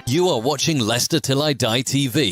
You are watching Leicester Till I Die TV.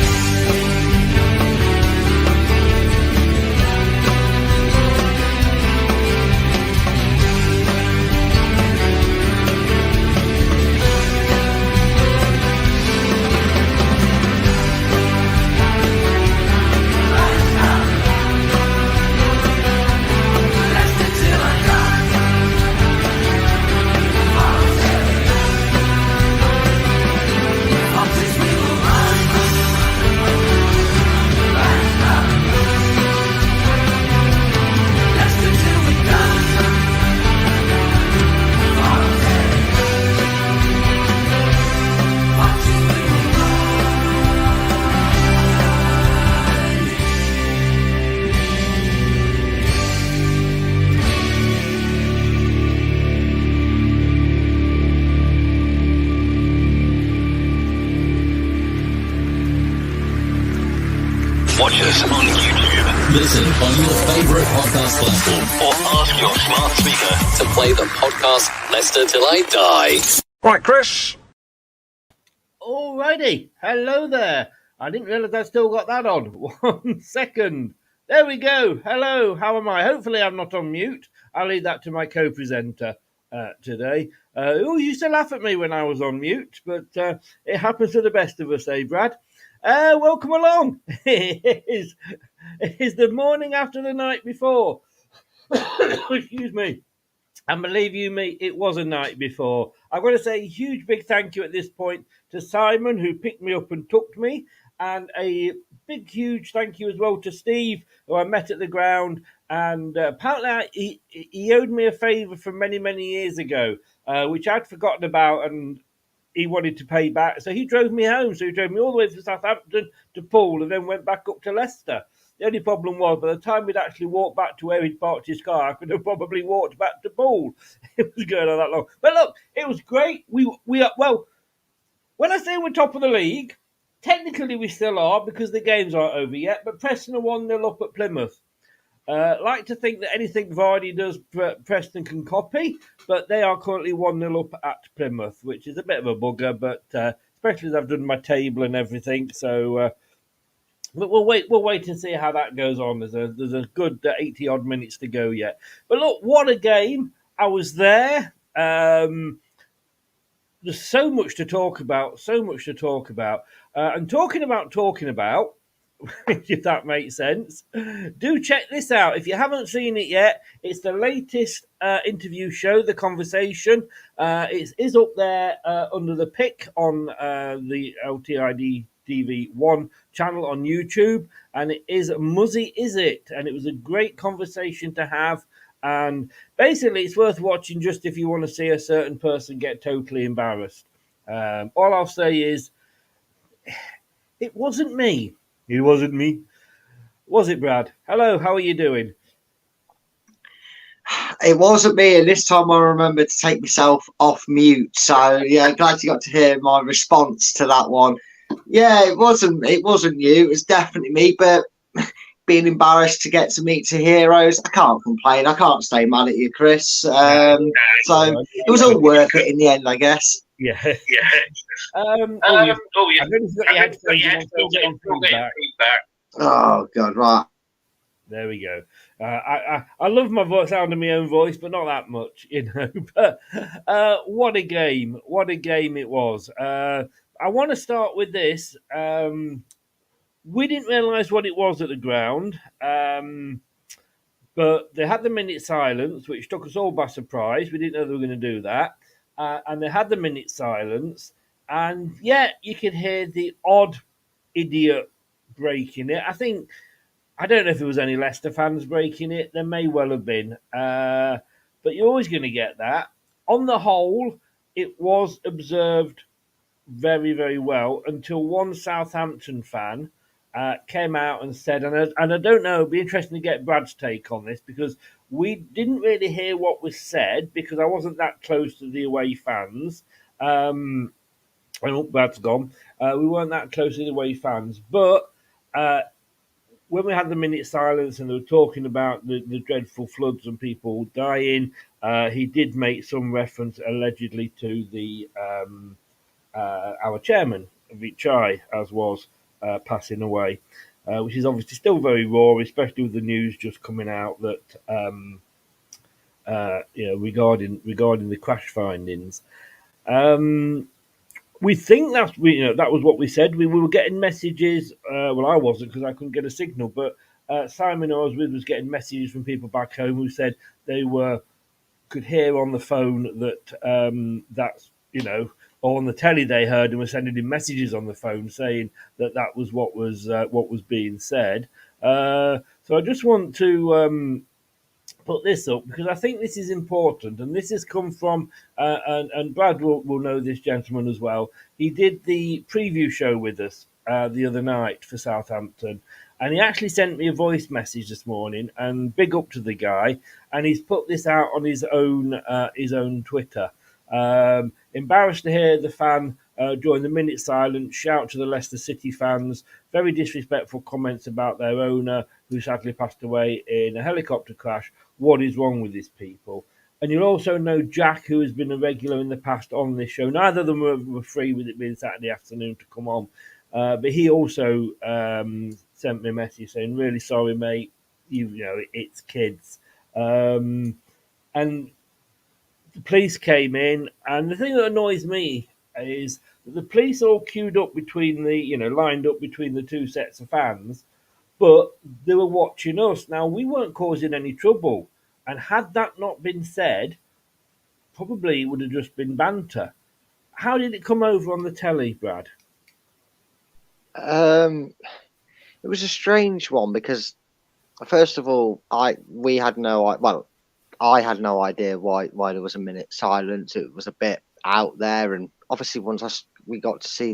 Watch us on YouTube. Listen on your favourite podcast platform. Or ask your smart speaker To play the podcast Leicester Till I Die. Right, Chris. Alrighty, hello there. I didn't realise I still got that on. 1 second. There we go. Hello, how am I? Hopefully I'm not on mute. I'll leave that to my co-presenter today, who used to laugh at me when I was on mute, but it happens to the best of us, eh, Brad? Welcome along. It is the morning after the night before. Excuse me. And believe you me, it was a night before. I've got to say a huge big thank you at this point to Simon, who picked me up and took me, and a big, huge thank you as well to Steve, who I met at the ground. And apparently he owed me a favour from many, many years ago, which I'd forgotten about, and he wanted to pay back. So he drove me home. So he drove me all the way from Southampton to Poole and then went back up to Leicester. The only problem was, by the time we'd actually walked back to where he'd parked his car, I could have probably walked back to Poole. It was going on that long. But look, it was great. We are, well, when I say we're top of the league, technically we still are because the games aren't over yet, but Preston are 1-0 up at Plymouth. Like to think that anything Vardy does, Preston can copy, but they are currently 1-0 up at Plymouth, which is a bit of a bugger, but especially as I've done my table and everything. So but we'll wait and see how that goes on. There's a good 80-odd minutes to go yet. But look, what a game. I was there. There's so much to talk about, and talking about, if that makes sense, do check this out. If you haven't seen it yet, it's the latest interview show, The Conversation. It is up there under the pick on the LTID TV1 channel on YouTube, and it is Muzzy Is It? And it was a great conversation to have. And basically, it's worth watching just if you want to see a certain person get totally embarrassed. All I'll say is, it wasn't me. It wasn't me. Was it, Brad? Hello, how are you doing? It wasn't me, and this time I remembered to take myself off mute. So yeah, glad you got to hear my response to that one. Yeah, it wasn't you. It was definitely me. But being embarrassed to get to meet two heroes, I can't complain. I can't stay mad at you, Chris. So it was all worth it in the end, I guess. Yeah. I'm feedback. Oh God, right. There we go. I love my voice, sound of my own voice, but not that much, you know. But what a game! What a game it was. I want to start with this. We didn't realise what it was at the ground, but they had the minute silence, which took us all by surprise. We didn't know they were going to do that. And they had the minute silence, and you could hear the odd idiot breaking it. I think I don't know if there was any Leicester fans breaking it. There may well have been. But you're always going to get that. On the whole, it was observed very, very well until one Southampton fan came out and said, and I don't know, it'd be interesting to get Brad's take on this because we didn't really hear what was said because I wasn't that close to the away fans. Brad's gone. We weren't that close to the away fans, but when we had the minute silence and they were talking about the dreadful floods and people dying, he did make some reference allegedly to the our chairman, Vichai, as was passing away, which is obviously still very raw, especially with the news just coming out that regarding the crash findings. We think that was what we said. We were getting messages. Well, I wasn't because I couldn't get a signal, but Simon I was with was getting messages from people back home who said they could hear on the phone that that's or on the telly they heard and were sending in messages on the phone saying that was what was being said. So I just want to put this up because I think this is important, and this has come from and Brad will know this gentleman as well. He did the preview show with us the other night for Southampton, and he actually sent me a voice message this morning. And big up to the guy, and he's put this out on his own Twitter. Embarrassed to hear the fan during the minute silence shout to the Leicester City fans very disrespectful comments about their owner who sadly passed away in a helicopter crash. What is wrong with these people? And you'll also know Jack, who has been a regular in the past on this show. Neither of them were free with it being Saturday afternoon to come on. But he also sent me a message saying, really sorry, mate. It's kids. And the police came in, and the thing that annoys me is that the police all queued up lined up between the two sets of fans, but they were watching us. Now, we weren't causing any trouble, and had that not been said, probably it would have just been banter. How did it come over on the telly, Brad? It was a strange one because, first of all, I had no idea why there was a minute silence. It was a bit out there, and obviously once we got to see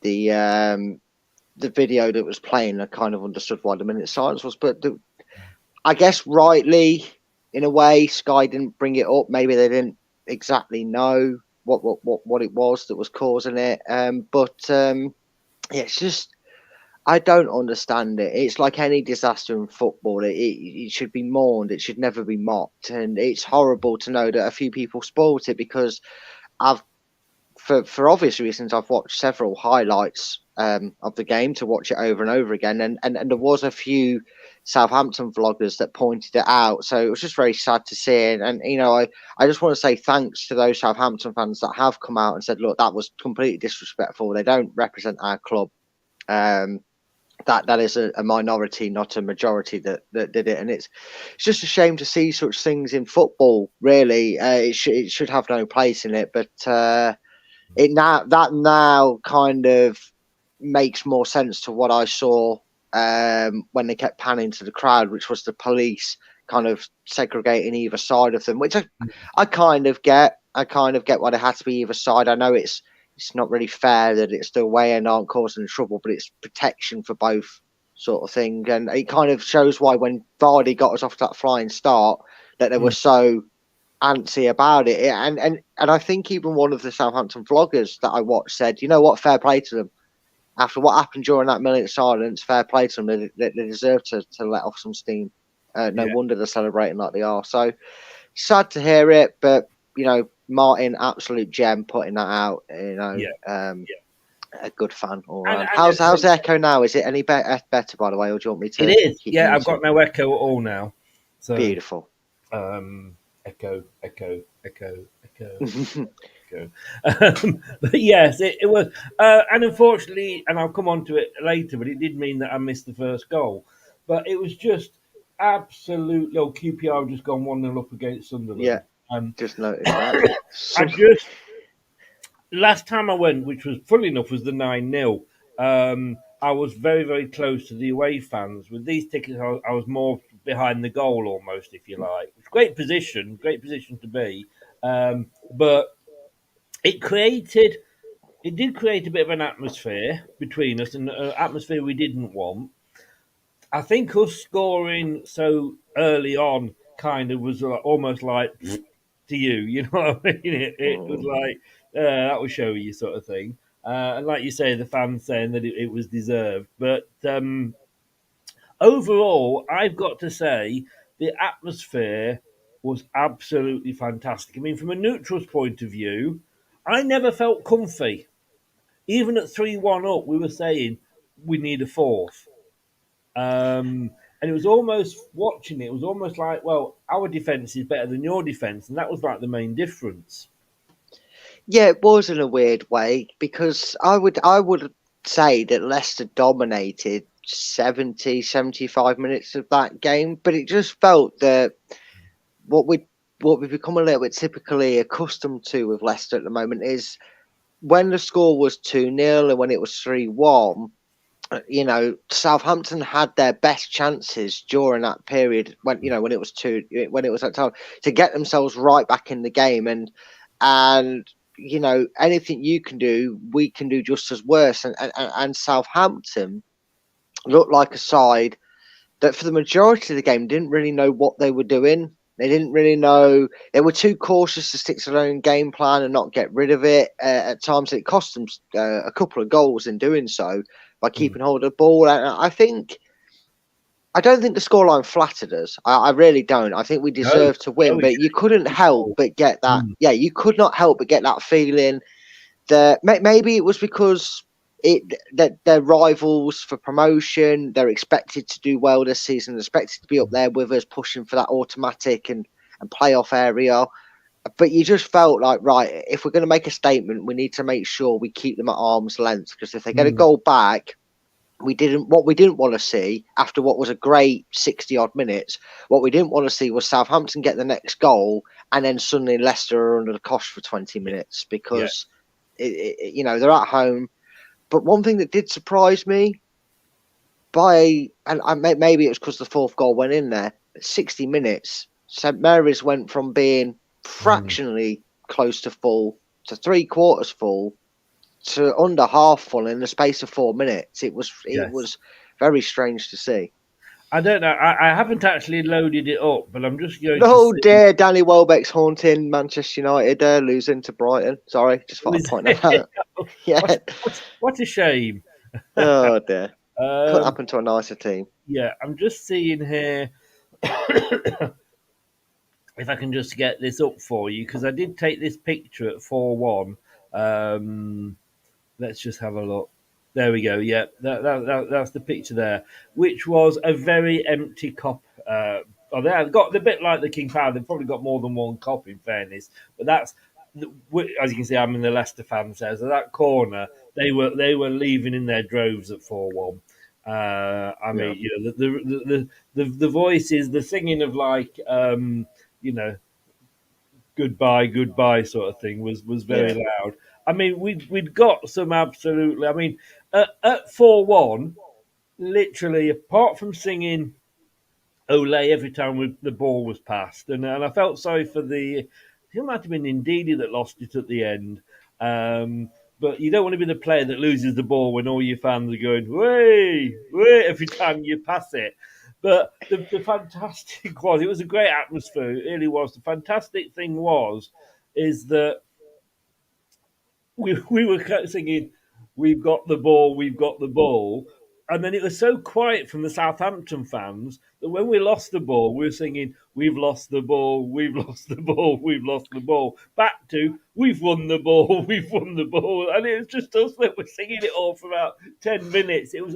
the video that was playing, I kind of understood why the minute silence was. But I guess rightly, in a way, Sky didn't bring it up. Maybe they didn't exactly know what it was that was causing it. It's just, I don't understand it. It's like any disaster in football. It should be mourned. It should never be mocked. And it's horrible to know that a few people spoilt it because for obvious reasons, I've watched several highlights of the game to watch it over and over again. And there was a few Southampton vloggers that pointed it out. So it was just very sad to see it. And I just want to say thanks to those Southampton fans that have come out and said, look, that was completely disrespectful. They don't represent our club. That is a minority, not a majority that did it, and it's just a shame to see such things in football. Really, it should have no place in it. But it now kind of makes more sense to what I saw when they kept panning to the crowd, which was the police kind of segregating either side of them, which I kind of get. I kind of get why there had to be either side. I know it's not really fair that it's the away end aren't causing trouble, but it's protection for both sort of thing. And it kind of shows why when Vardy got us off that flying start, that they were so antsy about it. And I think even one of the Southampton vloggers that I watched said, you know what, fair play to them. After what happened during that minute silence, fair play to them. They deserve to let off some steam. No wonder they're celebrating like they are. So sad to hear it, but, Martin, absolute gem putting that out. A good fan all round. How's the echo now? Is it any better, by the way, or do you want me to? It is. Yeah, I've got no echo at all now. So beautiful. Echo. But yes, it was. And unfortunately, and I'll come on to it later, but it did mean that I missed the first goal. But it was just absolute. QPR have just gone 1-0 up against Sunderland. Yeah. Just noticed that. Last time I went, which was full enough, was the 9-0. I was very, very close to the away fans. With these tickets, I was more behind the goal almost, if you like. Great position to be. But it created, it did create a bit of an atmosphere between us, and an atmosphere we didn't want. I think us scoring so early on kind of was almost like to you, you know what I mean? It was like that will show you sort of thing. And like you say, the fans saying that it was deserved, but overall, I've got to say the atmosphere was absolutely fantastic. I mean, from a neutral's point of view, I never felt comfy. Even at 3-1 up, we were saying we need a fourth. And it was almost watching it, it was almost like, well, our defence is better than your defence. And that was like the main difference. Yeah, it was in a weird way because I would say that Leicester dominated 70, 75 minutes of that game, but it just felt that what we what we've become a little bit typically accustomed to with Leicester at the moment is when the score was 2-0 and when it was 3-1, Southampton had their best chances during that period when it was that time to get themselves right back in the game and anything you can do, we can do just as worse. And Southampton looked like a side that for the majority of the game didn't really know what they were doing. They didn't really know. They were too cautious to stick to their own game plan and not get rid of it. At times, it cost them a couple of goals in doing so by keeping hold of the ball. And I don't think the scoreline flattered us. I really don't. I think we deserved to win, but you couldn't help but get that. Yeah, you could not help but get that feeling that maybe it was because that they're rivals for promotion. They're expected to do well this season. They're expected to be up there with us, pushing for that automatic and playoff area. But you just felt like, right, if we're going to make a statement, we need to make sure we keep them at arm's length, because if they get a goal back, what we didn't want to see after what was a great 60 odd minutes, what we didn't want to see was Southampton get the next goal and then suddenly Leicester are under the cosh for 20 minutes because they're at home. But one thing that did surprise me, maybe it was because the fourth goal went in there, 60 minutes, St Mary's went from being fractionally close to full to 3/4 full to under half full in the space of 4 minutes. It was very strange to see. I don't know. I haven't actually loaded it up, but I'm just going Oh to dear, Danny Welbeck's haunting Manchester United losing to Brighton. Sorry, just thought I'd point that out. Yeah. What a shame. Oh dear. Couldn't happen to a nicer team. Yeah, I'm just seeing here if I can just get this up for you, because I did take this picture at 4-1. Let's just have a look. There we go. Yeah, that's the picture there, which was a very empty cop. They've got a bit like the King Power. They've probably got more than one cop, in fairness. But that's, as you can see, I'm in the Leicester fan there. So that corner, they were leaving in their droves at 4-1. The voices, the singing of like, goodbye sort of thing was very loud. I mean, we'd got some absolutely. I mean, at 4-1, literally, apart from singing "Olé" every time the ball was passed, and I felt sorry for it might have been Ndidi that lost it at the end. But you don't want to be the player that loses the ball when all your fans are going "way, way" every time you pass it. But the fantastic it was a great atmosphere. It really was. The fantastic thing is that we were singing, "We've got the ball, we've got the ball," and then it was so quiet from the Southampton fans that when we lost the ball, we were singing, "We've lost the ball, we've lost the ball, we've lost the ball." Back to, "We've won the ball, we've won the ball," and it was just us that were singing it all for about 10 minutes. It was,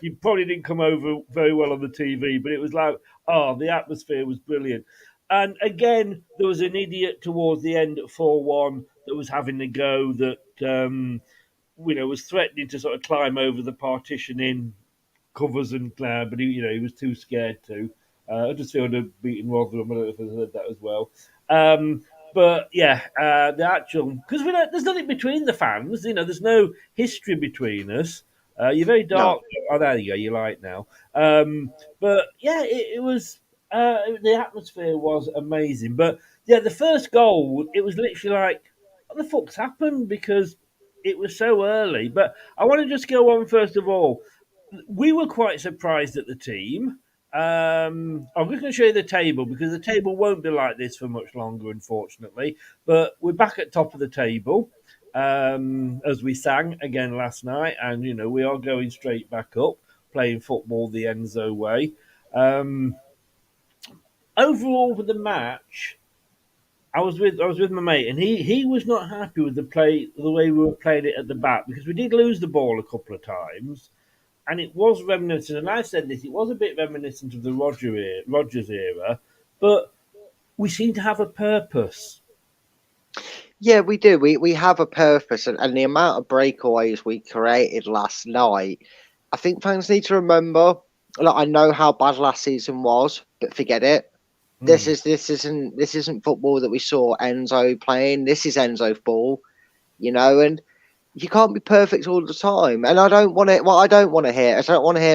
you probably didn't come over very well on the TV, but it was like, the atmosphere was brilliant. And again, there was an idiot towards the end at 4-1 that was having a go that was threatening to sort of climb over the partition in covers and but he was too scared to. I just feel to beaten Rotherham. I don't know if I heard that as well. But yeah, the actual, because there's nothing between the fans. There's no history between us. You're very No. dark. Oh, there you go. You're light now. But yeah, it was. The atmosphere was amazing. But yeah, the first goal, it was literally like, what the fuck's happened? Because it was so early. But I want to just go on first of all. We were quite surprised at the team. I'm just going to show you the table because the table won't be like this for much longer, unfortunately. But we're back at top of the table as we sang again last night, and we are going straight back up, playing football the Enzo way. Overall, for the match, I was with my mate, and he was not happy with the way we were playing it at the back because we did lose the ball a couple of times, and it was reminiscent. And I said this, it was a bit reminiscent of the Rogers era, but we seem to have a purpose. Yeah, we do. We have a purpose, and the amount of breakaways we created last night, I think fans need to remember. Like, I know how bad last season was, but forget it. This isn't football that we saw Enzo playing. This is Enzo ball, and you can't be perfect all the time. And I don't want to. What I don't want to hear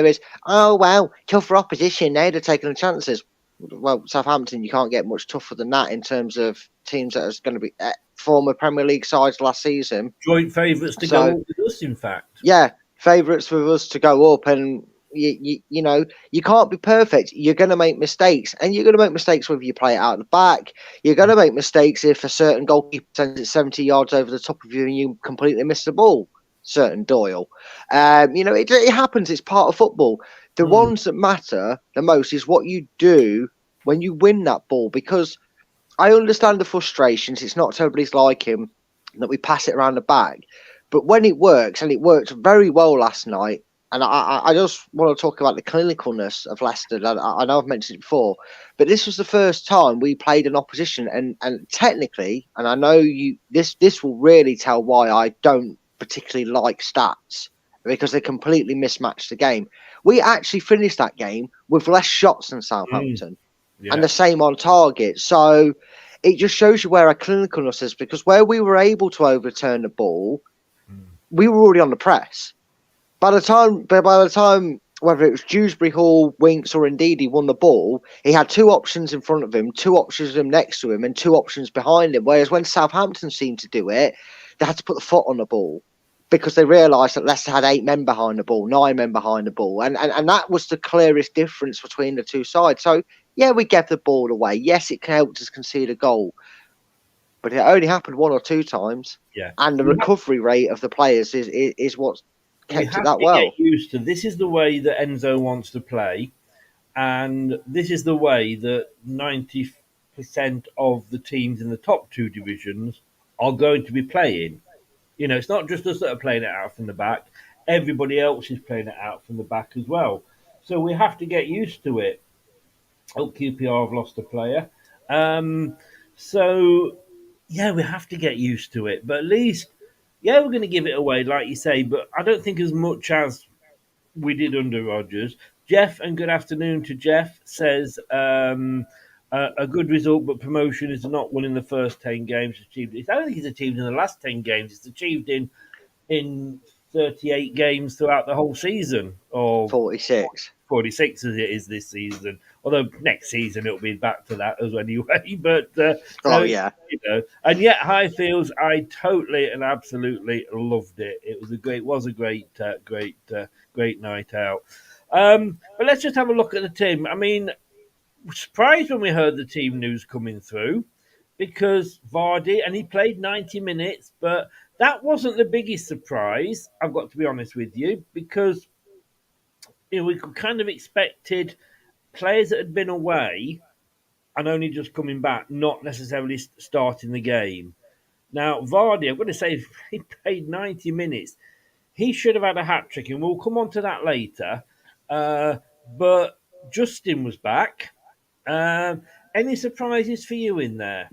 is, oh well, tougher opposition. They'd have taken the chances. Well, Southampton, you can't get much tougher than that in terms of teams that are going to be former Premier League sides last season. Joint favourites to go up with us, in fact. Yeah, favourites for us to go up, and you can't be perfect. You're going to make mistakes, and you're going to make mistakes whether you play it out the back. You're going to make mistakes if a certain goalkeeper sends it 70 yards over the top of you and you completely miss the ball. Certain Doyle, it happens. It's part of football. The ones that matter the most is what you do when you win that ball, because I understand the frustrations. It's not everybody's like him that we pass it around the back. But when it works, and it worked very well last night, and I just want to talk about the clinicalness of Leicester. I know I've mentioned it before, but this was the first time we played an opposition, and technically, and I know this will really tell why I don't particularly like stats, because they completely mismatched the game. We actually finished that game with less shots than Southampton, and the same on target. So it just shows you where our clinicalness is, because where we were able to overturn the ball, we were already on the press. By the time, whether it was Dewsbury Hall, Winks, or indeed he won the ball, he had two options in front of him, two options next to him, and two options behind him. Whereas when Southampton seemed to do it, they had to put the foot on the ball, because they realised that Leicester had 8 men behind the ball, 9 men behind the ball. And that was the clearest difference between the two sides. So, yeah, we gave the ball away. Yes, it helped us concede a goal. But it only happened 1 or 2 times. Yeah. And the recovery rate of the players is what kept it that well. Get used to this is the way that Enzo wants to play. And this is the way that 90% of the teams in the top 2 divisions are going to be playing. It's not just us that are playing it out from the back. Everybody else is playing it out from the back as well. So we have to get used to it. Oh, QPR have lost a player. So, yeah, we have to get used to it. But at least, yeah, we're going to give it away, like you say. But I don't think as much as we did under Rodgers. Jeff, and good afternoon to Jeff, says a good result, but promotion is not winning the first 10 games achieved. I don't think it's achieved in the last 10 games. It's achieved in 38 games throughout the whole season. Or 46. 46 as it is this season. Although next season it'll be back to that as well anyway. But yeah. And yet Highfields, I totally and absolutely loved it. It was a great night out. But let's just have a look at the team. I mean, surprised when we heard the team news coming through, because Vardy, and he played 90 minutes, but that wasn't the biggest surprise, I've got to be honest with you, because we kind of expected players that had been away and only just coming back, not necessarily starting the game. Now, Vardy, I've got to say, he played 90 minutes. He should have had a hat-trick, and we'll come on to that later. But Justin was back. Any surprises for you in there?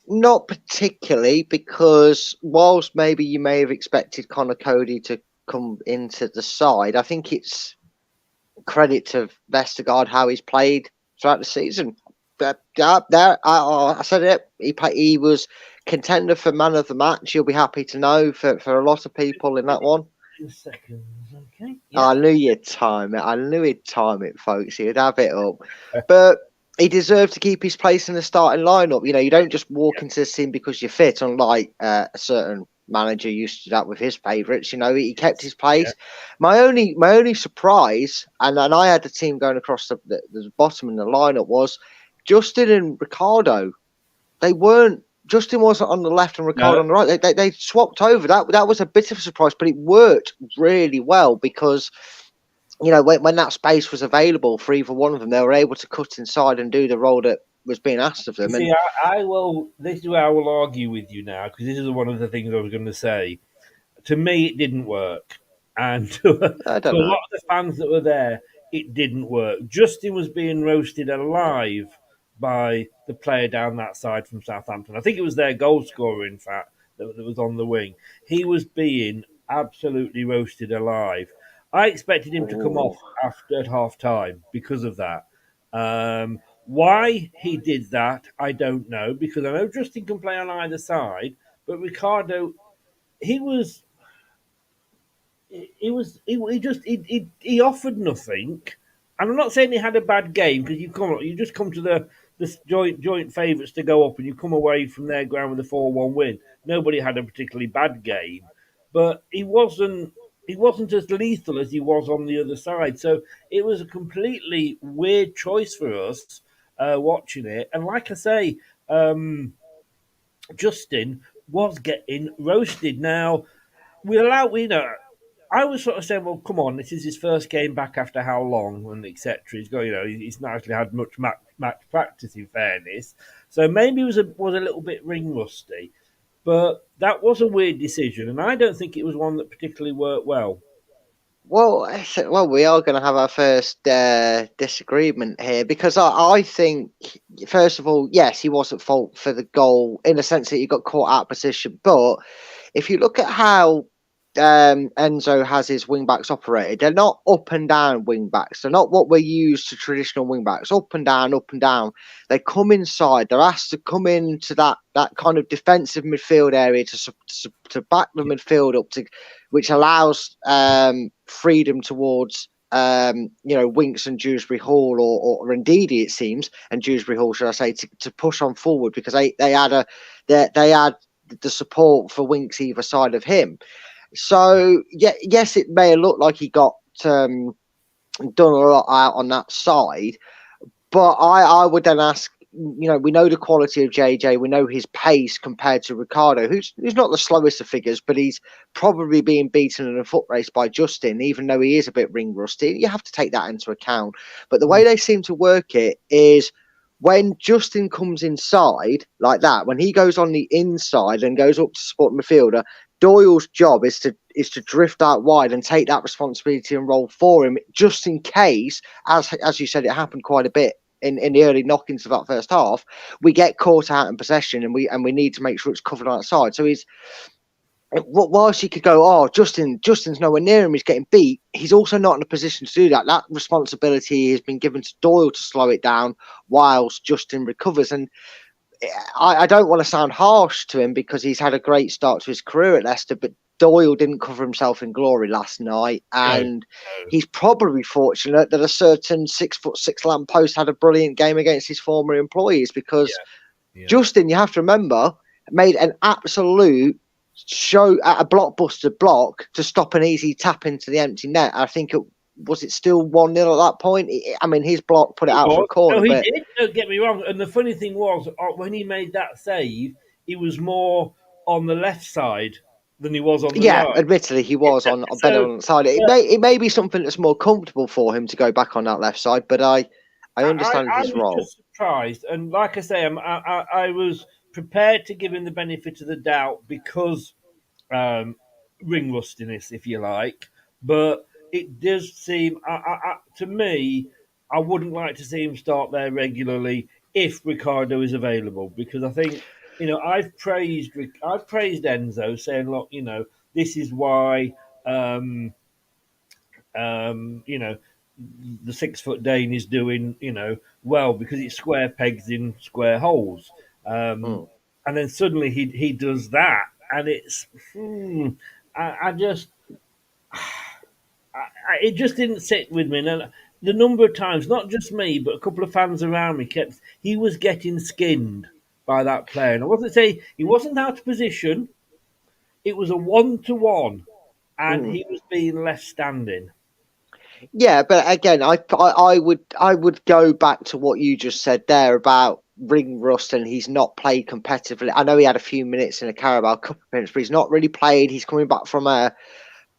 Not particularly, because whilst maybe you may have expected Connor Cody to come into the side, I think it's credit to Vestergaard how he's played throughout the season. But I said it. He was contender for man of the match. You'll be happy to know for a lot of people in that one. 2 seconds, okay. I knew you'd time it. I knew he'd time it, folks. He'd have it up. But he deserved to keep his place in the starting lineup. You know, you don't just walk into the team because you're fit, unlike a certain manager used to do that with his favourites. You know, he kept his place. Yeah. My only surprise, and I had the team going across the bottom in the lineup, was Justin and Ricardo. Justin wasn't on the left and Ricardo on the right. They swapped over. That was a bit of a surprise, but it worked really well because, you know, when that space was available for either one of them, they were able to cut inside and do the role that was being asked of them. See, I will. This is where I will argue with you now, because this is one of the things I was going to say. To me, it didn't work, and to a lot of the fans that were there, it didn't work. Justin was being roasted alive by the player down that side from Southampton. I think it was their goal scorer, in fact, that was on the wing. He was being absolutely roasted alive. I expected him to come off at half time because of that. Why he did that, I don't know, because I know Justin can play on either side, but Ricardo, he offered nothing. And I'm not saying he had a bad game, because you just come to the joint favourites to go up, and you come away from their ground with a 4-1 win. Nobody had a particularly bad game, but he wasn't as lethal as he was on the other side. So it was a completely weird choice for us watching it. And like I say, Justin was getting roasted. Now, I was sort of saying, well, come on, this is his first game back after how long, and etc. He's not actually had much match practice, in fairness. So maybe he was a little bit ring rusty. But that was a weird decision, and I don't think it was one that particularly worked well. Well, we are going to have our first disagreement here, because I think, first of all, yes, he was at fault for the goal in the sense that he got caught out of position. But if you look at how Enzo has his wing backs operated, they're not up and down wing backs. They're not what we're used to traditional wing backs, up and down, up and down. They come inside. They're asked to come into that kind of defensive midfield area to back the midfield up, to which allows freedom towards Winks and Dewsbury Hall, or indeed it seems, and Dewsbury Hall, should I say, to push on forward, because they had the support for Winks either side of him. So yes, it may look like he got done a lot out on that side, but I would then ask, you know, we know the quality of JJ, we know his pace compared to Ricardo, who's not the slowest of figures, but he's probably being beaten in a foot race by Justin, even though he is a bit ring rusty. You have to take that into account. But the way they seem to work it is, when Justin comes inside like that, when he goes on the inside and goes up to support the midfielder, Doyle's job is to drift out wide and take that responsibility and roll for him, just in case, as you said, it happened quite a bit in the early knockings of that first half, we get caught out in possession and we need to make sure it's covered on that side. So whilst he could go, Justin's nowhere near him, he's getting beat, he's also not in a position to do that. That responsibility has been given to Doyle to slow it down whilst Justin recovers. And I don't want to sound harsh to him, because he's had a great start to his career at Leicester, but Doyle didn't cover himself in glory last night, and he's probably fortunate that a certain 6'6" lamppost had a brilliant game against his former employees, because Justin, you have to remember, made an absolute show at a blockbuster block to stop an easy tap into the empty net. I think was it still 1-0 at that point? I mean, his block put it out for a corner. No, he did. Don't get me wrong. And the funny thing was, when he made that save, he was more on the left side than he was on the right. Yeah, admittedly, he was better on the side. It may be something that's more comfortable for him to go back on that left side, but I understand his role. I was just surprised, and like I say, I was prepared to give him the benefit of the doubt, because ring rustiness, if you like, but it does seem, to me, I wouldn't like to see him start there regularly if Ricardo is available, because I think, you know, I've praised Enzo, saying, look, you know, this is why, you know, the 6 foot Dane is doing, you know, well, because it's square pegs in square holes. and then suddenly he does that, and it's I just it just didn't sit with me. And the number of times, not just me, but a couple of fans around me he was getting skinned by that player. And I wasn't saying he wasn't out of position. It was a 1-to-1, and he was being left standing. Yeah, but again, I would go back to what you just said there about ring rust, and he's not played competitively. I know he had a few minutes in a Carabao Cup appearance, but he's not really played. He's coming back from a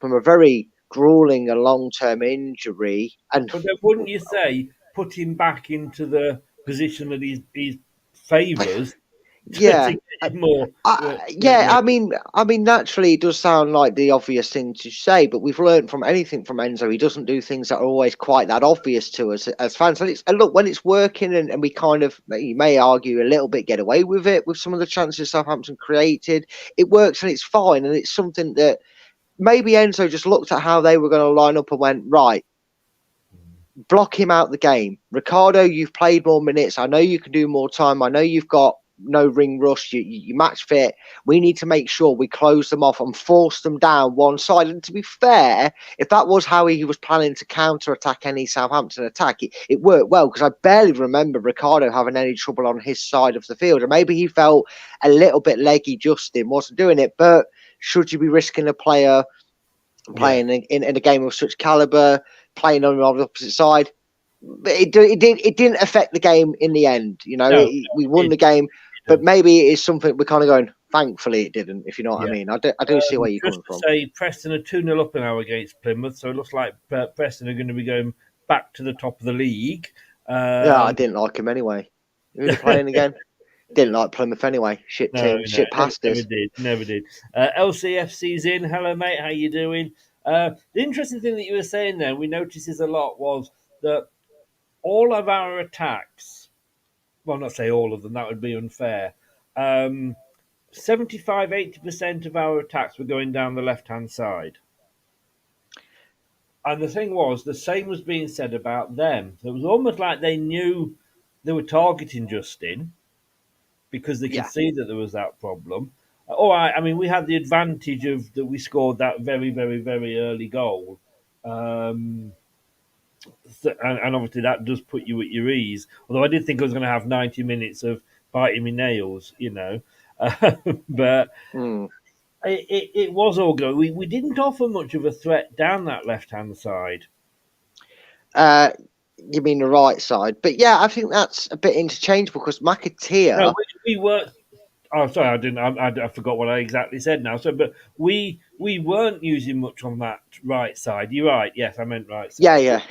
very grueling and long term injury. And But then wouldn't you say put him back into the position that he favours yeah, to get him more? I mean, naturally, it does sound like the obvious thing to say, but we've learned from anything from Enzo. He doesn't do things that are always quite that obvious to us as fans. And look, when it's working, and we kind of, you may argue, a little bit get away with it with some of the chances Southampton created. It works and it's fine, and it's something that maybe Enzo just looked at how they were going to line up and went, right, block him out the game. Ricardo, you've played more minutes. I know you can do more time. I know you've got no ring rush. You match fit. We need to make sure we close them off and force them down one side. And to be fair, if that was how he was planning to counter-attack any Southampton attack, it worked well, because I barely remember Ricardo having any trouble on his side of the field. And maybe he felt a little bit leggy. Justin wasn't doing it. But should you be risking a player playing in a game of such calibre, playing on the opposite side? It didn't affect the game in the end. You know, we won the game, but maybe it is something we're kind of going, thankfully it didn't, if you know what I mean. I do see where you're coming from. Say Preston are 2-0 up now against Plymouth, so it looks like Preston are going to be going back to the top of the league. Yeah, I didn't like him anyway. Who's he playing again? Didn't like Plymouth anyway. Shit past us. Never did. LCFC's in. Hello, mate. How you doing? The interesting thing that you were saying there, we noticed this a lot, was that all of our attacks, well, not say all of them, that would be unfair. 75-80% of our attacks were going down the left-hand side. And the thing was, the same was being said about them. It was almost like they knew they were targeting Justin, because they could see that there was that problem. All right, I mean, we had the advantage of that we scored that very, very, very early goal. And obviously that does put you at your ease. Although I did think I was going to have 90 minutes of biting my nails, you know. But it was all good. We didn't offer much of a threat down that left-hand side. You mean the right side? But yeah, I think that's a bit interchangeable, because McAteer... No, we were... Oh, sorry, I didn't. I forgot what I exactly said now. So, but we weren't using much on that right side. You're right. Yes, I meant right side. Yeah.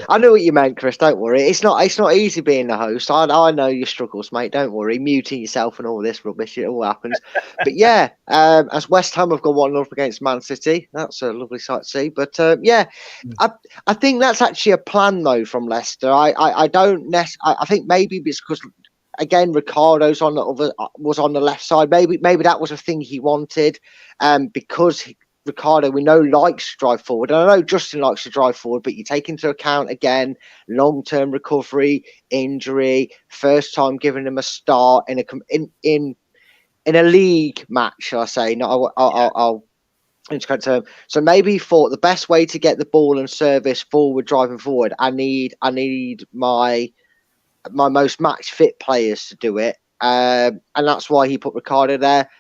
I know what you meant, Chris. Don't worry. It's not easy being the host. I know your struggles, mate. Don't worry. Muting yourself and all this rubbish, it all happens. But yeah, as West Ham have got 1-0 up against Man City, that's a lovely sight to see. But I think that's actually a plan though from Leicester. I think maybe it's because, again, Ricardo's was on the left side. Maybe that was a thing he wanted, because Ricardo, we know, likes to drive forward. And I know Justin likes to drive forward, but you take into account, again, long-term recovery, injury, first time giving him a start in a league match, shall I say? No, I'll incorrect term. So maybe he thought the best way to get the ball and service forward, driving forward, I need my most match fit players to do it, and that's why he put Ricardo there.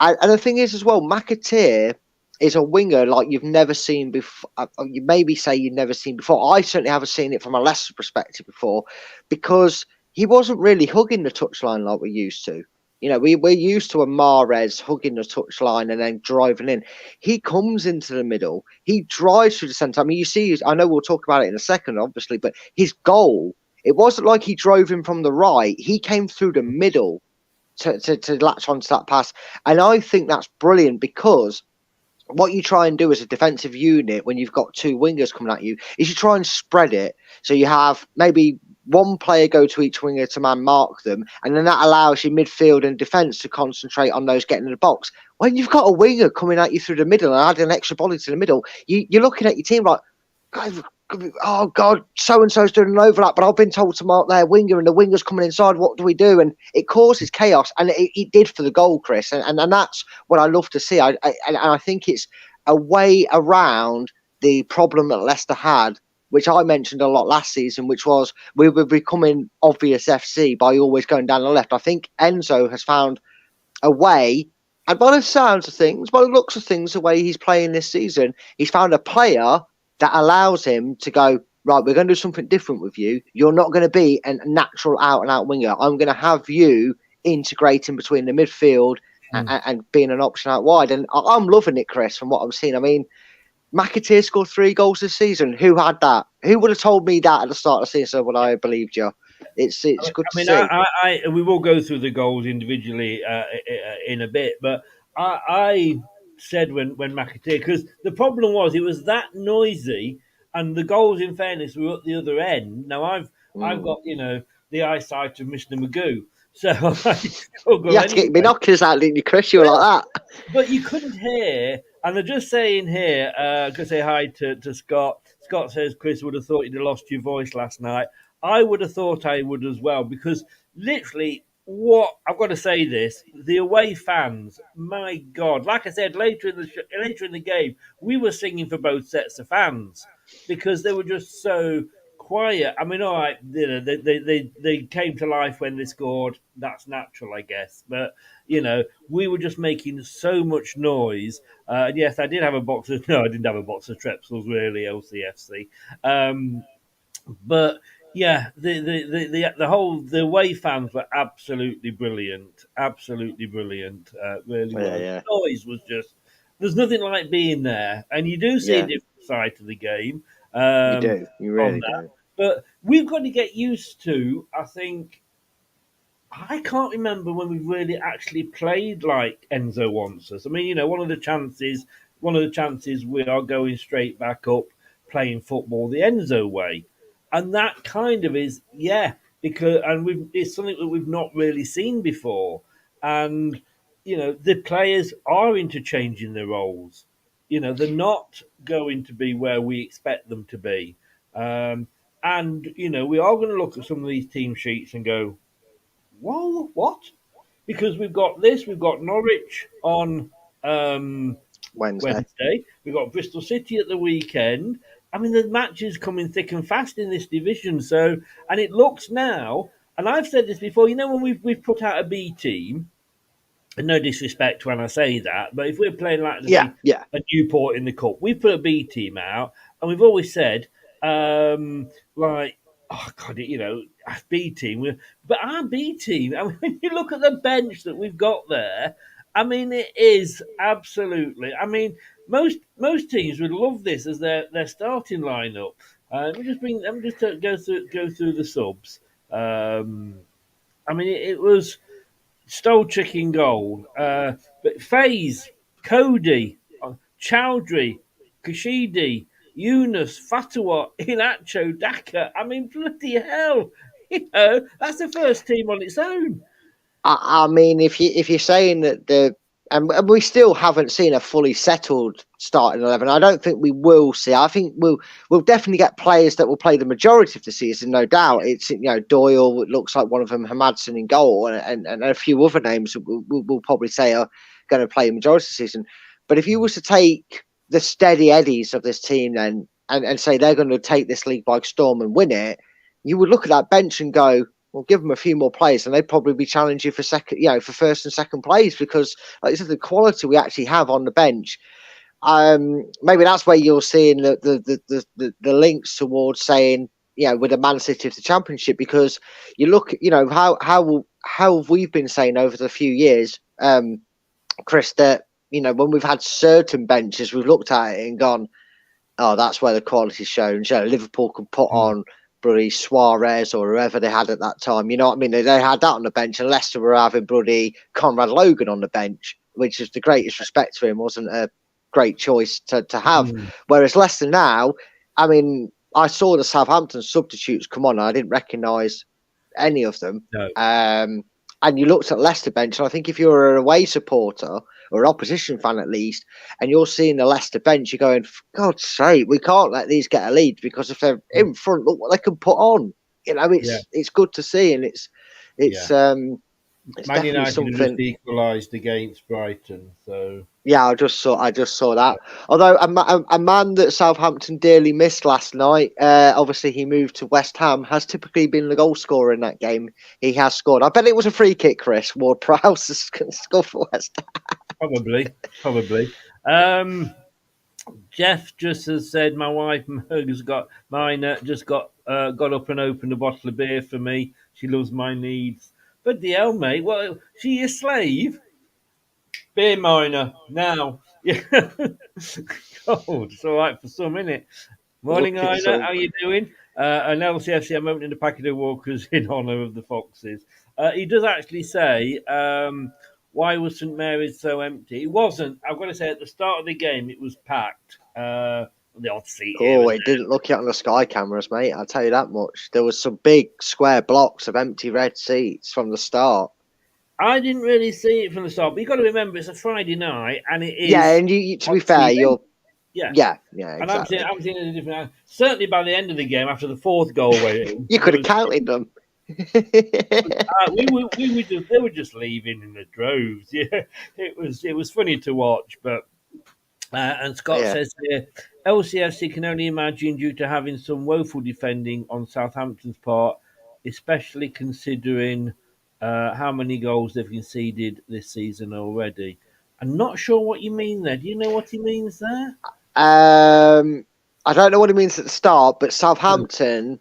And the thing is as well, McAteer is a winger like you've never seen before. You maybe say you've never seen before. I certainly haven't seen it from a Leicester perspective before, because he wasn't really hugging the touchline like we're used to. You know, we're used to a Mahrez hugging the touchline and then driving in. He comes into the middle. He drives through the centre. I mean, you see, I know we'll talk about it in a second, obviously, but his goal, it wasn't like he drove him from the right. He came through the middle to latch onto that pass. And I think that's brilliant, because what you try and do as a defensive unit when you've got two wingers coming at you is you try and spread it. So you have maybe one player go to each winger to man mark them, and then that allows your midfield and defence to concentrate on those getting in the box. When you've got a winger coming at you through the middle and adding an extra body to the middle, you're looking at your team like, guys, oh God, so and so's doing an overlap, but I've been told to mark their winger, and the winger's coming inside. What do we do? And it causes chaos, and it did for the goal, Chris, and that's what I love to see. And I think it's a way around the problem that Leicester had, which I mentioned a lot last season, which was we were becoming obvious FC by always going down the left. I think Enzo has found a way, and by the sounds of things, by the looks of things, the way he's playing this season, he's found a player that allows him to go, right, we're going to do something different with you. You're not going to be a natural out-and-out winger. I'm going to have you integrating between the midfield and being an option out wide. And I'm loving it, Chris, from what I'm seeing. I mean, McAteer scored 3 goals this season. Who had that? Who would have told me that at the start of the season? So would I have believed you? It's good to see. We will go through the goals individually in a bit, but I said when McAteer, because the problem was it was that noisy, and the goals, in fairness, were at the other end. Now I've got the eyesight of Mr. Magoo, so I struggle. You had to get binoculars out, didn't you, Chris? You were like that. But you couldn't hear, and they're just saying here, to say hi to Scott. Scott says, Chris would have thought you'd have lost your voice last night. I would have thought I would as well, because literally, I've got to say this, the away fans, my God, like I said, later in the game, we were singing for both sets of fans because they were just so quiet. I mean, all right, they came to life when they scored. That's natural, I guess. But, we were just making so much noise. And yes, I did have a box of... No, I didn't have a box of Trepsils, really, LCFC. But... yeah, the away fans were absolutely brilliant. Really was. The noise was just, there's nothing like being there, and you do see a different side to the game. You do, you really do. But we've got to get used to. I think I can't remember when we've really actually played like Enzo wants us. I mean, one of the chances we are going straight back up playing football the Enzo way. And that kind of is, because it's something that we've not really seen before. And, the players are interchanging their roles. They're not going to be where we expect them to be. And, we are going to look at some of these team sheets and go, whoa, what? Because we've got Norwich on Wednesday. We've got Bristol City at the weekend. I mean, the matches coming thick and fast in this division. So, and it looks now, and I've said this before, when we've put out a B team, and no disrespect when I say that, but if we're playing like a Newport in the Cup, we put a B team out, and we've always said, B team. But our B team, I mean, when you look at the bench that we've got there, I mean, it is absolutely. I mean, most teams would love this as their starting lineup. Let me just go through the subs. I mean, it was Stolchik in goal, but Faze, Cody, Chowdhury, Kashidi, Yunus, Fatawa, Inacho, Daka. I mean, bloody hell! That's the first team on its own. I mean, if you're saying that and we still haven't seen a fully settled starting 11. I don't think we will see. I think we'll definitely get players that will play the majority of the season, no doubt. It's Doyle. It looks like one of them, Hamadson in goal, and a few other names we'll probably say are going to play the majority of the season. But if you was to take the steady eddies of this team then and say they're going to take this league by storm and win it, you would look at that bench and go, well, give them a few more players, and they'd probably be challenging for for first and second place because, like you said, the quality we actually have on the bench. Maybe that's where you're seeing the links towards saying, with the Man City of the Championship, because you look, how we've been saying over the few years, Chris, that when we've had certain benches, we've looked at it and gone, oh, that's where the quality's shown. Liverpool can put on bloody Suarez or whoever they had at that time. You know what I mean? They had that on the bench, and Leicester were having bloody Conrad Logan on the bench, which is the greatest respect to him. Wasn't a great choice to have. Whereas Leicester now, I mean, I saw the Southampton substitutes come on, and I didn't recognise any of them. No. and you looked at Leicester bench, and I think if you're an away supporter or an opposition fan at least, and you're seeing the Leicester bench, you're going, for God's sake, we can't let these get a lead, because if they're in front, look what they can put on. It's good to see, and it's Man definitely United something. just equalised against Brighton, so Yeah, I just saw that. Although a man that Southampton dearly missed last night, obviously he moved to West Ham, has typically been the goal scorer in that game. He has scored. I bet it was a free kick, Chris. Ward-Prowse scored for West Ham. Probably. Jeff just has said my wife Merg's got mine. Just got up and opened a bottle of beer for me. She loves my needs. But the hell, mate, what? She your slave? Beer miner now. Yeah. God, it's all right for some, innit? Morning, Looking Ina. so How you doing? An LCFC, I'm opening a packet of Walkers in honour of the Foxes. He does actually say, why was St Mary's so empty? It wasn't. I've got to say, at the start of the game, it was packed. The odd seat here and it didn't look it on the Sky cameras, mate. I'll tell you that much. There was some big square blocks of empty red seats from the start. I didn't really see it from the start, but you've got to remember it's a Friday night, and it is. Yeah, and you to be fair, you're. Yeah, exactly. And I'm seeing a different. Certainly by the end of the game, after the fourth goal went in, You could have counted them. They were just leaving in the droves. Yeah, it was funny to watch, but. And Scott says here, LCFC can only imagine due to having some woeful defending on Southampton's part, especially considering how many goals they've conceded this season already. I'm not sure what you mean there. Do you know what he means there? I don't know what it means at the start, but Southampton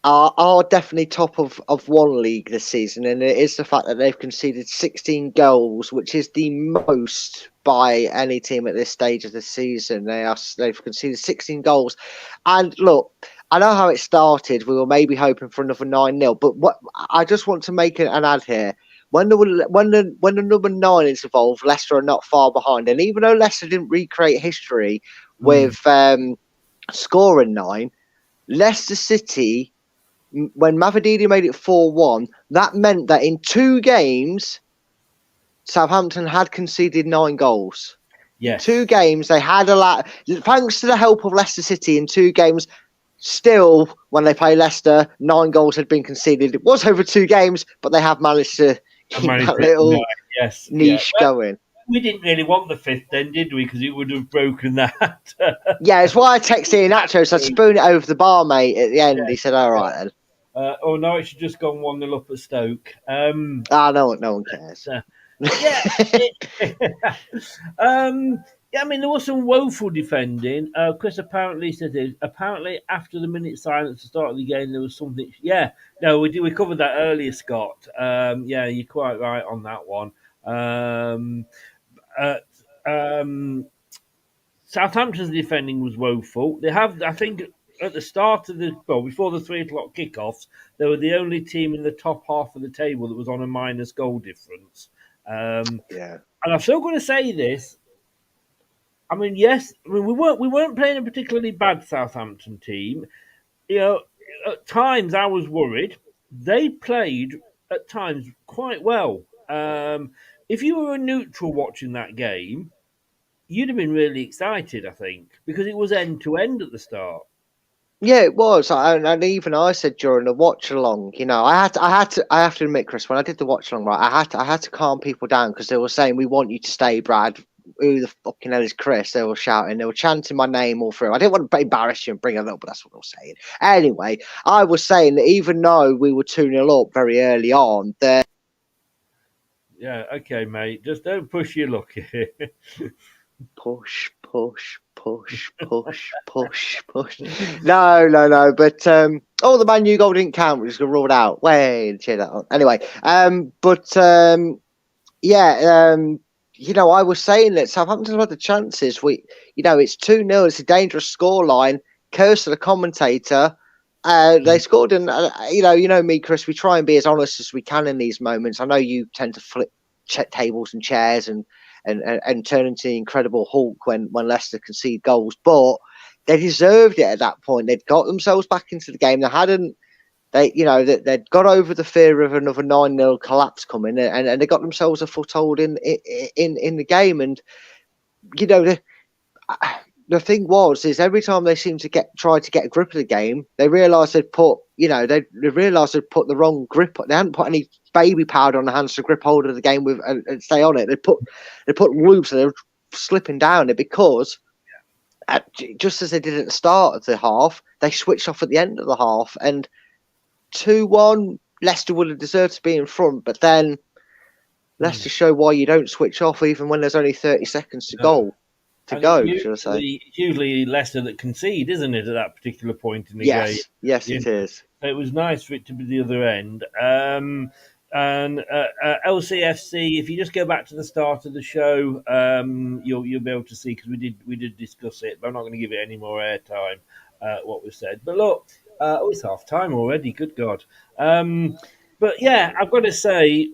are definitely top of one league this season, and it is the fact that they've conceded 16 goals, which is the most by any team at this stage of the season. They've conceded 16 goals, and look, I know how it started. We were maybe hoping for another 9-0, but what I just want to make an ad here. When the number 9 is involved, Leicester are not far behind, and even though Leicester didn't recreate history with scoring 9, Leicester City, when Mavididi made it 4-1, that meant that in 2 games, Southampton had conceded 9 goals. Yes. 2 games, they had a lot. Thanks to the help of Leicester City in 2 games, still, when they play Leicester, 9 goals had been conceded. It was over 2 games, but they have managed to keep that little niche going. We didn't really want the 5th then, did we? Because it would have broken that. Yeah, it's why I texted Nacho, so I spoon it over the bar, mate, at the end. He said, all right, then. Norwich had just gone 1-0 up at Stoke. No one cares. I mean, there was some woeful defending. Chris apparently said it. Apparently, after the minute silence at the start of the game, there was something. Yeah, no, we covered that earlier, Scott. Yeah, you're quite right on that one. Southampton's defending was woeful. They have, I think, at the start of before the 3:00 kickoffs, they were the only team in the top half of the table that was on a minus goal difference. And I'm still going to say this. I mean, we weren't playing a particularly bad Southampton team. You know, at times I was worried. They played at times quite well. If you were a neutral watching that game, you'd have been really excited, I think, because it was end to end at the start. Yeah, it was, and even I said during the watch along, I have to admit, Chris, when I did the watch along, right, I had to calm people down because they were saying, "We want you to stay, Brad." Who the fucking hell is Chris? They were shouting, they were chanting my name all through. I didn't want to embarrass you and bring it up, but that's what I was saying. Anyway, I was saying that even though we were 2-0 up very early on, that yeah, okay, mate, just don't push your luck here. push. No. But the Man U goal didn't count. We just got ruled out. Wait, cheer that on. Anyway, I was saying that Southampton had the chances. It's 2-0. It's a dangerous scoreline. Curse of the commentator. They scored, and you know me, Chris. We try and be as honest as we can in these moments. I know you tend to flip tables and chairs and turn into the Incredible Hulk when Leicester concede goals, but they deserved it at that point. They'd got themselves back into the game. They hadn't they'd got over the fear of another 9-0 collapse coming, and they got themselves a foothold in the game. And the thing is every time they seemed to try to get a grip of the game, they realised they'd put the wrong grip. They hadn't put any baby powder on the hands to grip hold of the game with and stay on it. They put loops, and they were slipping down it because just as they did at the start of the half, they switched off at the end of the half, and 2-1, Leicester would have deserved to be in front, but then Leicester show why you don't switch off even when there's only 30 seconds to go. Should I say? It's usually Leicester that concede, isn't it, at that particular point in the game? Yes, it is. So it was nice for it to be the other end. And LCFC, if you just go back to the start of the show, you'll be able to see, because we did discuss it, but I'm not going to give it any more airtime, what was said. But look, it's half time already, good God. But yeah, I've got to say,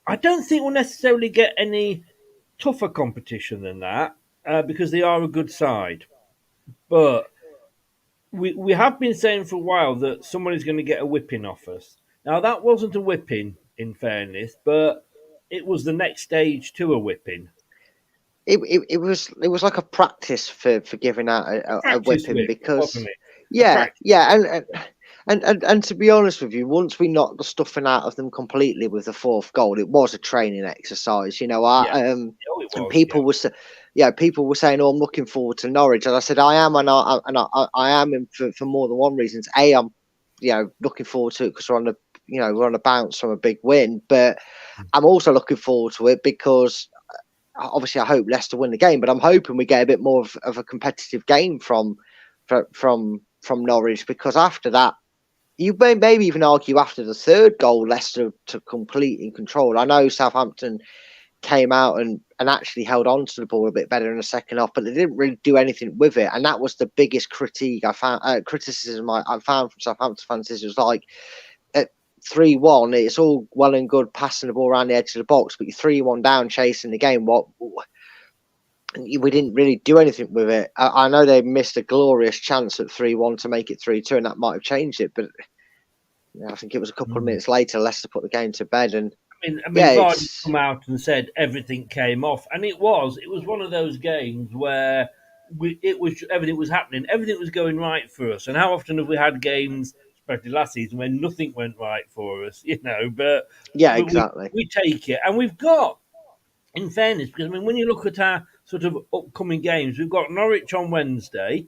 I don't think we'll necessarily get any tougher competition than that, because they are a good side. But we have been saying for a while that somebody's going to get a whipping off us. Now, that wasn't a whipping, in fairness, but it was the next stage to a whipping. It was like a practice for giving out a whipping, because and to be honest with you, once we knocked the stuffing out of them completely with the fourth goal, it was a training exercise. And people were saying, "Oh, I'm looking forward to Norwich," and I said, "I am," and I am for more than one reason. I'm looking forward to it because we're on a bounce from a big win, but I'm also looking forward to it because obviously I hope Leicester win the game, but I'm hoping we get a bit more of a competitive game from Norwich, because after that, you may maybe even argue after the third goal, Leicester took complete in control. I know Southampton came out and actually held on to the ball a bit better in the second half, but they didn't really do anything with it, and that was the biggest criticism I found from Southampton fans. It was like, at 3-1, it's all well and good passing the ball around the edge of the box, but you're 3-1 down chasing the game. We didn't really do anything with it. I know they missed a glorious chance at 3-1 to make it 3-2, and that might have changed it, but I think it was a couple of minutes later Leicester put the game to bed. And Vardy come out and said everything came off, and it was one of those games where everything was happening, everything was going right for us. And how often have we had games, especially last season, when nothing went right for us? But exactly. We take it, and we've got, in fairness, because when you look at our sort of upcoming games, we've got Norwich on Wednesday,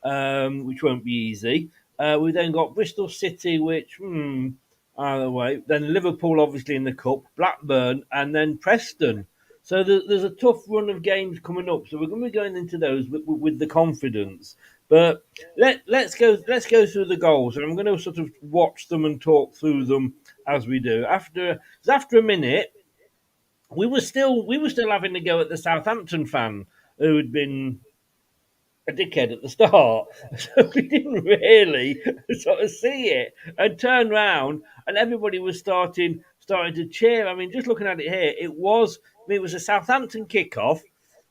which won't be easy. We've then got Bristol City, which either way. Then Liverpool, obviously, in the Cup, Blackburn, and then Preston. So there's a tough run of games coming up. So we're going to be going into those with the confidence. But let's go through the goals, and I'm going to sort of watch them and talk through them as we do. After a minute, we were still having to go at the Southampton fan who had been a dickhead at the start, so we didn't really sort of see it and turn round, and everybody was starting to cheer. I mean, just looking at it here, it was a Southampton kickoff.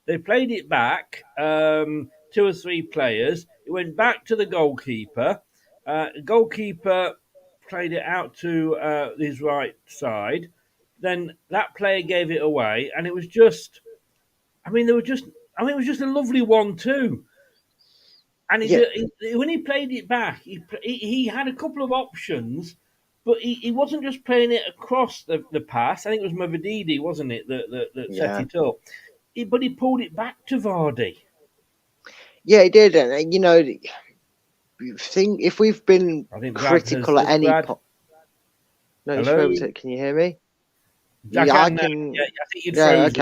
They played it back, 2 or 3 players. It went back to the goalkeeper. Goalkeeper played it out to his right side. Then that player gave it away, and it was just, it was just a lovely 1-2. And when he played it back, he had a couple of options, but he wasn't just playing it across the pass. I think it was Mavididi, wasn't it, that set it up. But he pulled it back to Vardy. Yeah, he did. And, think if we've been critical at any point. No, can you hear me? I think you'd froze.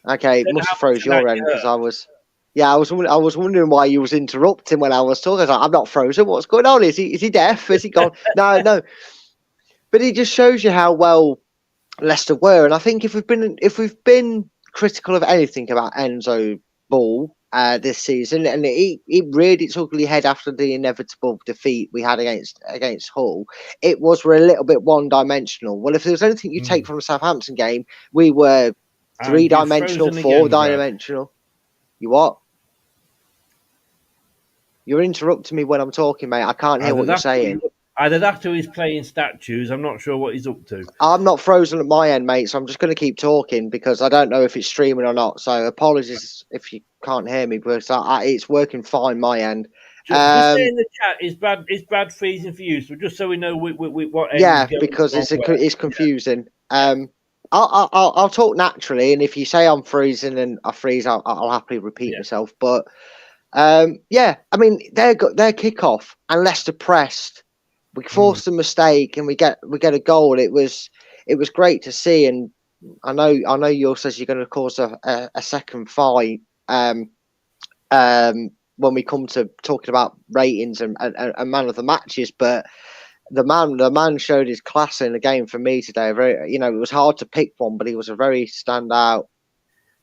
Okay, it must have froze your end because I was. Yeah, I was wondering why you was interrupting when I was talking. I was like, I'm not frozen. What's going on? Is he deaf? Is he gone? No. But it just shows you how well Leicester were. And I think if we've been critical of anything about Enzo Ball this season, and it reared its ugly head after the inevitable defeat we had against Hull, it was we're a little bit one-dimensional. Well, if there was anything you take from the Southampton game, we were 3-dimensional, 4-dimensional. You what? You're interrupting me when I'm talking, mate. I can't hear what you're saying. Either that or he's playing statues. I'm not sure what he's up to. I'm not frozen at my end, mate, so I'm just going to keep talking because I don't know if it's streaming or not. So apologies if you can't hear me, but it's working fine my end. Just say in the chat, is Brad freezing for you? So just so we know what end Yeah, he's going because wrong it's confusing. I'll talk naturally, and if you say I'm freezing and I freeze, I'll happily repeat myself. But yeah, I mean their kickoff and Leicester pressed. We forced a mistake and we get a goal. It was great to see, and I know you says you're going to cause a second fight when we come to talking about ratings and man of the matches, but the man showed his class in the game for me today. Very, it was hard to pick one, but he was a very standout.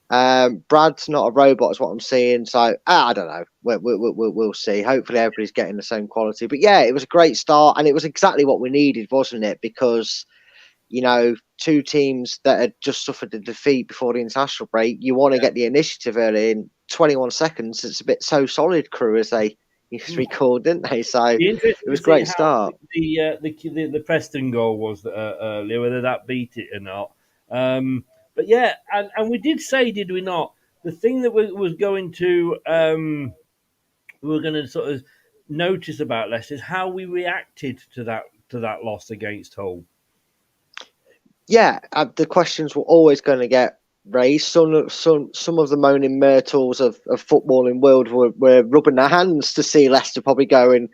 Brad's not a robot, is what I'm seeing. So I don't know. We'll see. Hopefully, everybody's getting the same quality. But yeah, it was a great start, and it was exactly what we needed, wasn't it? Because two teams that had just suffered a defeat before the international break, you want to get the initiative early in 21 seconds. It's a bit so solid, crew, as they used to be called, didn't they? So it was a great start. The Preston goal was earlier, whether that beat it or not. But yeah, and we did say, did we not? The thing that was going to we were going to sort of notice about Leicester is how we reacted to that loss against Hull. Yeah, the questions were always going to get raised. Some of the moaning myrtles of footballing world were rubbing their hands to see Leicester probably go on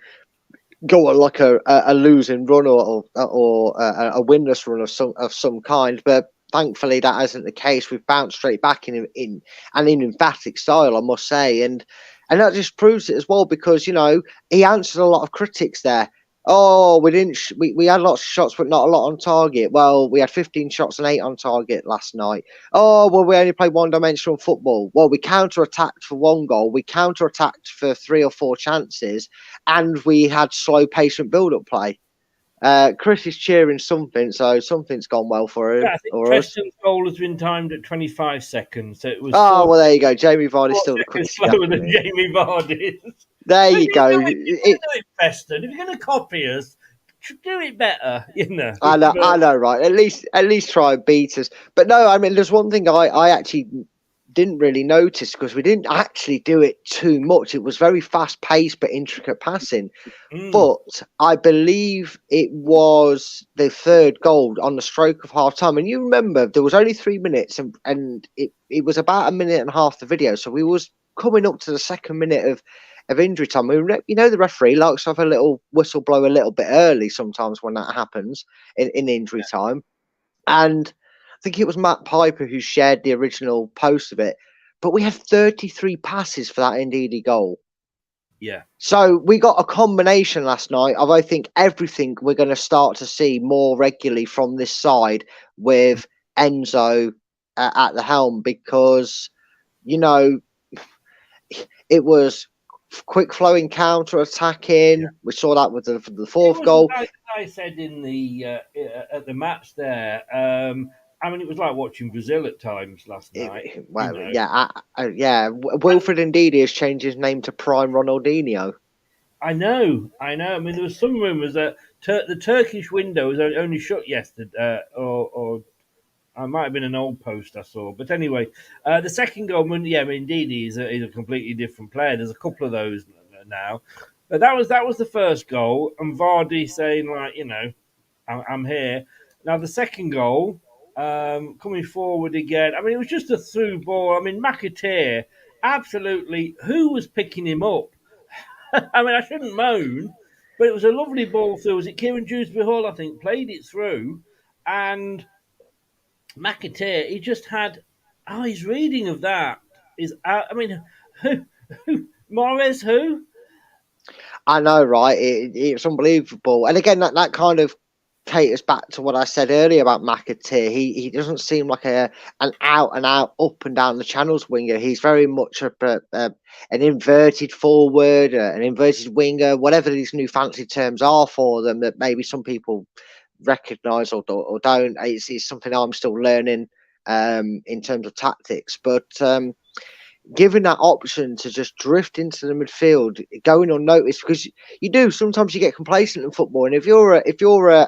like a losing run or a winless run of some kind. But thankfully, that isn't the case. We've bounced straight back in an emphatic style, I must say, and that just proves it as well because he answered a lot of critics there. Oh, we didn't. We had lots of shots, but not a lot on target. Well, we had 15 shots and 8 on target last night. Oh, well, we only played one-dimensional football. Well, we counter-attacked for 1 goal. We counter-attacked for 3 or 4 chances, and we had slow, patient build-up play. Chris is cheering something, so something's gone well for him. Yeah, I think Preston's goal has been timed at 25 seconds. So it was. Oh, well, there you go. Jamie Vardy's still the quickest. Slower than Jamie Vardy's. There you go. Do it, Preston. If you're going to copy us, do it better. I know, right? At least try and beat us. But no, I mean, there's one thing I actually didn't really notice because we didn't actually do it too much. It was very fast paced but intricate passing. But I believe it was the 3rd goal on the stroke of half time. And you remember there was only 3 minutes and it was about a minute and a half the video. So we was coming up to the 2nd minute of injury time. The referee likes to have a little whistle blow a little bit early sometimes when that happens in injury time. And I think it was Matt Piper who shared the original post of it. But we had 33 passes for that Ndidi goal. Yeah. So we got a combination last night of, I think, everything we're going to start to see more regularly from this side with Enzo at the helm because, it was quick flowing counter attacking. We saw that with the 4th goal. Like I said in the at the match there. I mean, it was like watching Brazil at times last night. Yeah. Wilfred Ndidi has changed his name to Prime Ronaldinho. I know. I mean, there was some rumours that the Turkish window was only shut yesterday, or it might have been an old post I saw. But anyway, the second goal, Ndidi is a completely different player. There's a couple of those now. But that was the first goal, and Vardy saying I'm here. Now the second goal. Coming forward again. I mean, it was just a through ball. I mean, McAteer, absolutely. Who was picking him up? I mean, I shouldn't moan, but it was a lovely ball through. Was it Kieran Dewsbury Hall, I think, played it through, and McAteer, he just had his reading of that is. I mean, who Morris? Who? I know, right? It's unbelievable, and again, that kind of caters back to what I said earlier about McAteer. He doesn't seem like an out and out up and down the channels winger. He's very much an inverted forward, an inverted winger, whatever these new fancy terms are for them that maybe some people recognise or don't. It's something I'm still learning in terms of tactics. But given that option to just drift into the midfield, going unnoticed, because you do sometimes you get complacent in football, and if you're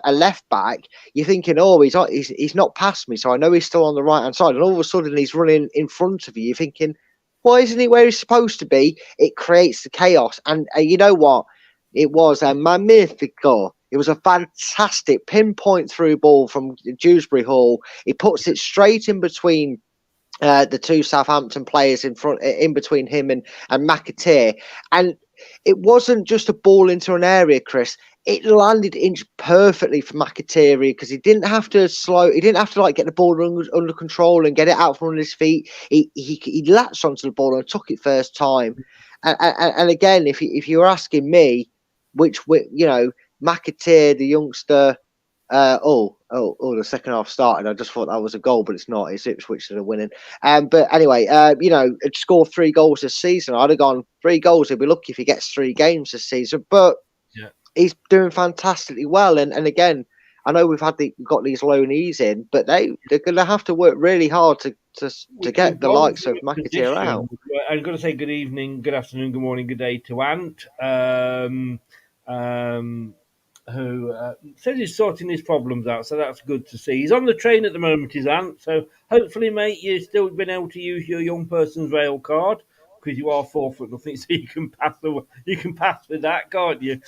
a left back, you're thinking, oh, he's not past me, so I know he's still on the right hand side, and all of a sudden he's running in front of you. You're thinking, why isn't he where he's supposed to be? It creates the chaos, and you know what? It was a magnifico. It was a fantastic pinpoint through ball from Dewsbury Hall. He puts it straight in between the two Southampton players in between him and McAteer. And it wasn't just a ball into an area, Chris. It landed inch perfectly for McAteer because he didn't have to like get the ball under control and get it out from under his feet. He latched onto the ball and took it first time. And again, if you were asking me, McAteer, the youngster. The second half started. I just thought that was a goal, but it's not. It's Ipswich that are winning. But anyway, scored 3 goals this season. I'd have gone 3 goals. He'll be lucky if he gets 3 games this season. But he's doing fantastically well. And again, I know we've got these loanees in, but they're going to have to work really hard to get the likes of McAteer out. I've got to say good evening, good afternoon, good morning, good day to Ant. Who says he's sorting his problems out, so that's good to see. He's on the train at the moment, his Ant, so hopefully, mate, you've still been able to use your young person's rail card, because you are 4 foot nothing, so you can pass with that, can't you?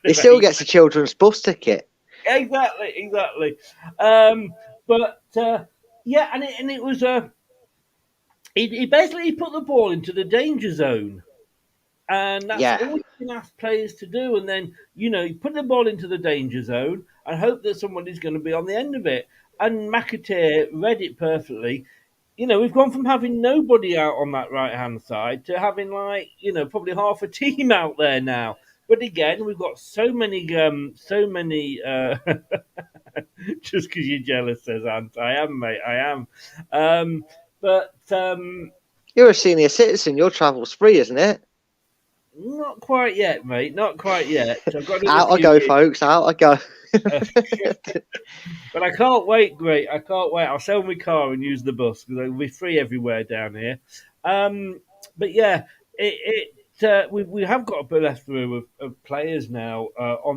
He still gets a children's bus ticket. Exactly. And it was he basically put the ball into the danger zone. And that's all you can ask players to do. And then, you put the ball into the danger zone and hope that somebody's going to be on the end of it. And McAteer read it perfectly. We've gone from having nobody out on that right-hand side to having, probably half a team out there now. But again, we've got so many, just because you're jealous, says Ant. I am, mate, I am. You're a senior citizen. Your travel's free, isn't it? Not quite yet, mate. Not quite yet. Out I go, folks. Out I go. But I can't wait, great. I can't wait. I'll sell my car and use the bus because it'll be free everywhere down here. But yeah, we have got a bit left through of players now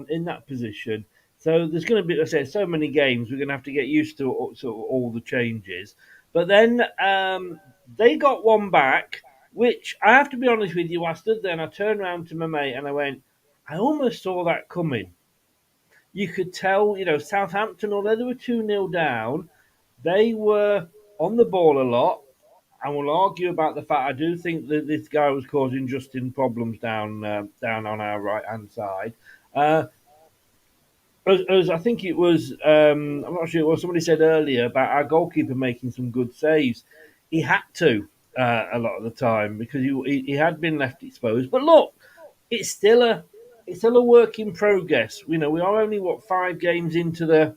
in that position. So there's going to be, let's say, so many games. We're going to have to get used to all the changes. But then they got one back, which I have to be honest with you, I stood there and I turned around to my mate and I went, I almost saw that coming. You could tell, Southampton, although they were 2-0 down, they were on the ball a lot. And we'll argue about the fact I do think that this guy was causing Justin problems down on our right-hand side. As I think it was, I'm not sure, what somebody said earlier about our goalkeeper making some good saves. He had to. A lot of the time because he had been left exposed. But look, it's still a work in progress. We are only 5 games into the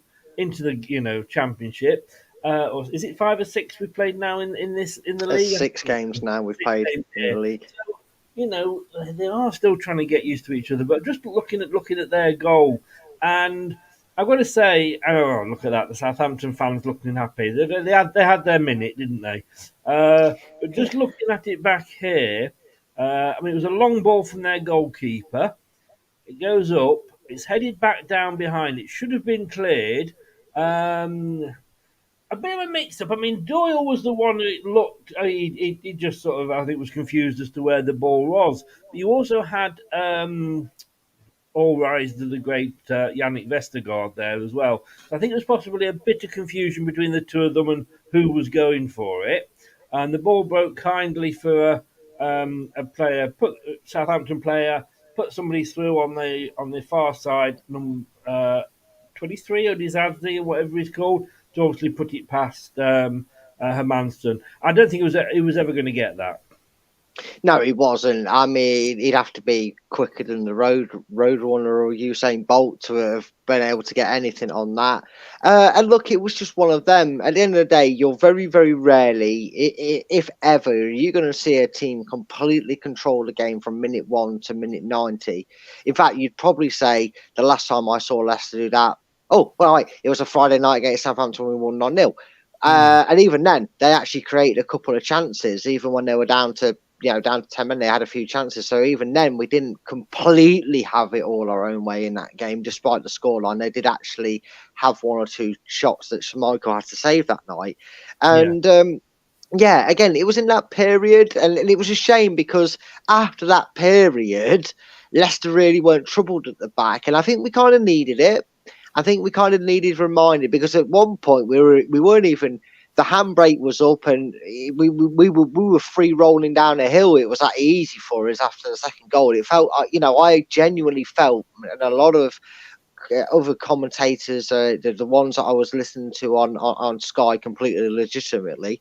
championship. Or is it 5 or 6 we've played now in the league? 6 games now we've played in the league. So, they are still trying to get used to each other. But just looking at their goal, and I've got to say, oh, look at that! The Southampton fans looking happy. They had their minute, didn't they? But just looking at it back here, it was a long ball from their goalkeeper. It goes up. It's headed back down behind. It should have been cleared. A bit of a mix-up. Doyle was the one who looked. He just sort of, I think, was confused as to where the ball was. But you also had. All rise to the great Yannick Vestergaard there as well. So I think there's possibly a bit of confusion between the two of them and who was going for it. And the ball broke kindly for a player, Southampton player, put somebody through on the far side, 23 or Dizadzi or whatever he's called, to obviously put it past Hermansson. I don't think he was ever going to get that. No, he wasn't. He'd have to be quicker than the road runner or Usain Bolt to have been able to get anything on that. And look, it was just one of them. At the end of the day, you're very, very rarely, if ever, you're going to see a team completely control the game from minute 1 to minute 90. In fact, you'd probably say the last time I saw Leicester do that, it was a Friday night against Southampton, we won 9-0. And even then, they actually created a couple of chances. Even when they were down to 10 men, they had a few chances. So even then, we didn't completely have it all our own way in that game, despite the scoreline. They did actually have one or two shots that Schmeichel had to save that night. And again, it was in that period, and it was a shame because after that period, Leicester really weren't troubled at the back, and I think we kind of needed it. I think we kind of needed reminded because at one point we weren't even, the handbrake was up and we were free rolling down a hill. It was that easy for us after the second goal. It felt, I genuinely felt, and a lot of other commentators, the ones that I was listening to on Sky, completely legitimately.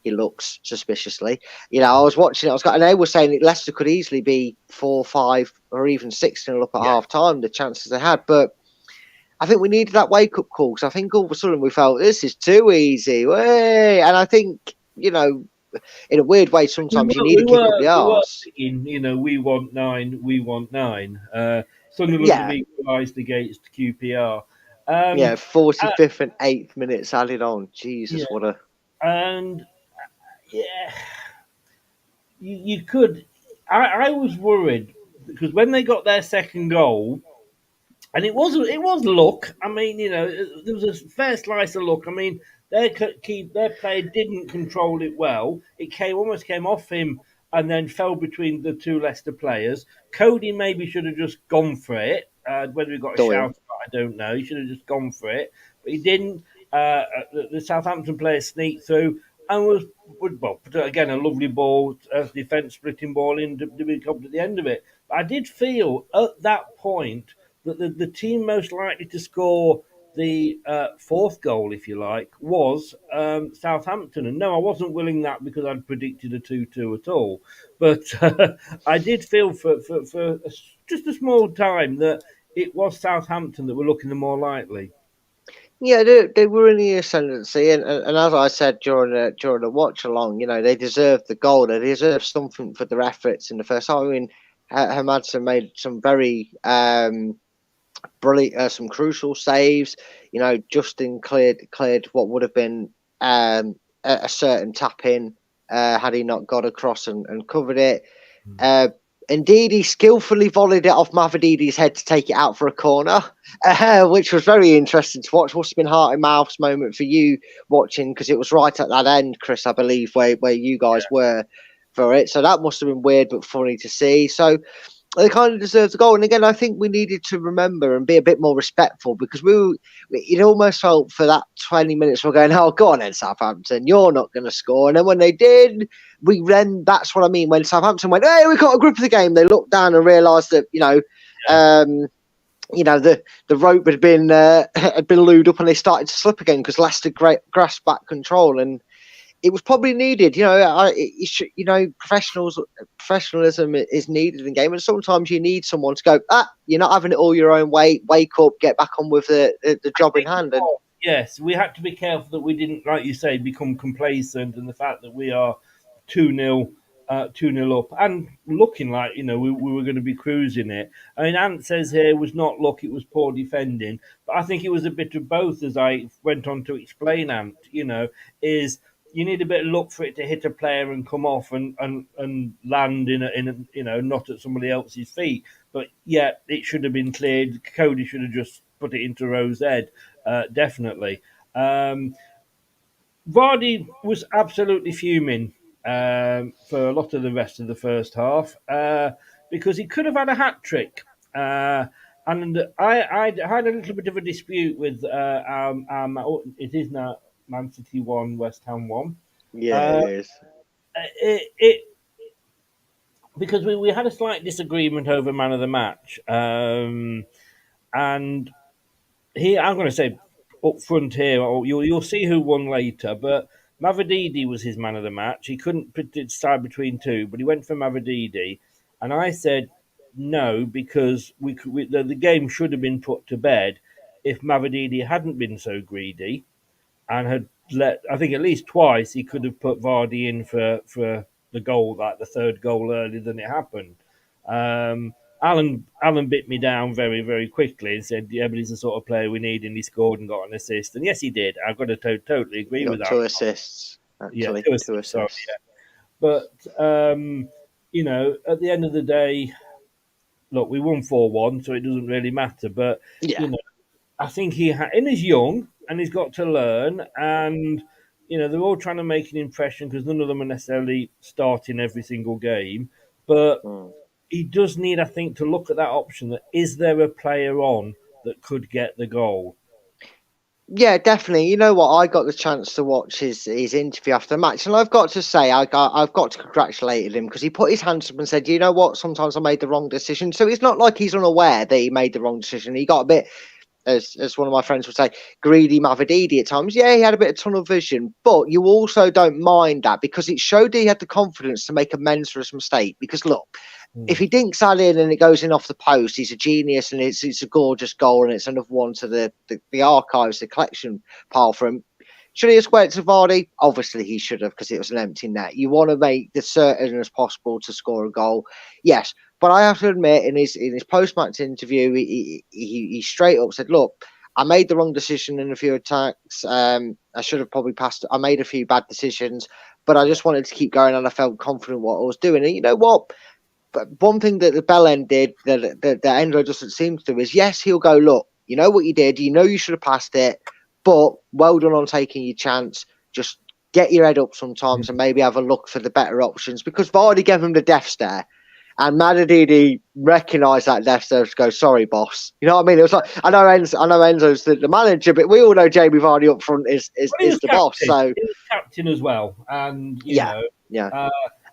He looks suspiciously. I was watching it. And they were saying that Leicester could easily be 4-5 or even 6-0 up at half time. The chances they had, but I think we needed that wake up call because I think all of a sudden we felt this is too easy. Way. And I think, in a weird way, sometimes you need to kick up the arse. We want 9, we want 9. Sunderland have equalised against QPR. 45th and 8th minutes added on. Jesus, what a. And you could. I was worried because when they got their second goal. And it was luck. I mean, there was a fair slice of luck. I mean, their player didn't control it well. It almost came off him and then fell between the two Leicester players. Cody maybe should have just gone for it. Whether he got a shout, I don't know. He should have just gone for it, but he didn't. The Southampton player sneaked through and was again a lovely ball, defence splitting ball in to be come to the end of it. But I did feel at that point that the team most likely to score the fourth goal, if you like, was Southampton. And no, I wasn't willing that because I'd predicted a 2-2 at all. But I did feel for just a small time that it was Southampton that were looking the more likely. Yeah, they were in the ascendancy, and as I said during the watch along, they deserved the goal. They deserved something for their efforts in the first half. I mean, Hermadsen made some very brilliant, some crucial saves. Justin cleared what would have been a certain tap in had he not got across and covered it. Indeed, he skillfully volleyed it off Mavrididi's head to take it out for a corner, which was very interesting to watch. Must have been heart in mouth's moment for you watching because it was right at that end, Chris, I believe, where you guys were for it. So that must have been weird but funny to see. So they kind of deserved the goal. And again, I think we needed to remember and be a bit more respectful because it almost felt for that 20 minutes we're going, oh, go on then, Southampton, you're not going to score. And then when they did, that's what I mean. When Southampton went, hey, we got a grip of the game, they looked down and realised that, the rope had been lubed up and they started to slip again because Leicester grasped back control. And it was probably needed, professionalism is needed in game, and sometimes you need someone to go, you're not having it all your own way, wake up, get back on with the job in hand. And yes, we had to be careful that we didn't, like you say, become complacent, and the fact that we are 2-0 up and looking like, we were going to be cruising it. I mean, Ant says here it was not luck, it was poor defending, but I think it was a bit of both, as I went on to explain, Ant, is you need a bit of luck for it to hit a player and come off and land in a not at somebody else's feet. But yeah, it should have been cleared. Cody should have just put it into Rowe's head, definitely. Vardy was absolutely fuming for a lot of the rest of the first half because he could have had a hat trick. And I had a little bit of a dispute with it is now Man City 1, West Ham 1. Yeah, it is. Because we had a slight disagreement over man of the match. And here, I'm going to say up front here, you'll see who won later, but Mavrididi was his man of the match. He couldn't decide between two, but he went for Mavrididi. And I said no, because the game should have been put to bed if Mavrididi hadn't been so greedy and had I think at least twice he could have put Vardy in for the goal, like the third goal earlier than it happened. Alan bit me down very, very quickly and said, yeah, but he's the sort of player we need, and he scored and got an assist. And yes, he did. I've got to totally agree He with got that. 2 assists, Yeah, actually. 2 assists. Sorry, yeah. But, at the end of the day, look, we won 4-1, so it doesn't really matter. But, Yeah. I think and he's young and he's got to learn. And, they're all trying to make an impression because none of them are necessarily starting every single game. But he does need, I think, to look at that option that is there a player on that could get the goal? Yeah, definitely. You know what? I got the chance to watch his interview after the match, and I've got to say, I've got to congratulate him because he put his hands up and said, "You know what? Sometimes I made the wrong decision." So it's not like he's unaware that he made the wrong decision. He got a bit, as one of my friends would say, greedy Mavididi at times. Yeah, he had a bit of tunnel vision, but you also don't mind that because it showed he had the confidence to make amends for his mistake. Because look, if he dinks that in and it goes in off the post, he's a genius and it's a gorgeous goal and it's another one to the archives, the collection pile for him. Should he have squared to Vardy? Obviously he should have because it was an empty net. You want to make the certain as possible to score a goal, yes. But I have to admit, in his post match interview, he straight up said, "Look, I made the wrong decision in a few attacks. I should have probably passed. I made a few bad decisions, but I just wanted to keep going and I felt confident what I was doing. And you know what? But one thing that the bell end did that Endo doesn't seem to do is, yes, he'll go, look, you know what you did, you know you should have passed it, but well done on taking your chance. Just get your head up sometimes and maybe have a look for the better options because Vardy gave him the death stare. And Madadidi recognised that death stare to go, sorry, boss. You know what I mean? It was like, I know Enzo's the manager, but we all know Jamie Vardy up front is the captain. boss. So he was captain as well. And, yeah.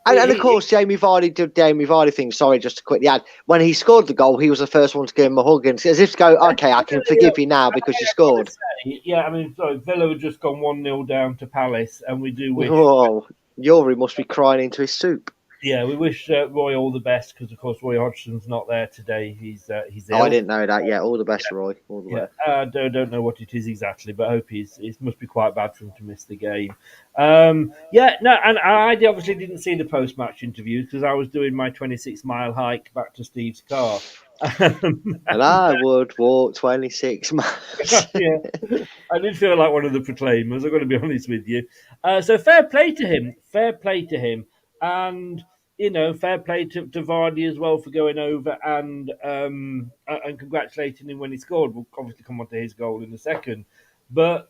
And of course, Jamie Vardy did Jamie Vardy thing. Sorry, just to quickly add, when he scored the goal, he was the first one to give him a hug, and as if to go, "Okay, I can forgive you now because you scored." Sorry, Villa had just gone 1-0 down to Palace, and we do wish. Oh, Yuri must be crying into his soup. Yeah, we wish Roy all the best because, of course, Roy Hodgson's not there today. He's ill. Oh, I didn't know that. Yeah, all the best, Roy. All the best. I don't know what it is exactly, but I hope it must be quite bad for him to miss the game. And I obviously didn't see the post-match interviews because I was doing my 26-mile hike back to Steve's car. And I would walk 26 miles. Yeah, I did feel like one of the proclaimers. I've got to be honest with you. So fair play to him. And fair play to Vardy as well for going over and congratulating him when he scored. We'll obviously come on to his goal in a second. But,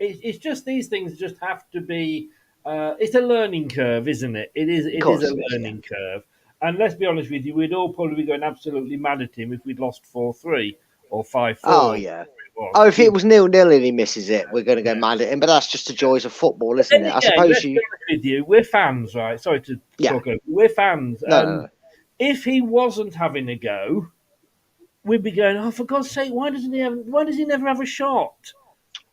it's just these things just have to be... it's a learning curve, isn't it? It is a learning curve. And let's be honest with you, we'd all probably be going absolutely mad at him if we'd lost 4-3 or 5-4. Oh, yeah. If it was 0-0 and he misses it, we're going to go mad at him. But that's just the joys of football, isn't it? I suppose let's be honest with you, we're fans, right? Sorry to talk over. We're fans. No. If he wasn't having a go, we'd be going, oh, for God's sake, why does he never have a shot?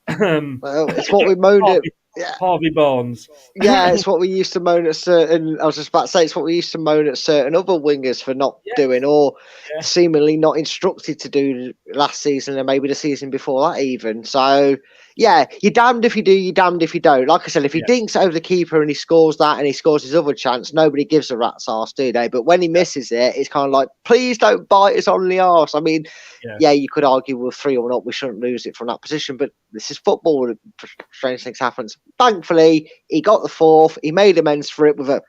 Well, it's what we moaned at. Yeah. Harvey Barnes. Yeah, it's what we used to moan at certain. I was just about to say it's what we used to moan at certain other wingers for not doing or seemingly not instructed to do last season and maybe the season before that even. So yeah, you're damned if you do, you're damned if you don't. Like I said, if he dinks it over the keeper and he scores that and he scores his other chance, nobody gives a rat's arse, do they? But when he misses it, it's kind of like, please don't bite us on the arse. I mean, you could argue with 3-1 up, we shouldn't lose it from that position, but this is football. Strange things happen. Thankfully, he got the fourth. He made amends for it with a.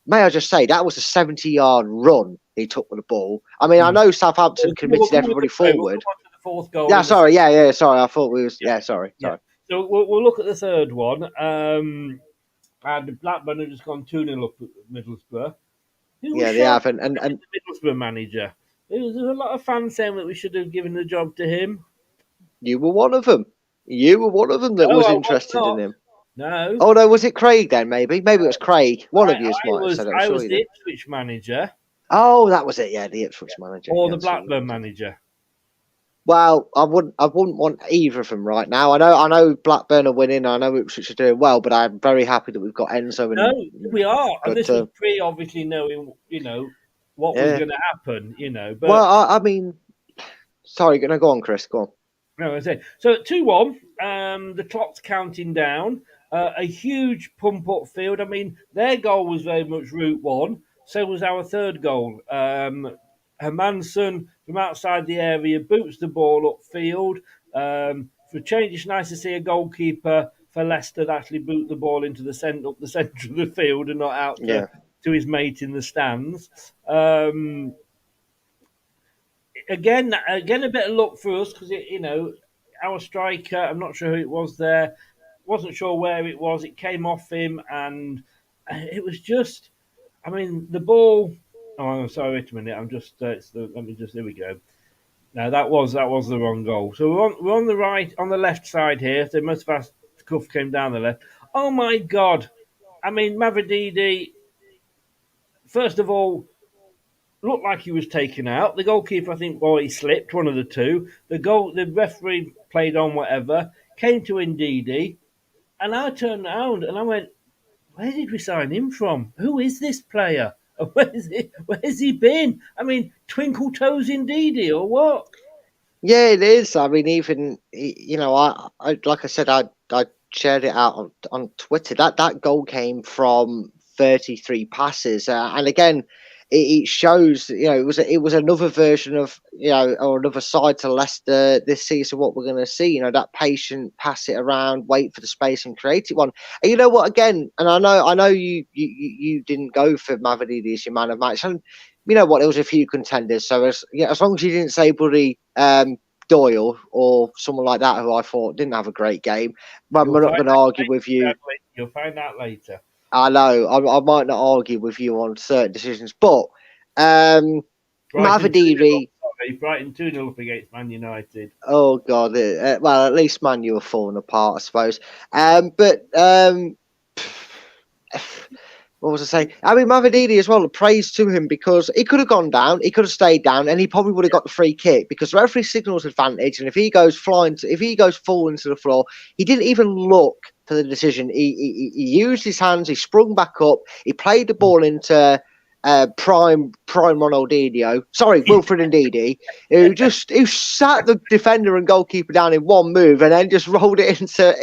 May I just say that was a 70-yard run he took with the ball. I mean, I know Southampton committed everybody forward. Fourth goal. Yeah, sorry. Yeah, sorry. I thought we was. Yeah, sorry. So we'll look at the third one. And Blackburn have just gone 2-0 up at Middlesbrough. They have, and the Middlesbrough manager. There's a lot of fans saying that we should have given the job to him. You were one of them. You were one of them that was interested in him. No. Oh no, was it Craig then? Maybe it was Craig. One of you might have said it. I was the Ipswich manager. Oh, that was it. Yeah, the Ipswich manager. Or the Blackburn manager. Well, I wouldn't want either of them right now. I know Blackburn are winning. I know Ipswich are doing well, but I'm very happy that we've got Enzo. We are, and this was pre obviously knowing, what was going to happen. But I mean, sorry, go on, Chris. Go on. No, I say so. 2-1. The clock's counting down. A huge pump up field. I mean, their goal was very much Route 1. So was our third goal. Hermansen from outside the area boots the ball upfield. For a change, it's nice to see a goalkeeper for Leicester actually boot the ball into the centre, up the centre of the field, and not out to his mate in the stands. Again, a bit of luck for us because our striker. I'm not sure who it was there. Wasn't sure where it was. It came off him, and it was just. I mean, the ball. Oh, I'm sorry. Wait a minute. I'm just. Let me just. Here we go. No, that was the wrong goal. So we're on the right, on the left side here. So most of our cuff came down the left. Oh my God! I mean, Mavididi. First of all, looked like he was taken out. The goalkeeper, I think, he slipped, one of the two. The referee played on whatever, came to Ndidi, and I turned around and I went, where did we sign him from? Who is this player? Where's he been? I mean, twinkle toes Ndidi or what? Yeah, it is. I mean, even I like I said, I shared it out on Twitter. That goal came from 33 passes, and again, it shows. It was another version of or another side to Leicester this season. What we're going to see, that patient, pass it around, wait for the space, and create it one. And you know what? Again, and I know you didn't go for Mavididi as your man of match, and you know what? There was a few contenders. So as long as you didn't say Buddy Doyle or someone like that, who I thought didn't have a great game, but we're not going to argue with you. You'll find out later. I know I might not argue with you on certain decisions, but Mavididi. Brighton 2-0 up against Man United. Oh God! Well, at least Man U are falling apart, I suppose. What was I saying? I mean, Mavididi as well, praise to him because he could have gone down, he could have stayed down, and he probably would have got the free kick because the referee signals advantage. And if he goes full into the floor, he didn't even look for the decision. He used his hands, he sprung back up, he played the ball into prime Ronaldinho. Sorry, Wilfred Ndidi, who sat the defender and goalkeeper down in one move and then just rolled it into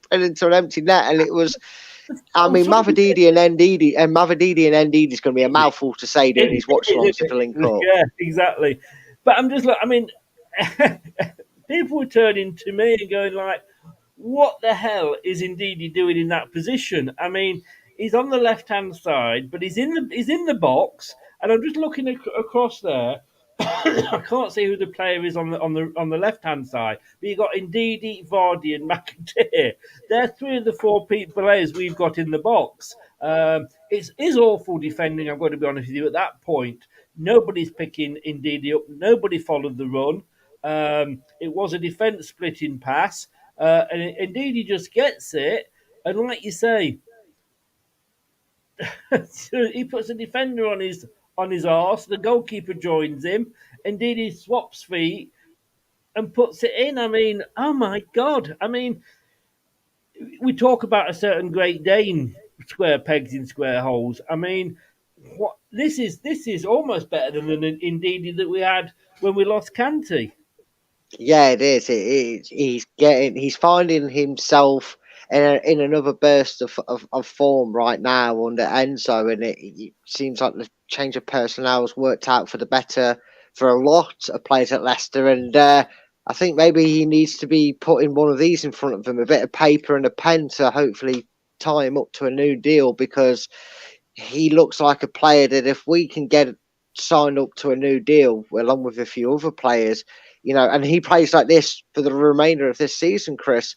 an empty net, and it was. I mean, Mavididi and Ndidi is going to be a mouthful to say during his watch alongs to link up. Yeah, exactly. But I'm just like, I mean, people were turning to me and going like, what the hell is Ndidi doing in that position? I mean, he's on the left-hand side, but he's in the box, and I'm just looking across there. I can't see who the player is on the left-hand side, but you got Ndidi, Vardy, and McAteer. They're three of the four players we've got in the box. It's awful defending, I'm going to be honest with you. At that point, nobody's picking Ndidi up. Nobody followed the run. It was a defence splitting pass, and Ndidi just gets it. And like you say, he puts a defender on his arse. The goalkeeper joins him. Indeed, he swaps feet and puts it in. I mean, oh my God! I mean, we talk about a certain Great Dane, square pegs in square holes. I mean, what this is almost better than the Indeed that we had when we lost Kanté. Yeah, it is. He's finding himself in another burst of form right now under Enzo, and it seems like the change of personnel has worked out for the better for a lot of players at Leicester. And I think maybe he needs to be putting one of these in front of him, a bit of paper and a pen to hopefully tie him up to a new deal, because he looks like a player that if we can get signed up to a new deal along with a few other players, and he plays like this for the remainder of this season, Chris.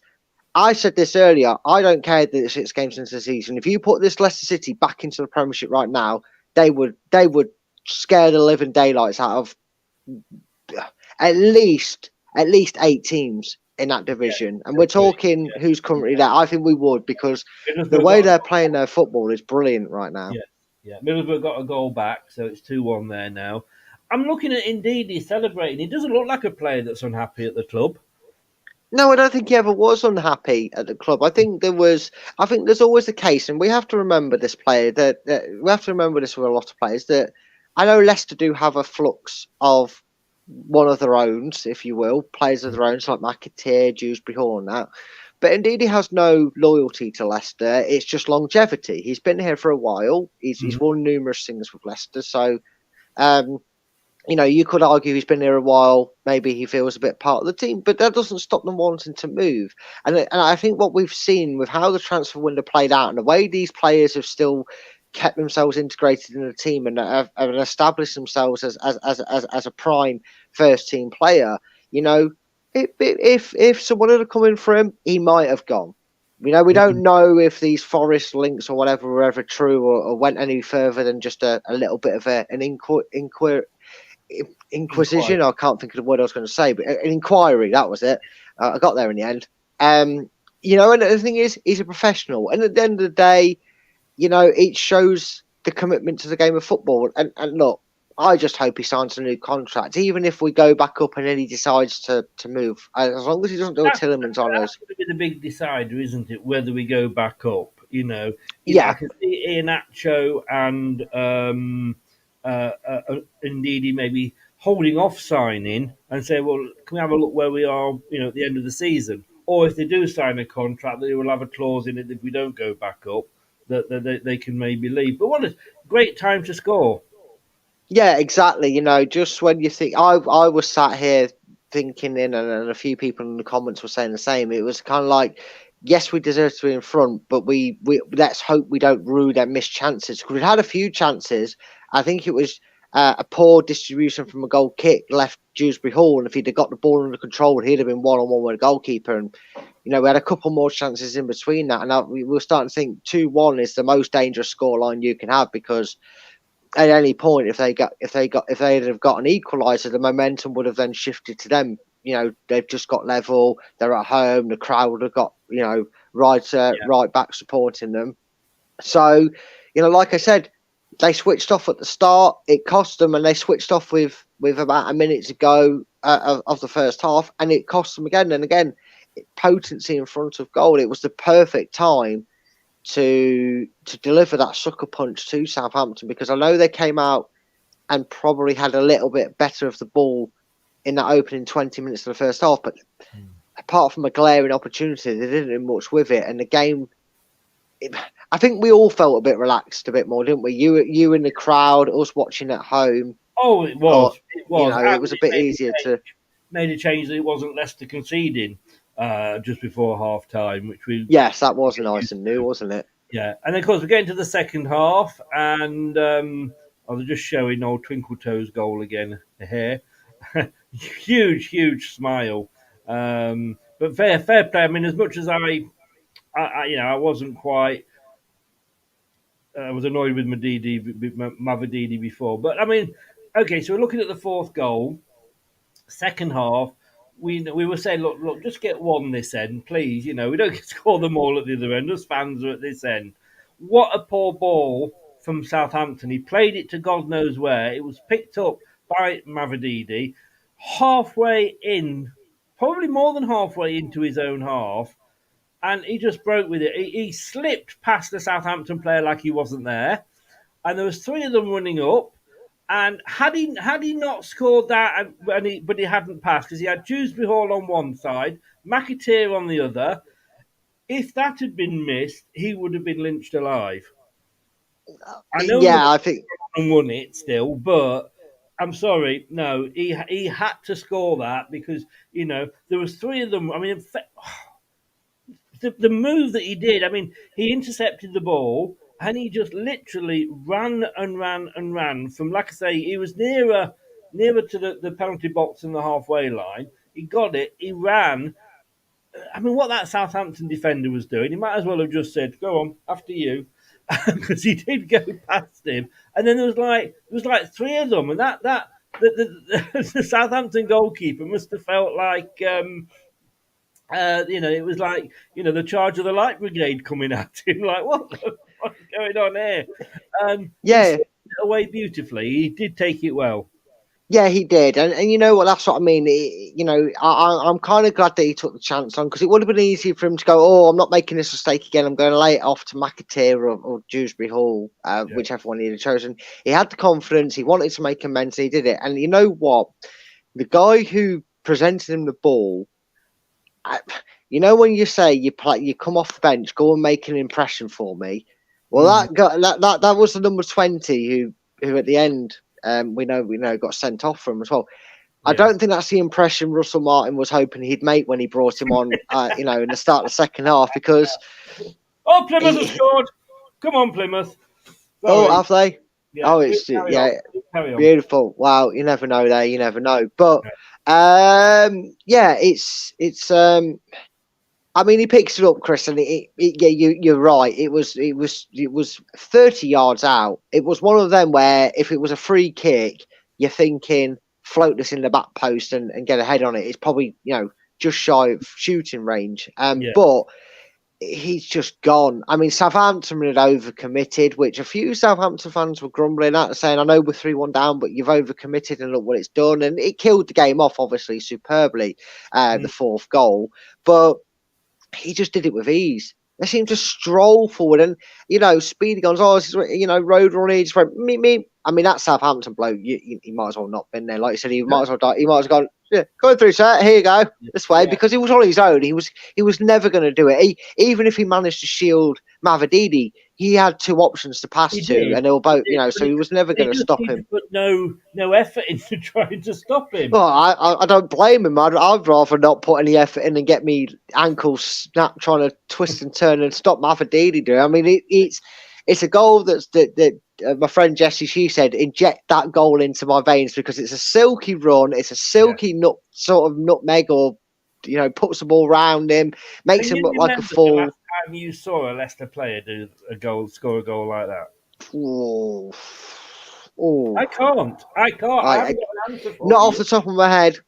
I said this earlier. I don't care that it's 6 games into the season. If you put this Leicester City back into the Premiership right now, they would scare the living daylights out of at least 8 teams in that division. And we're talking who's currently there. I think we would, because the way they're playing their football is brilliant right now. Yeah. Middlesbrough got a goal back, so it's 2-1 there now. I'm looking at Indeed, he's celebrating. He doesn't look like a player that's unhappy at the club. No, I don't think he ever was unhappy at the club. I think there's always the case, and we have to remember this player that we have to remember this with a lot of players, that I know Leicester do have a flux of one of their own, if you will, players of their own, like McAteer, Dewsbury Hall and that. But indeed, he has no loyalty to Leicester. It's just longevity. He's been here for a while. He's won numerous things with Leicester. So, you could argue he's been here a while. Maybe he feels a bit part of the team, but that doesn't stop them wanting to move. And I think what we've seen with how the transfer window played out and the way these players have still kept themselves integrated in the team and have established themselves as a prime first team player, if someone had come in for him, he might have gone. We don't know if these Forest links or whatever were ever true or went any further than just a little bit of an inquisition. I can't think of the word I was going to say, but an inquiry. That was it. I got there in the end. And the thing is, he's a professional, and at the end of the day, it shows the commitment to the game of football. And look, I just hope he signs a new contract, even if we go back up and then he decides to move. As long as he doesn't do a Tillemans on us. That's going to be the big decider, isn't it? Whether we go back up, Yeah. I can see Iheanacho and indeed he may be holding off signing and say, well, can we have a look where we are, at the end of the season? Or if they do sign a contract, they will have a clause in it that if we don't go back up, that they can maybe leave. But what a great time to score. Yeah, exactly. Just when you think, I was sat here thinking and a few people in the comments were saying the same. It was kind of like, yes, we deserve to be in front, but we let's hope we don't rue their missed chances, because we've had a few chances. I think it was a poor distribution from a goal kick left Dewsbury Hall, and if he'd have got the ball under control, he'd have been 1-on-1 with a goalkeeper. And we had a couple more chances in between that, and we were starting to think 2-1 is the most dangerous scoreline you can have, because at any point, if they'd have got an equaliser, the momentum would have then shifted to them. They've just got level. They're at home. The crowd have got right back supporting them. So, like I said, they switched off at the start. It cost them, and they switched off with about a minute to go of the first half, and it cost them again and again. Potency in front of goal. It was the perfect time to deliver that sucker punch to Southampton, because I know they came out and probably had a little bit better of the ball in that opening 20 minutes of the first half, but apart from a glaring opportunity, they didn't do much with it. And the game, I think we all felt a bit relaxed, a bit more, didn't we? You in the crowd, us watching at home. Oh, it was. It was. It was a bit easier to made a change that it wasn't Leicester conceding just before half time, which we. Yes, that was nice and new, wasn't it? Yeah, and of course we're getting to the second half, and I was just showing old Twinkle Toes goal again here. huge smile. But fair play. I mean, as much as I wasn't quite. I was annoyed with Mavididi before, but I mean, okay. So we're looking at the fourth goal, second half. We were saying, look, just get one this end, please. We don't score them all at the other end. Us fans are at this end. What a poor ball from Southampton. He played it to God knows where. It was picked up by Mavididi halfway in, probably more than halfway into his own half, and he just broke with it. He slipped past the Southampton player like he wasn't there, and there was three of them running up. And had he not scored that, but he hadn't passed, because he had Dewsbury Hall on one side, McAteer on the other. If that had been missed, he would have been lynched alive. I know. Yeah, I think and won it still, but I'm sorry, no, he had to score that, because there was three of them. I mean, the move that he did. I mean, he intercepted the ball. And he just literally ran from, like I say, he was nearer to the penalty box than the halfway line. He got it. He ran. I mean, what that Southampton defender was doing, he might as well have just said, "Go on, after you," because he did go past him. And then there was like three of them, and the Southampton goalkeeper must have felt like. It was like, the charge of the light brigade coming at him. Like, what's going on here? Yeah. He took it away beautifully. He did take it well. Yeah, he did. And you know what? That's what I mean. I'm kind of glad that he took the chance on, because it would have been easy for him to go, oh, I'm not making this mistake again. I'm going to lay it off to McAteer or Dewsbury Hall, whichever one he had chosen. He had the confidence. He wanted to make amends. He did it. And you know what? The guy who presented him the ball, you know when you say you come off the bench, go and make an impression for me. Well, that was the number 20 who at the end we know got sent off from as well. I don't think that's the impression Russell Martin was hoping he'd make when he brought him on, in the start of the second half, because Plymouth has scored. Come on, Plymouth. Oh, have they? Yeah, Oh, it's carry on. beautiful. Wow, you never know there, you never know. But it's I mean, he picks it up, Chris, and you're right. It was 30 yards out. It was one of them where if it was a free kick, you're thinking float this in the back post and get a head on it. It's probably just shy of shooting range. But he's just gone. I mean, Southampton had overcommitted, which a few Southampton fans were grumbling at, saying, I know we're 3-1 down, but you've overcommitted and look what it's done. And it killed the game off, obviously, superbly, the fourth goal. But he just did it with ease. They seemed to stroll forward and, Speedy guns, this is, road running. He just went, me. I mean, that Southampton bloke, he might as well not been there. Like you said, he might as well die. He might as well gone, going through, sir. Here you go, this way, because he was on his own. He was never going to do it. Even if he managed to shield Mavididi, he had two options to pass to, and they were both, so he was never going to stop him. But no effort into trying to stop him. Well, I don't blame him. I'd rather not put any effort in and get me ankles snapped trying to twist and turn and stop Mavididi doing. I mean, it's a goal that my friend Jessie, she said, inject that goal into my veins because it's a silky run. It's a silky nutmeg or, puts the ball around him, makes him look like a fool. The last time you saw a Leicester player score a goal like that? I can't. Not off the top of my head.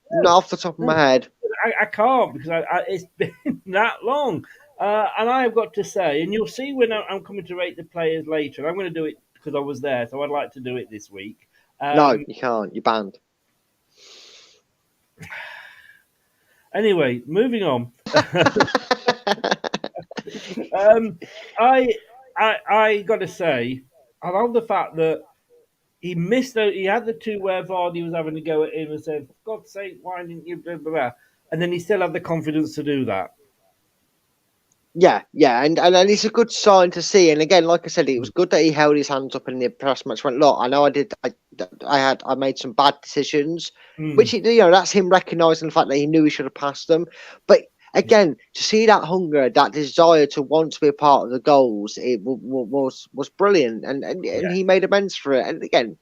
I can't because it's been that long. And I've got to say, and you'll see when I'm coming to rate the players later, I'm going to do it because I was there, so I'd like to do it this week. No, you can't. You're banned. Anyway, moving on. I got to say, I love the fact that he missed. He had the two where Vardy was having to go at him and said, "For God's sake, why didn't you?" Blah, blah, blah. And then he still had the confidence to do that. Yeah, and it's a good sign to see. And again, like I said, it was good that he held his hands up in the press match. Went, look, I know I made some bad decisions, which that's him recognising the fact that he knew he should have passed them. But again, to see that hunger, that desire to want to be a part of the goals, it was brilliant, and he made amends for it. And again,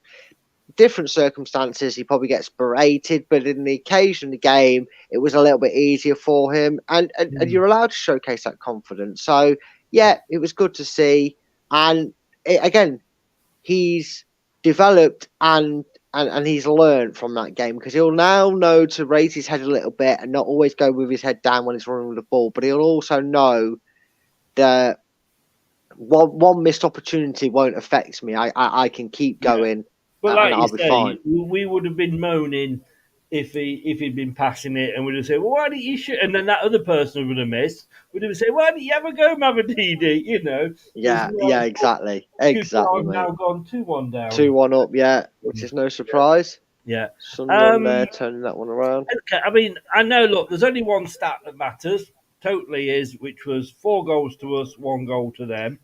different circumstances, he probably gets berated, but in the occasion of the game, it was a little bit easier for him, and you're allowed to showcase that confidence. So yeah, it was good to see, and again, he's developed and he's learned from that game because he'll now know to raise his head a little bit and not always go with his head down when he's running with the ball, but he'll also know that one missed opportunity won't affect me. I can keep going. But like you say, we would have been moaning if he'd been passing it, and we'd have said, "Well, why didn't you shoot?" And then that other person would have missed. We'd have said, "Why didn't you ever go, Mavididi?" Yeah, exactly. Now gone 2-1 down, 2-1 up. Yeah, which is no surprise. Yeah, Sunderland there turning that one around. Okay, I mean, I know. Look, there's only one stat that matters. Totally is, which was 4 goals to us, 1 goal to them.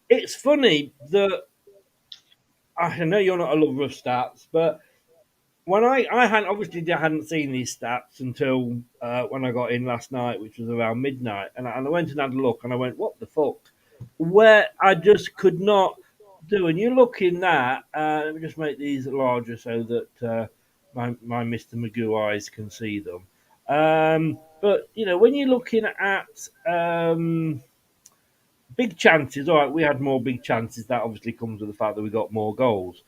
It's funny that. I know you're not a lover of stats, but when I hadn't seen these stats until when I got in last night, which was around midnight, and I went and had a look, and I went, "What the fuck?" Where I just could not do. And you look in that. Let me just make these larger so that my Mr. Magoo eyes can see them. But when you're looking at big chances. All right, we had more big chances. That obviously comes with the fact that we got more goals.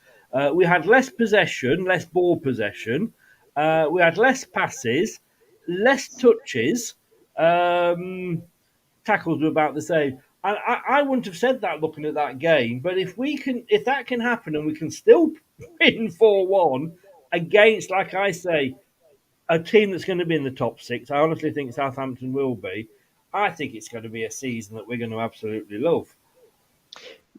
We had less possession, less ball possession. We had less passes, less touches. Tackles were about the same. And I wouldn't have said that looking at that game. But if that can happen and we can still win 4-1 against, like I say, a team that's going to be in the top 6, I honestly think Southampton will be. I think it's going to be a season that we're going to absolutely love.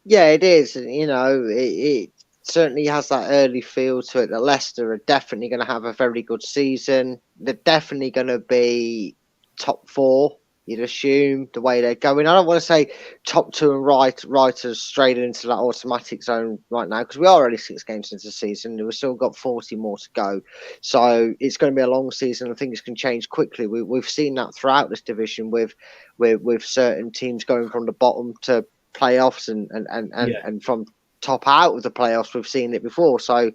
Yeah, it is. It certainly has that early feel to it that Leicester are definitely going to have a very good season. They're definitely going to be top 4. You'd assume the way they're going. I don't want to say top 2 and right us straight into that automatic zone right now, because we are only 6 games into the season and we've still got 40 more to go. So it's going to be a long season and things can change quickly. We've seen that throughout this division with certain teams going from the bottom to playoffs and from top out of the playoffs. We've seen it before. So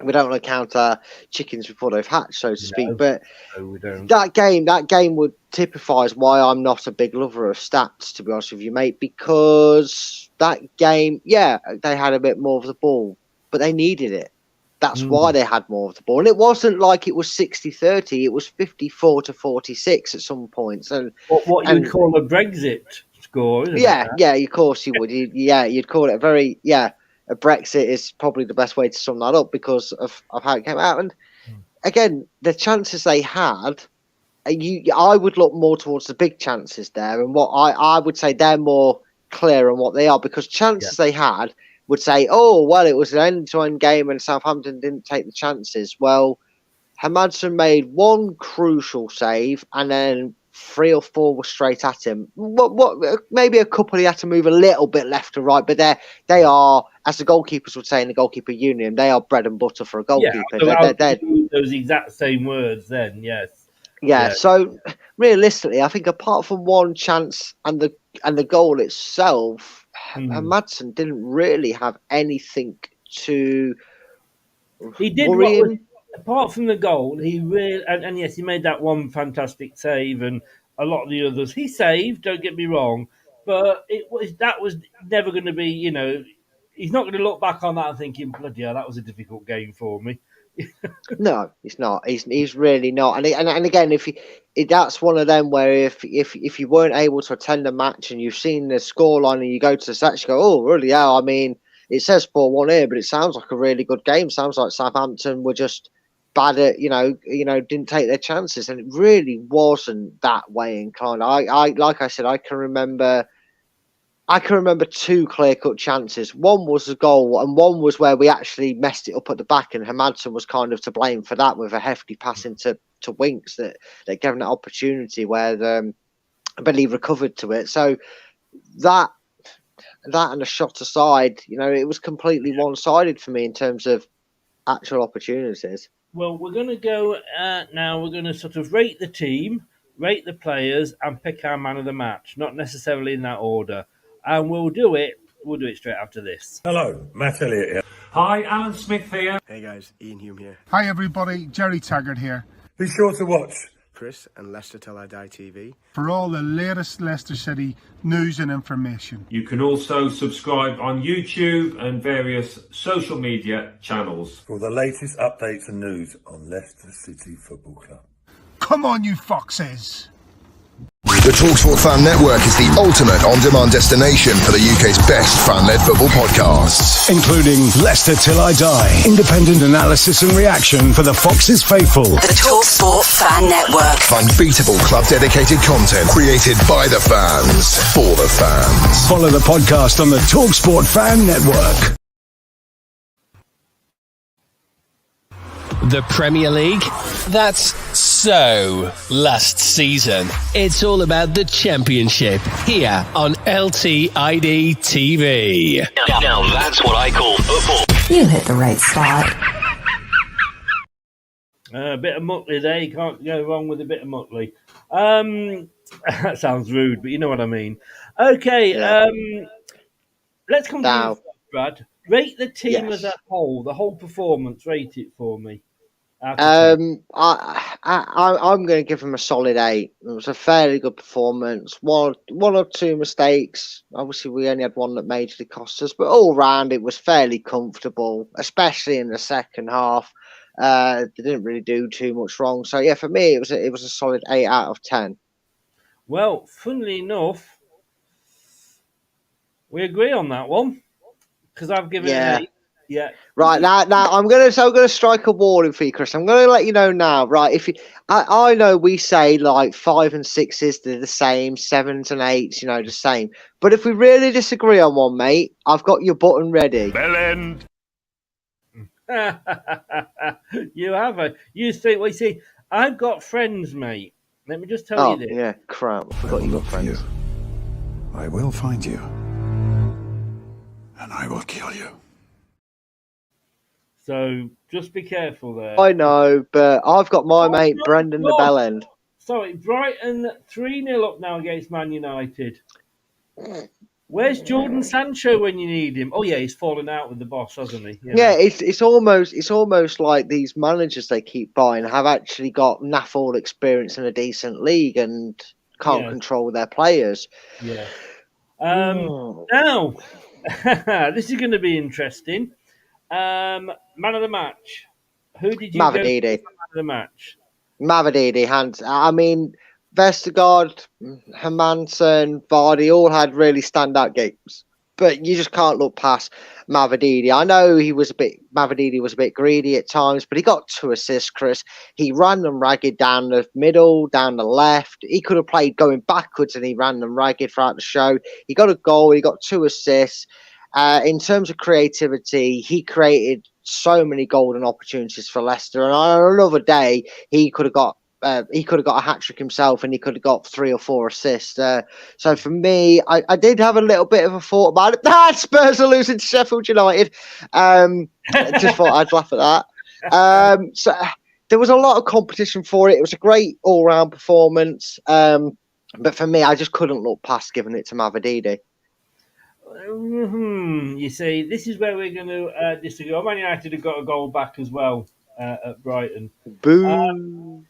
we don't want to count our chickens before they've hatched, so to speak. But we don't. that game would typifies why I'm not a big lover of stats, to be honest with you, mate, because that game, they had a bit more of the ball, but they needed it. That's why they had more of the ball. And it wasn't like it was 60-30, it was 54-46 at some points. And what you'd call a Brexit score, isn't it? Yeah, of course you would. You'd call it a Brexit is probably the best way to sum that up because of how it came out. And again, the chances they had, I would look more towards the big chances there, and what I would say they're more clear on what they are, because chances they had would say, oh, well, it was an end-to-end game and Southampton didn't take the chances. Well, Hamadson made one crucial save and then 3 or 4 were straight at him. Maybe a couple he had to move a little bit left to right, but they are, as the goalkeepers would say in the goalkeeper union, they are bread and butter for a goalkeeper. They're those exact same words then, yes. Yeah, so realistically, I think apart from one chance and the goal itself, Madsen didn't really have anything to worry him. Apart from the goal, he really and yes, he made that one fantastic save, and a lot of the others he saved. Don't get me wrong, but that was never going to be. He's not going to look back on that and thinking, "Bloody hell, that was a difficult game for me." No, he's not. He's really not. And again, that's one of them where if you weren't able to attend a match and you've seen the scoreline and you go to the stats, you go, oh, really? Yeah. I mean, it says 4-1 here, but it sounds like a really good game. Sounds like Southampton were just bad at, didn't take their chances, and it really wasn't that way inclined. I like I said, I can remember 2 clear-cut chances. One was a goal, and one was where we actually messed it up at the back, and Hamadson was kind of to blame for that with a hefty pass into Winks that gave him that opportunity where I believe recovered to it. So that and a shot aside, it was completely one-sided for me in terms of actual opportunities. Well, we're going to go now. We're going to sort of rate the team, rate the players, and pick our man of the match. Not necessarily in that order. And we'll do it straight after this. Hello, Matt Elliott here. Hi, Alan Smith here. Hey guys, Ian Hume here. Hi everybody, Jerry Taggart here. Be sure to watch Chris and Leicester Till I Die TV for all the latest Leicester City news and information. You can also subscribe on YouTube and various social media channels for the latest updates and news on Leicester City Football Club. Come on, you foxes! The TalkSport Fan Network is the ultimate on-demand destination for the UK's best fan-led football podcasts, including Leicester Till I Die, independent analysis and reaction for the Foxes faithful. The TalkSport Fan Network. Unbeatable club-dedicated content created by the fans, for the fans. Follow the podcast on the TalkSport Fan Network. The Premier League? That's so last season. It's all about the Championship here on LTID TV. Now that's what I call football. You hit the right spot. A bit of Mutley there. You can't go wrong with a bit of Mutley. That sounds rude, but you know what I mean. Okay, let's come to you, Brad. Rate the team as a whole, the whole performance. Rate it for me. I'm going to give him a solid 8. It was a fairly good performance. One or two mistakes. Obviously, we only had one that majorly cost us, but all round it was fairly comfortable, especially in the second half. They didn't really do too much wrong. So yeah, for me, it was a solid 8 out of 10. Well, funnily enough, we agree on that one because I've given it an 8. Yeah. Right now, I'm gonna strike a warning for you, Chris. I'm gonna let you know now. Right, I know we say like 5 and 6s, they're the same, 7s and 8s, the same. But if we really disagree on one, mate, I've got your button ready. Bell end. You have a. You think? Well, you see, I've got friends, mate, Let me just tell you this. Yeah, crap. I forgot you got friends. I will find you. And I will kill you. So just be careful there. I know, but I've got my mate Brendan the Bellend. Sorry, Brighton 3-0 up now against Man United. Where's Jordan Sancho when you need him? Oh yeah, he's fallen out with the boss, hasn't he? Yeah, it's almost like these managers they keep buying have actually got naff all experience in a decent league and can't control their players. Yeah. Now, this is going to be interesting. Man of the match. Who did you go for man of the match? Mavididi, hands. I mean, Vestergaard, Hermansen, Vardy all had really standout games, but you just can't look past Mavididi. I know Mavididi was a bit greedy at times, but he got 2 assists, Chris. He ran them ragged down the middle, down the left. He could have played going backwards, and he ran them ragged throughout the show. He got a goal. He got 2 assists. In terms of creativity, he created so many golden opportunities for Leicester. And on another day, he could have got a hat trick himself, and he could have got 3 or 4 assists. So for me, I did have a little bit of a thought about it. Spurs are losing to Sheffield United. Just thought I'd laugh at that. So there was a lot of competition for it. It was a great all-round performance. But for me, I just couldn't look past giving it to Mavididi. You see, this is where we're going to disagree. Man United have got a goal back as well at Brighton. Boom!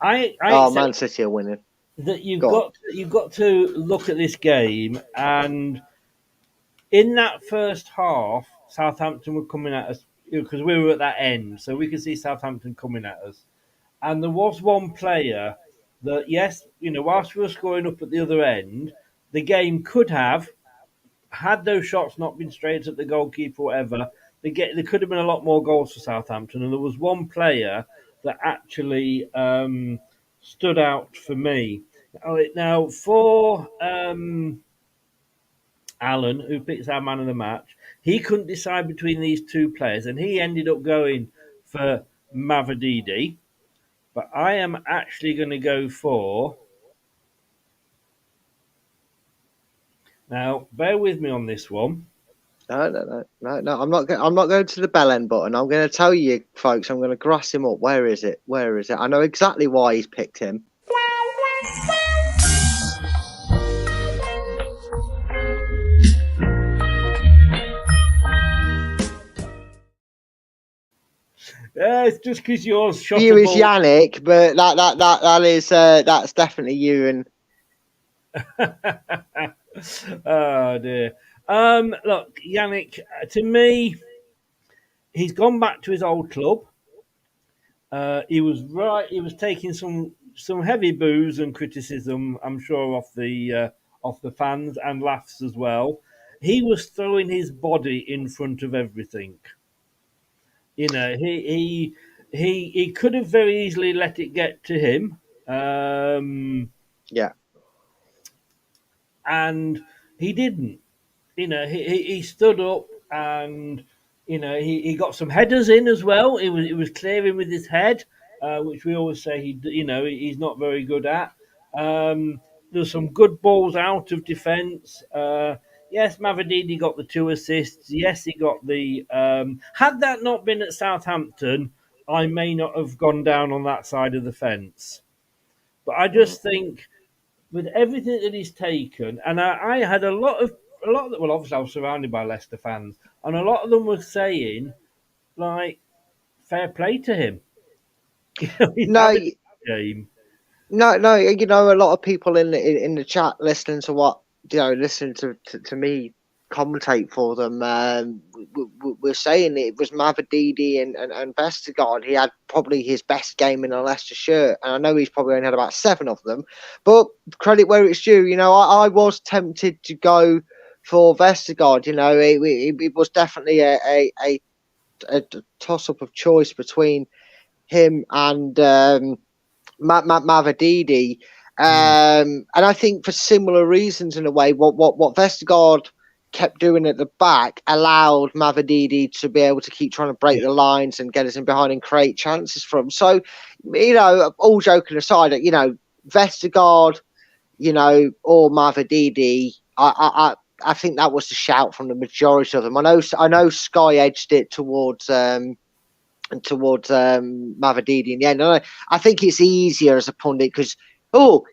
Man City are winning. That you've got to look at this game, and in that first half, Southampton were coming at us because we were at that end, so we could see Southampton coming at us. And there was one player that, whilst we were scoring up at the other end, the game could have, had those shots not been straight at the goalkeeper or whatever, there could have been a lot more goals for Southampton. And there was one player that actually stood out for me. Now, for Alan, who picks our man of the match, he couldn't decide between these 2 players, and he ended up going for Mavididi. But I am actually going to go for... Now, bear with me on this one. No. I'm not going to the bell end button. I'm going to tell you, folks. I'm going to grass him up. Where is it? I know exactly why he's picked him. Yeah, it's just because yours shot. You is Yannick, but that's definitely you. And oh dear. Look, Yannick. To me, he's gone back to his old club. He was right. He was taking some heavy boos and criticism, I'm sure, off the fans and laughs as well. He was throwing his body in front of everything. He could have very easily let it get to him. And he didn't. He stood up and he got some headers in as well. He was clearing with his head, which we always say he's not very good at. There's some good balls out of defence. Yes, Mavididi got the 2 assists. Yes, he got the... had that not been at Southampton, I may not have gone down on that side of the fence. But I just think with everything that he's taken, and I had a lot of... Well, obviously I was surrounded by Leicester fans, and a lot of them were saying, like, fair play to him. No, a lot of people in the chat listening to what listening to me commentate for them. We're saying it was Mavididi and Vestergaard. He had probably his best game in a Leicester shirt, and I know he's probably only had about 7 of them. But credit where it's due. I was tempted to go for Vestergaard. It was definitely a toss-up of choice between him and Mavididi. And I think for similar reasons in a way, what Vestergaard kept doing at the back allowed Mavididi to be able to keep trying to break the lines and get us in behind and create chances from. So, all joking aside, Vestergaard, or Mavididi, I think that was the shout from the majority of them. I know Sky edged it towards Mavididi in the end. I think it's easier as a pundit because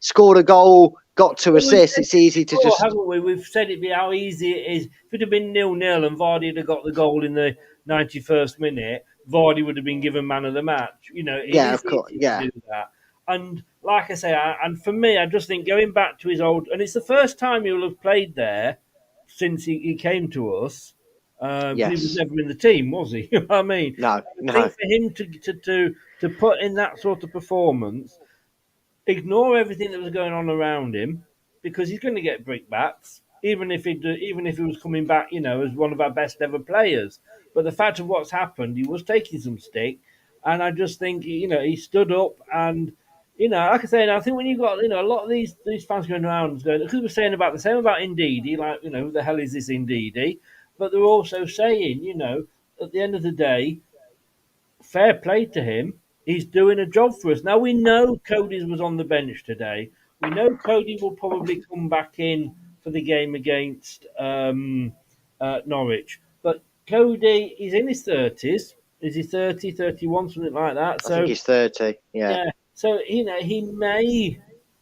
scored a goal, got 2 assists. It's easy to just, haven't we? We've said it be how easy it is. If it had been 0-0 and Vardy had got the goal in the 91st minute, Vardy would have been given man of the match. of course, to do that. And like I say, and for me, I just think going back to his old, and it's the first time he will have played there since he came to us. He was never in the team, was he? You know what I mean? No. I think for him to put in that sort of performance, ignore everything that was going on around him, because he's going to get brickbats, even if he was coming back, as one of our best ever players. But the fact of what's happened, he was taking some stick, and I just think he stood up and. Like I say, I think when you've got, a lot of these fans going around because we're saying about the same about Ndidi, like, who the hell is this Ndidi? But they're also saying, at the end of the day, fair play to him. He's doing a job for us. Now, we know Cody's was on the bench today. We know Cody will probably come back in for the game against Norwich. But Cody, he's in his 30s. Is he 30, 31, something like that? I think he's 30, yeah. So, he may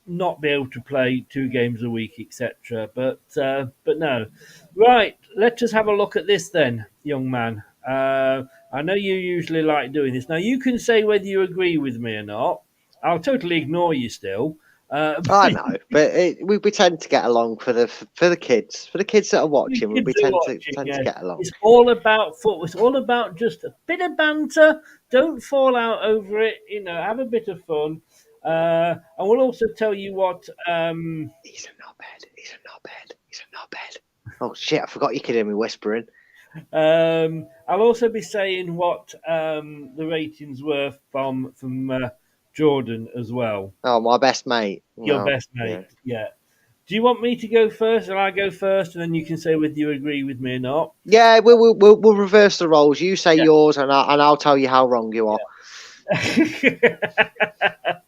not be able to play 2 games a week, etc. But no. Right, let's just have a look at this then, young man. I know you usually like doing this. Now, you can say whether you agree with me or not. I'll totally ignore you still. I know, but we tend to get along for the kids. For the kids that are watching, we tend to get along. It's all about football. It's all about just a bit of banter. Don't fall out over it. Have a bit of fun. And we'll also tell you what... He's a knobhead. He's a knobhead. Oh, shit, I forgot you could hear me whispering. I'll also be saying what the ratings were from Jordan as well. Oh, my best mate. Your best mate, yeah. Do you want me to go first, or I go first, and then you can say whether you agree with me or not? Yeah, we'll reverse the roles. You say yours, and I'll tell you how wrong you are.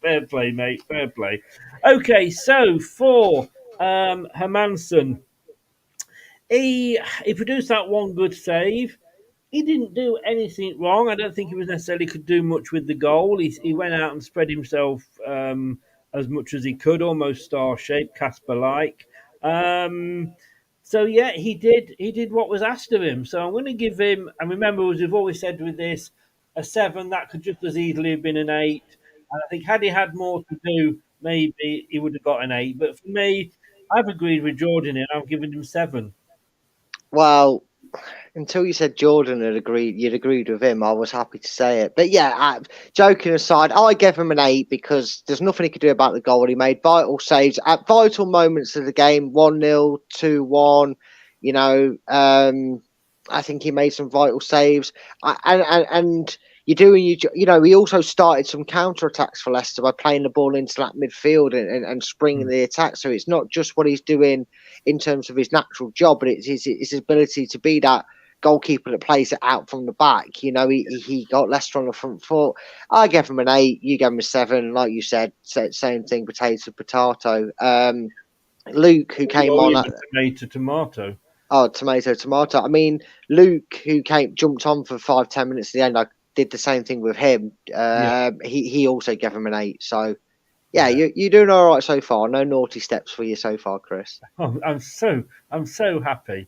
Fair play, mate. Fair play. Okay, so for Hermansen, he produced that one good save. He didn't do anything wrong. I don't think he was necessarily could do much with the goal. He went out and spread himself as much as he could, almost star-shaped, Casper-like. So, yeah, he did what was asked of him. So I'm going to give him, and remember, as we've always said with this, a 7, that could just as easily have been an 8. And I think had he had more to do, maybe he would have got an 8. But for me, I've agreed with Jordan and I've given him 7. Well, until you said Jordan you'd agreed with him, I was happy to say it. But yeah, joking aside, I gave him an 8 because there's nothing he could do about the goal. He made vital saves at vital moments of the game, 1-0, 2-1. I think he made some vital saves. And he also started some counter-attacks for Leicester by playing the ball into that midfield and springing the attack. So it's not just what he's doing in terms of his natural job, but it's his ability to be that goalkeeper that plays it out from the back. He got Leicester on the front foot. I gave him an 8. You gave him a 7. Like you said, same thing, potato. Luke, who came on... Tomato. Oh, tomato. I mean, Luke, who jumped on for 5-10 minutes at the end, I did the same thing with him. He also gave him an 8. So, you're doing all right so far. No naughty steps for you so far, Chris. Oh, I'm so happy.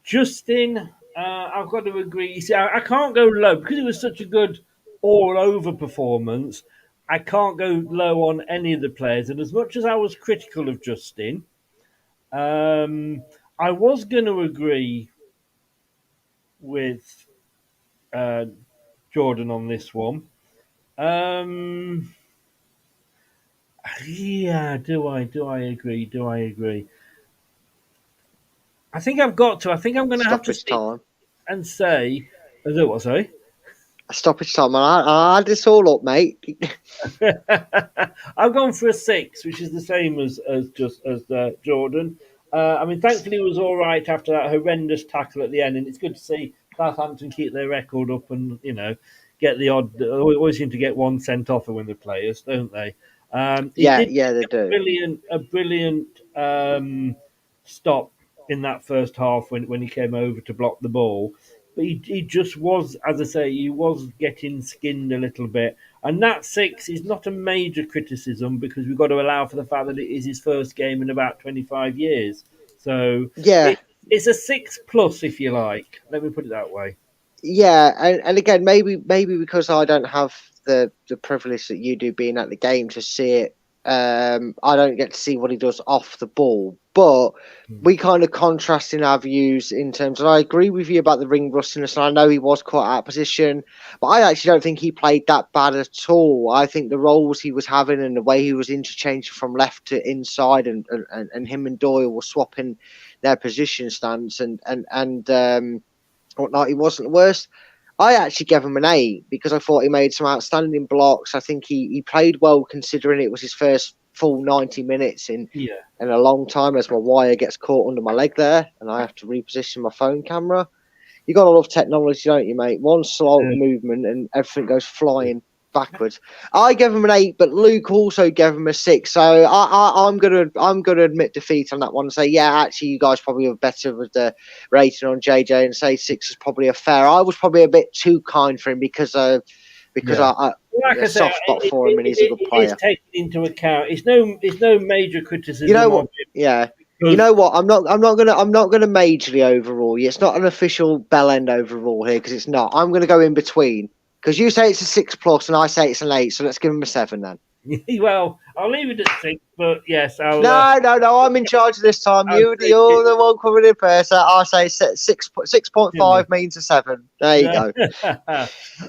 Justin, I've got to agree. You see, I can't go low because it was such a good all-over performance. I can't go low on any of the players. And as much as I was critical of Justin, I was going to agree with Jordan on this one. Do I agree? I think I've got to. I think I'm going to have to time and say, is it what? Sorry, stoppage time. I had this all up, mate. I've gone for a 6, which is the same as Jordan. I mean, thankfully, he was all right after that horrendous tackle at the end, and it's good to see Southampton keep their record up and get the odd. They always seem to get one sent off when the players, don't they? He did they do. a brilliant stop in that first half when he came over to block the ball. But he just was, as I say, he was getting skinned a little bit. And that 6 is not a major criticism because we've got to allow for the fact that it is his first game in about 25 years. So it's a 6 plus, if you like. Let me put it that way. Yeah, and again, maybe because I don't have the privilege that you do being at the game to see it, I don't get to see what he does off the ball. But we kind of contrast in our views in terms of, I agree with you about the ring rustiness, and I know he was caught out of position, but I actually don't think he played that bad at all. I think the roles he was having and the way he was interchanging from left to inside, and him and Doyle were swapping their position stance and whatnot, he wasn't the worst. I actually gave him an 8 because I thought he made some outstanding blocks. I think he played well considering it was his first full 90 minutes in a long time, as my wire gets caught under my leg there and I have to reposition my phone camera. You got to love technology, don't you, mate? One slow movement and everything goes flying backwards. I gave him an 8, but Luke also gave him a 6. So I'm gonna admit defeat on that one and say, yeah, actually, you guys probably were better with the rating on JJ and say 6 is probably a fair. I was probably a bit too kind for him because I like I soft spot for him and he's a good player. It's taken into account. It's no major criticism. You know what? Yeah. You know what? I'm not gonna majorly overrule you. It's not an official bell end overrule here because it's not. I'm gonna go in between. Because you say it's a 6 plus and I say it's an 8, so let's give him a 7 then. Well, I'll leave it at 6, but yes, I'll. No, I'm in charge of this time. You're the one coming in first. I'll say 6.5 means a 7. There you go.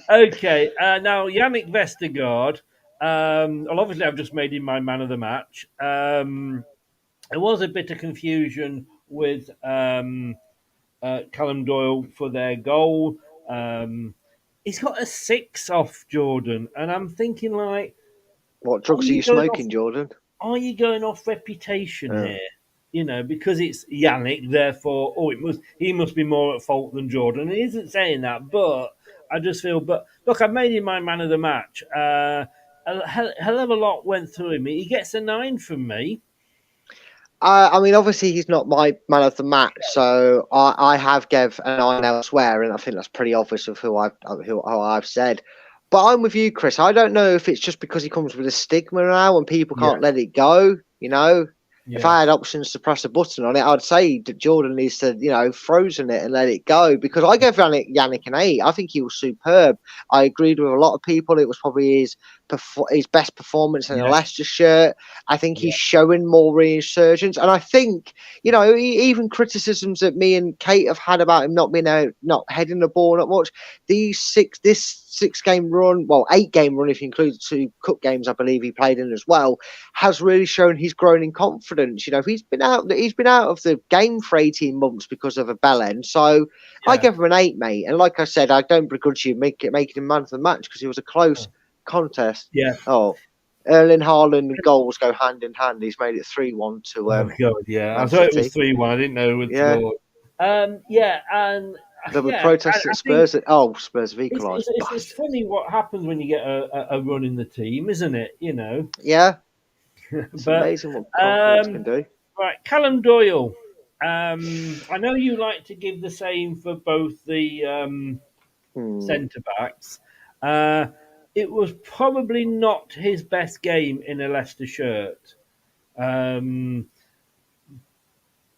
Okay, now Yannick Vestergaard. Well, obviously, I've just made him my man of the match. There was a bit of confusion with Callum Doyle for their goal. He's got a 6 off Jordan, and I'm thinking, like, what drugs are you smoking, Jordan? Are you going off reputation here? Because it's Yannick, therefore, he must be more at fault than Jordan. He isn't saying that, but I just feel. But look, I made him my man of the match. A hell of a lot went through him. He gets a 9 from me. I mean, obviously, he's not my man of the match, so I have gave a 9 elsewhere, and I think that's pretty obvious of who I've said. But I'm with you, Chris. I don't know if it's just because he comes with a stigma now and people can't let it go. If I had options to press a button on it, I'd say that Jordan needs to, frozen it and let it go. Because I gave Yannick an 8. I think he was superb. I agreed with a lot of people. It was probably his best performance in a Leicester shirt. I think he's showing more resurgence. And I think, even criticisms that me and Kate have had about him not heading the ball not much. This 6-game run, 8-game run if you include the 2 cup games I believe he played in as well, has really shown he's grown in confidence. He's been out of the game for 18 months because of a bell end. So I gave him an 8, mate. And like I said, I don't begrudge you making him man of the match because it was a close contest. Yeah. Oh, Erling Haaland and goals go hand in hand. He's made it 3-1 to. Oh God, yeah. I thought it was 3-1. I didn't know it was scored. And there were protests at Spurs. Spurs have equalised. It's funny what happens when you get a run in the team, isn't it? Yeah. It's amazing what confidence can do. Right, Callum Doyle. I know you like to give the same for both the centre backs. It was probably not his best game in a Leicester shirt.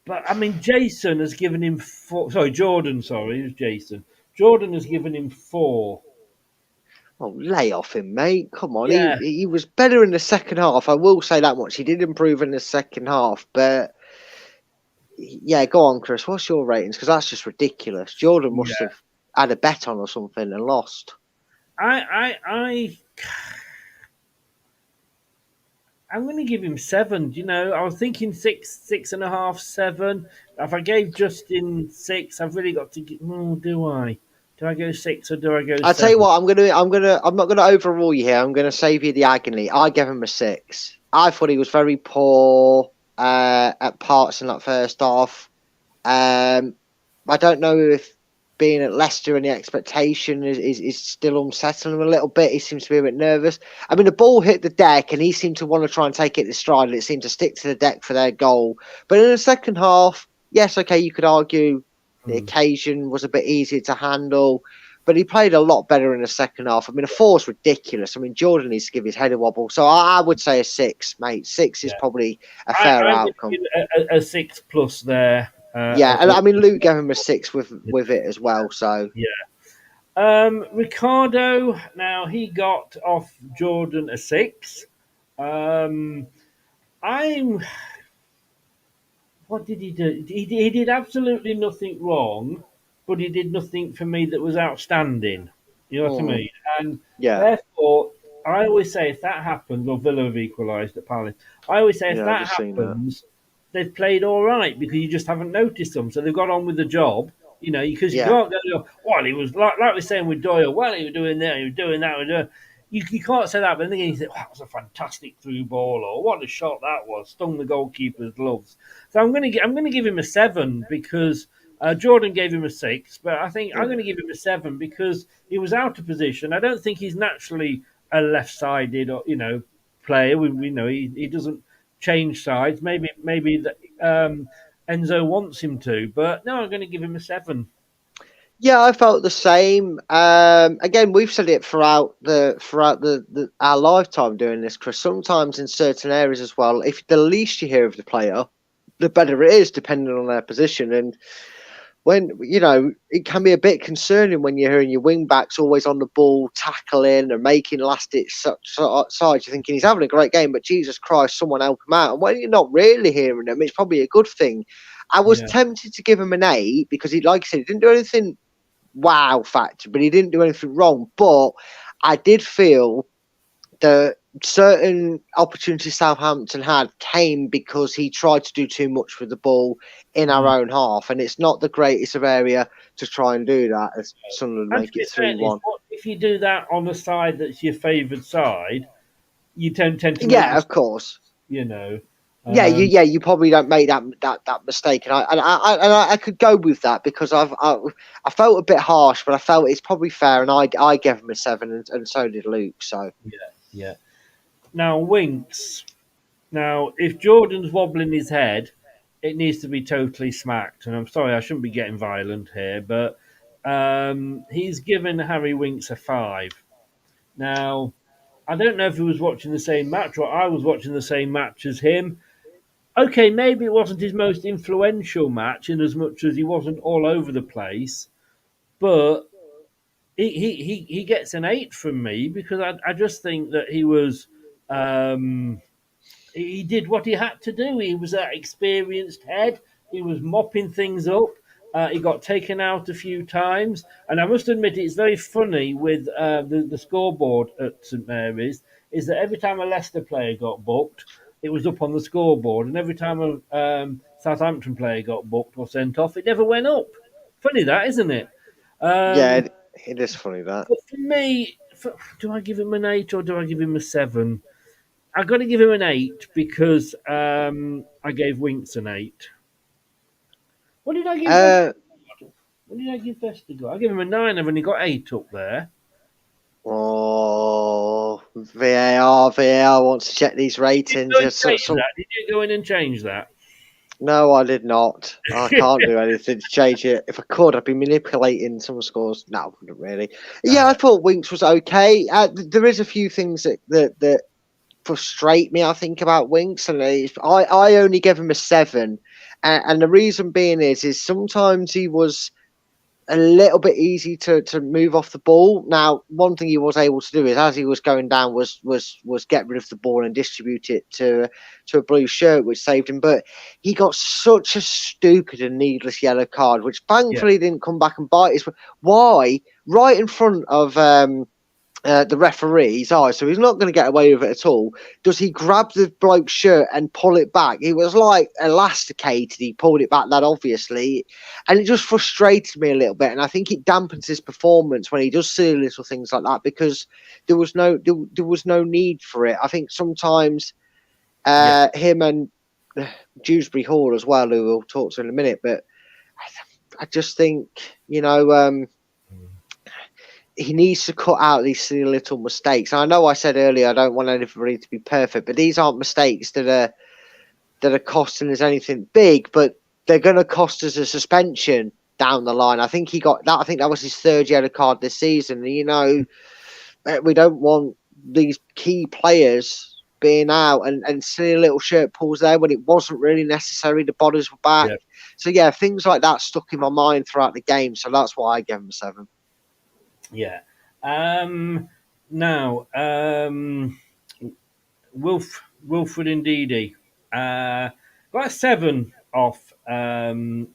But, I mean, Jason has given him 4. Sorry, Jordan, it was Jason. Jordan has given him 4. Oh, lay off him, mate. Come on. Yeah. He was better in the second half. I will say that much. He did improve in the second half. But, yeah, go on, Chris. What's your ratings? Because that's just ridiculous. Jordan must have had a bet on or something and lost. I'm going to give him 7. I was thinking 6.5, 7. If I gave Justin 6, I've really got to give. Do I? Do I go 6 or do I go 7? I'll tell you what. I'm not going to overrule you here. I'm going to save you the agony. I gave him a 6. I thought he was very poor. at parts in that first half. I don't know if being at Leicester and the expectation is still unsettling him a little bit. He seems to be a bit nervous. I mean, the ball hit the deck and he seemed to want to try and take it to stride, and it seemed to stick to the deck for their goal. But in the second half, yes, okay, you could argue the occasion was a bit easier to handle, but he played a lot better in the second half. I mean, a 4's ridiculous. I mean, Jordan needs to give his head a wobble. So I would say a 6, mate. 6 is probably a fair outcome. A 6+ there. Yeah, and I mean, Luke gave him a 6 with it as well. So Ricardo, now he got off Jordan a 6. What did he do? He did absolutely nothing wrong, but he did nothing for me that was outstanding. You know what I mean? And therefore, I always say if that happens, or Villa have equalised at Palace, I always say if that happens, they've played all right because you just haven't noticed them. So they've got on with the job, you know, because you can't go, well, he was like we're saying with Doyle, well, he was doing that, he was doing that. You can't say that, but then you think, wow, that was a fantastic through ball, or what a shot that was, stung the goalkeeper's gloves. So I'm going to give him a 7 because Jordan gave him a 6, but I think I'm going to give him a 7 because he was out of position. I don't think he's naturally a left-sided or player. We know he doesn't change sides. Maybe that Enzo wants him to, but no, I'm going to give him a 7. Yeah, I felt the same. Again, we've said it throughout our lifetime doing this, Chris. Sometimes in certain areas as well, if the least you hear of the player, the better it is, depending on their position. And when it can be a bit concerning when you're hearing your wing backs always on the ball, tackling and making last-ditch sides. You're thinking he's having a great game, but Jesus Christ, someone help him out. And when you're not really hearing them, it's probably a good thing. I was tempted to give him an 8 because he, like I said, he didn't do anything wow factor, but he didn't do anything wrong. But I did feel that certain opportunities Southampton had came because he tried to do too much with the ball in our own half, and it's not the greatest of area to try and do that as Sunderland make it 3-1. If you do that on the side that's your favoured side, you tend to of course, you probably don't make that mistake, and I could go with that because I felt a bit harsh, but I felt it's probably fair, and I gave him a 7, and so did Luke. So yeah. Now Winks. Now, if Jordan's wobbling his head, it needs to be totally smacked. And I'm sorry, I shouldn't be getting violent here, but he's given Harry Winks a 5. Now, I don't know if he was watching the same match or I was watching the same match as him. Okay, maybe it wasn't his most influential match in as much as he wasn't all over the place, but he gets an 8 from me because I just think that he was he did what he had to do. He was that experienced head. He was mopping things up. He got taken out a few times, and I must admit it's very funny with the scoreboard at St Mary's is that every time a Leicester player got booked, it was up on the scoreboard, and every time a Southampton player got booked or sent off, it never went up. Funny that, isn't it? It is funny that. But for me, do I give him an 8 or do I give him a 7? I've got to give him an 8 because I gave Winks an 8. What did I give? What did I give Vestergaard? I gave him a 9. I've only got 8 up there. Oh, VAR wants to check these ratings. Did you go in and change that? No, I did not. I can't do anything to change it. If I could, I'd be manipulating some scores. No, I wouldn't really. Yeah, I thought Winks was okay. There is a few things that frustrate me, I think, about Winks, and I only gave him a 7, and the reason being is sometimes he was a little bit easy to move off the ball. Now, one thing he was able to do is, as he was going down, was get rid of the ball and distribute it to a blue shirt, which saved him. But he got such a stupid and needless yellow card, which thankfully didn't come back and bite us. Why? Right in front of the referee's eye, so he's not going to get away with it at all. Does he grab the bloke's shirt and pull it back? It was like elasticated. He pulled it back that obviously, and it just frustrated me a little bit. And I think it dampens his performance when he does silly little things like that because there was no need for it. I think sometimes him and Dewsbury Hall as well, who we'll talk to in a minute. But I just think, he needs to cut out these silly little mistakes. I know I said earlier I don't want anybody to be perfect, but these aren't mistakes that are costing us anything big, but they're going to cost us a suspension down the line. I think he got that. I think that was his third yellow card this season. We don't want these key players being out and silly little shirt pulls there when it wasn't really necessary. The bodies were back. Yep. So, yeah, things like that stuck in my mind throughout the game. So that's why I gave him a 7. Yeah. Now, Wilfred Ndidi got a 7 off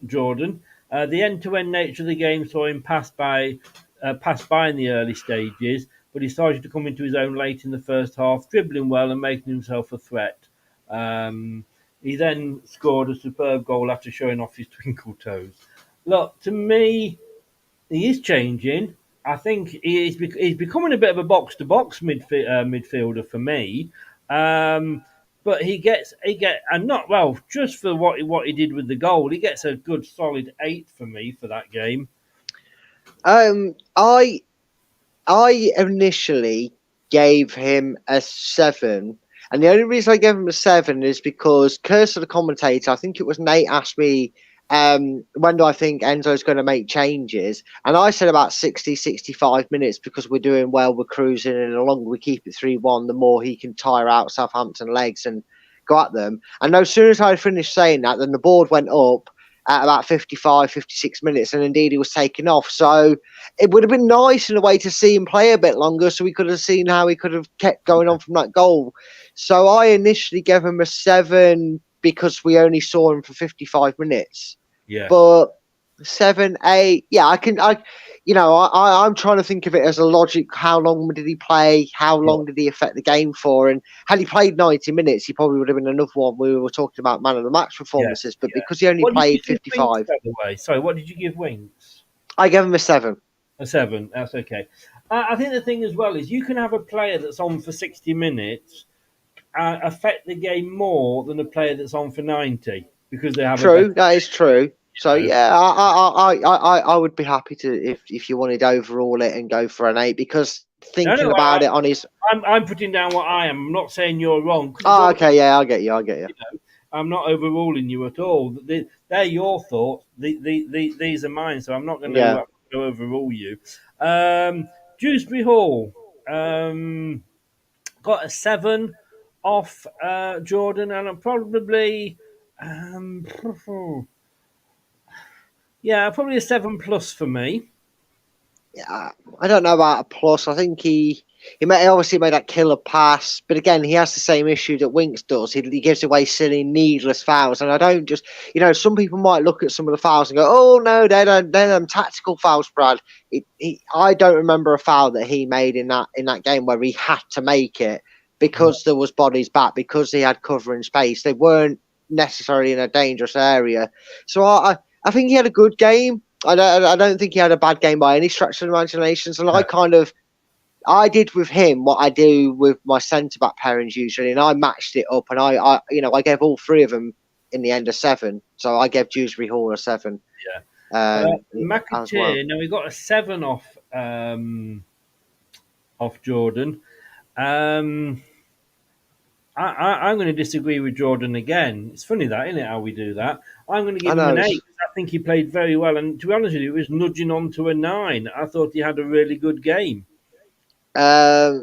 Jordan. The end-to-end nature of the game saw him pass by in the early stages, but he started to come into his own late in the first half, dribbling well and making himself a threat. He then scored a superb goal after showing off his twinkle toes. Look, to me, he is changing. I think he's becoming a bit of a box-to-box midfielder for me. But he gets and not well just for what he did with the goal. He gets a good solid 8 for me for that game. I initially gave him a 7, and the only reason I gave him a 7 is because Curse of the commentator, I think it was Nate, asked me when do I think Enzo's going to make changes, and I said about 60-65 minutes because we're doing well, we're cruising, and the longer we keep it 3-1, the more he can tire out Southampton legs and go at them. And no sooner as I finished saying that, then the board went up at about 55-56 minutes, and indeed he was taken off. So it would have been nice in a way to see him play a bit longer, so we could have seen how he could have kept going on from that goal. So I initially gave him a 7 because we only saw him for 55 minutes. Yeah. But 7, 8, yeah, I'm trying to think of it as a logic. How long did he play? How long did he affect the game for? And had he played 90 minutes, he probably would have been another one. We were talking about man of the match performances, but because he only played 55. Winks, by the way? Sorry, what did you give Winks? I gave him a 7. A 7, that's okay. I think the thing as well is you can have a player that's on for 60 minutes affect the game more than a player that's on for 90 because they have that is true. So yeah, I would be happy to if you wanted to overall it and go for an 8 because thinking about it on his. I'm putting down what I am. I'm not saying you're wrong. Oh, okay, yeah, I get you. I'm not overruling you at all. They're your thoughts. These are mine, so I'm not going to overrule you. Dewsbury Hall got a 7 off Jordan, and I'm probably probably a 7+ for me. Yeah, I don't know about a plus. I think he obviously made that killer pass, but again, he has the same issue that Winks does. He gives away silly, needless fouls, and I don't just, some people might look at some of the fouls and go, "Oh no, they're them tactical fouls, Brad." I don't remember a foul that he made in that game where he had to make it because there was bodies back, because he had cover in space. They weren't necessarily in a dangerous area, so I think he had a good game. I don't think he had a bad game by any stretch of the imaginations. And I did with him what I do with my centre-back pairings usually, and I matched it up. And I gave all 3 of them in the end a 7. So I gave Dewsbury Hall a 7. Yeah. McAteer, now we got a 7 off Jordan. I'm going to disagree with Jordan again. It's funny that, isn't it, how we do that? I'm going to give him an 8 because I think he played very well. And to be honest with you, it was nudging on to a 9. I thought he had a really good game. I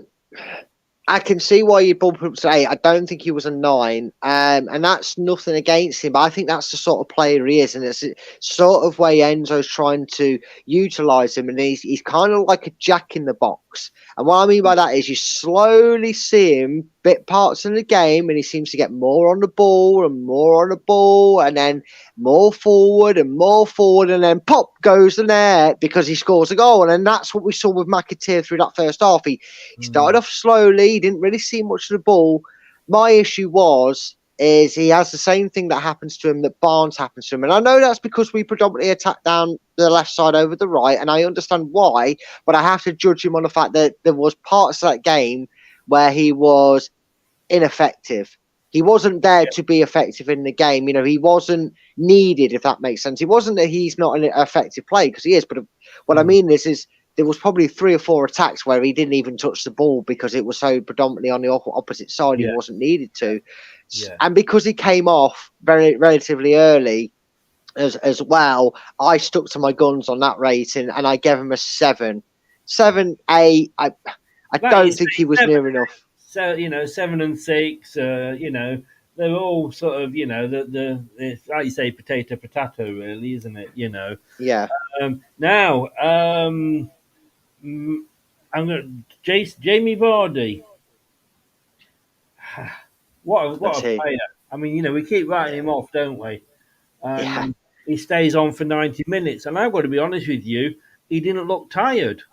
can see why you bump him to 8. I don't think he was a 9. And that's nothing against him, but I think that's the sort of player he is. And it's the sort of way Enzo's trying to utilise him. And he's kind of like a jack in the box. And what I mean by that is you slowly see him bit parts in the game, and he seems to get more on the ball and more on the ball, and then more forward, and then pop goes the net because he scores a goal. And then that's what we saw with McAteer through that first half. He started off slowly, he didn't really see much of the ball. My issue is he has the same thing that happens to him that Barnes happens to him. And I know that's because we predominantly attack down the left side over the right, and I understand why, but I have to judge him on the fact that there was parts of that game where he was ineffective. He wasn't there to be effective in the game. You know, he wasn't needed, if that makes sense. It wasn't that he's not an effective player, because he is. But what I mean is there was probably 3 or 4 attacks where he didn't even touch the ball because it was so predominantly on the opposite side. He wasn't needed to. And because he came off relatively early as well, I stuck to my guns on that rating and I gave him a 7. 7, 8. I don't think he was near enough. So, 7 and 6, they're all sort of, the like you say, potato, really, isn't it? Yeah. Now, I'm going to Jamie Vardy. What a player! I mean, we keep writing him off, don't we? He stays on for 90 minutes, and I've got to be honest with you, he didn't look tired.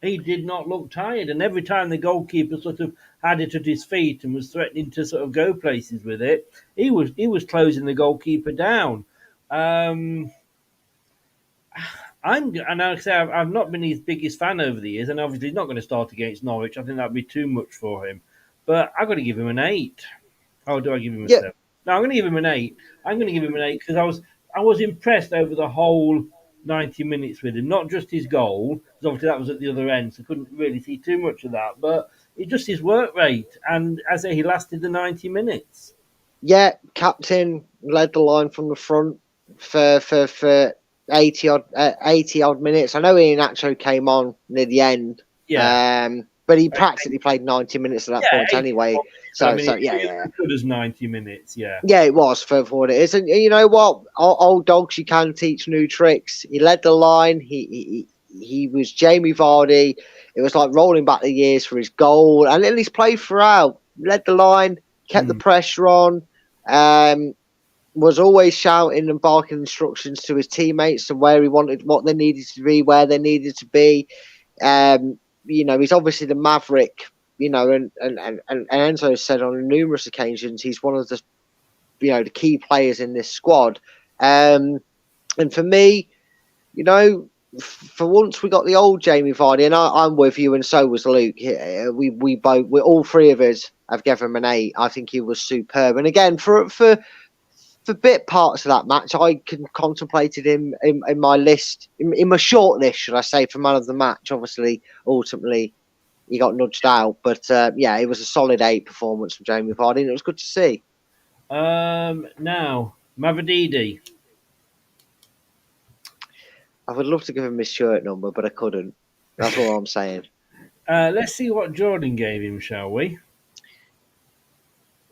He did not look tired, and every time the goalkeeper sort of had it at his feet and was threatening to sort of go places with it, he was closing the goalkeeper down. And I'll say I've not been his biggest fan over the years, and obviously he's not going to start against Norwich. I think that'd be too much for him. But I've got to give him an 8. Oh, do I give him a 7? No, I'm going to give him an 8. I'm going to give him an 8 because I was impressed over the whole 90 minutes with him. Not just his goal, because obviously that was at the other end, so couldn't really see too much of that. But it's just his work rate, and as I say, he lasted the 90 minutes. Yeah, captain led the line from the front for 80 odd minutes. I know Iheanacho came on near the end. Yeah. But he practically played 90 minutes at that point anyway. So as good as 90 minutes, yeah. Yeah, it was for what it is. And you know what? Old dogs, you can teach new tricks. He led the line. He was Jamie Vardy. It was like rolling back the years for his goal. And at least played throughout. Led the line, kept the pressure on. Was always shouting and barking instructions to his teammates and where he wanted, what they needed to be, where they needed to be. He's obviously the maverick, and Enzo said on numerous occasions he's one of the, the key players in this squad. And for me, for once we got the old Jamie Vardy, and I'm with you, and so was Luke. We all 3 of us have given him an 8. I think he was superb. And again, for bit parts of that match, I contemplated him in my list, in my short list, should I say, for man of the match. Obviously, ultimately, he got nudged out. But, it was a solid 8 performance from Jamie Vardy, and it was good to see. Now, Mavadidi. I would love to give him his shirt number, but I couldn't. That's all I'm saying. Let's see what Jordan gave him, shall we?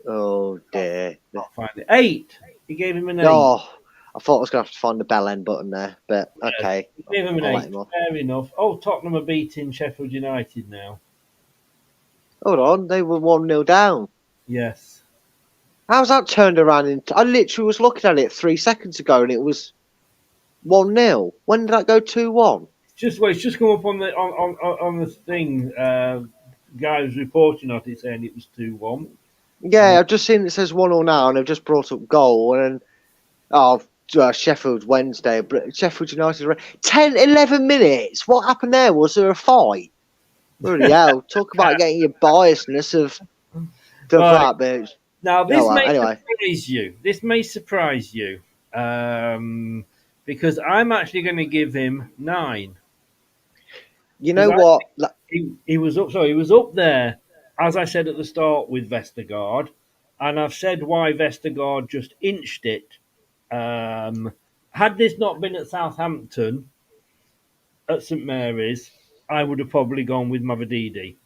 Oh, dear. Not find it. 8. He gave him an 8. Oh, I thought I was going to have to find the bell end button there, but okay. He gave him an 8. Fair enough. Oh, Tottenham are beating Sheffield United now. Hold on, they were 1-0 down. Yes. How's that turned around? I literally was looking at it 3 seconds ago, and it was 1-0. When did that go 2-1? It's just come up on the thing. Guys reporting on it saying it was 2-1. Yeah, I've just seen it says 1-0 now, and they've just brought up goal. And Sheffield Wednesday, Sheffield United, 11 minutes. What happened there? Was there a fight? Bloody hell! Talk about getting your biasness of that bitch. Now this surprise you. This may surprise you, because I'm actually going to give him 9. You know what? He was up. Sorry, he was up there. As I said at the start with Vestergaard, and I've said why Vestergaard just inched it. Had this not been at Southampton, at St Mary's, I would have probably gone with Mavadidi.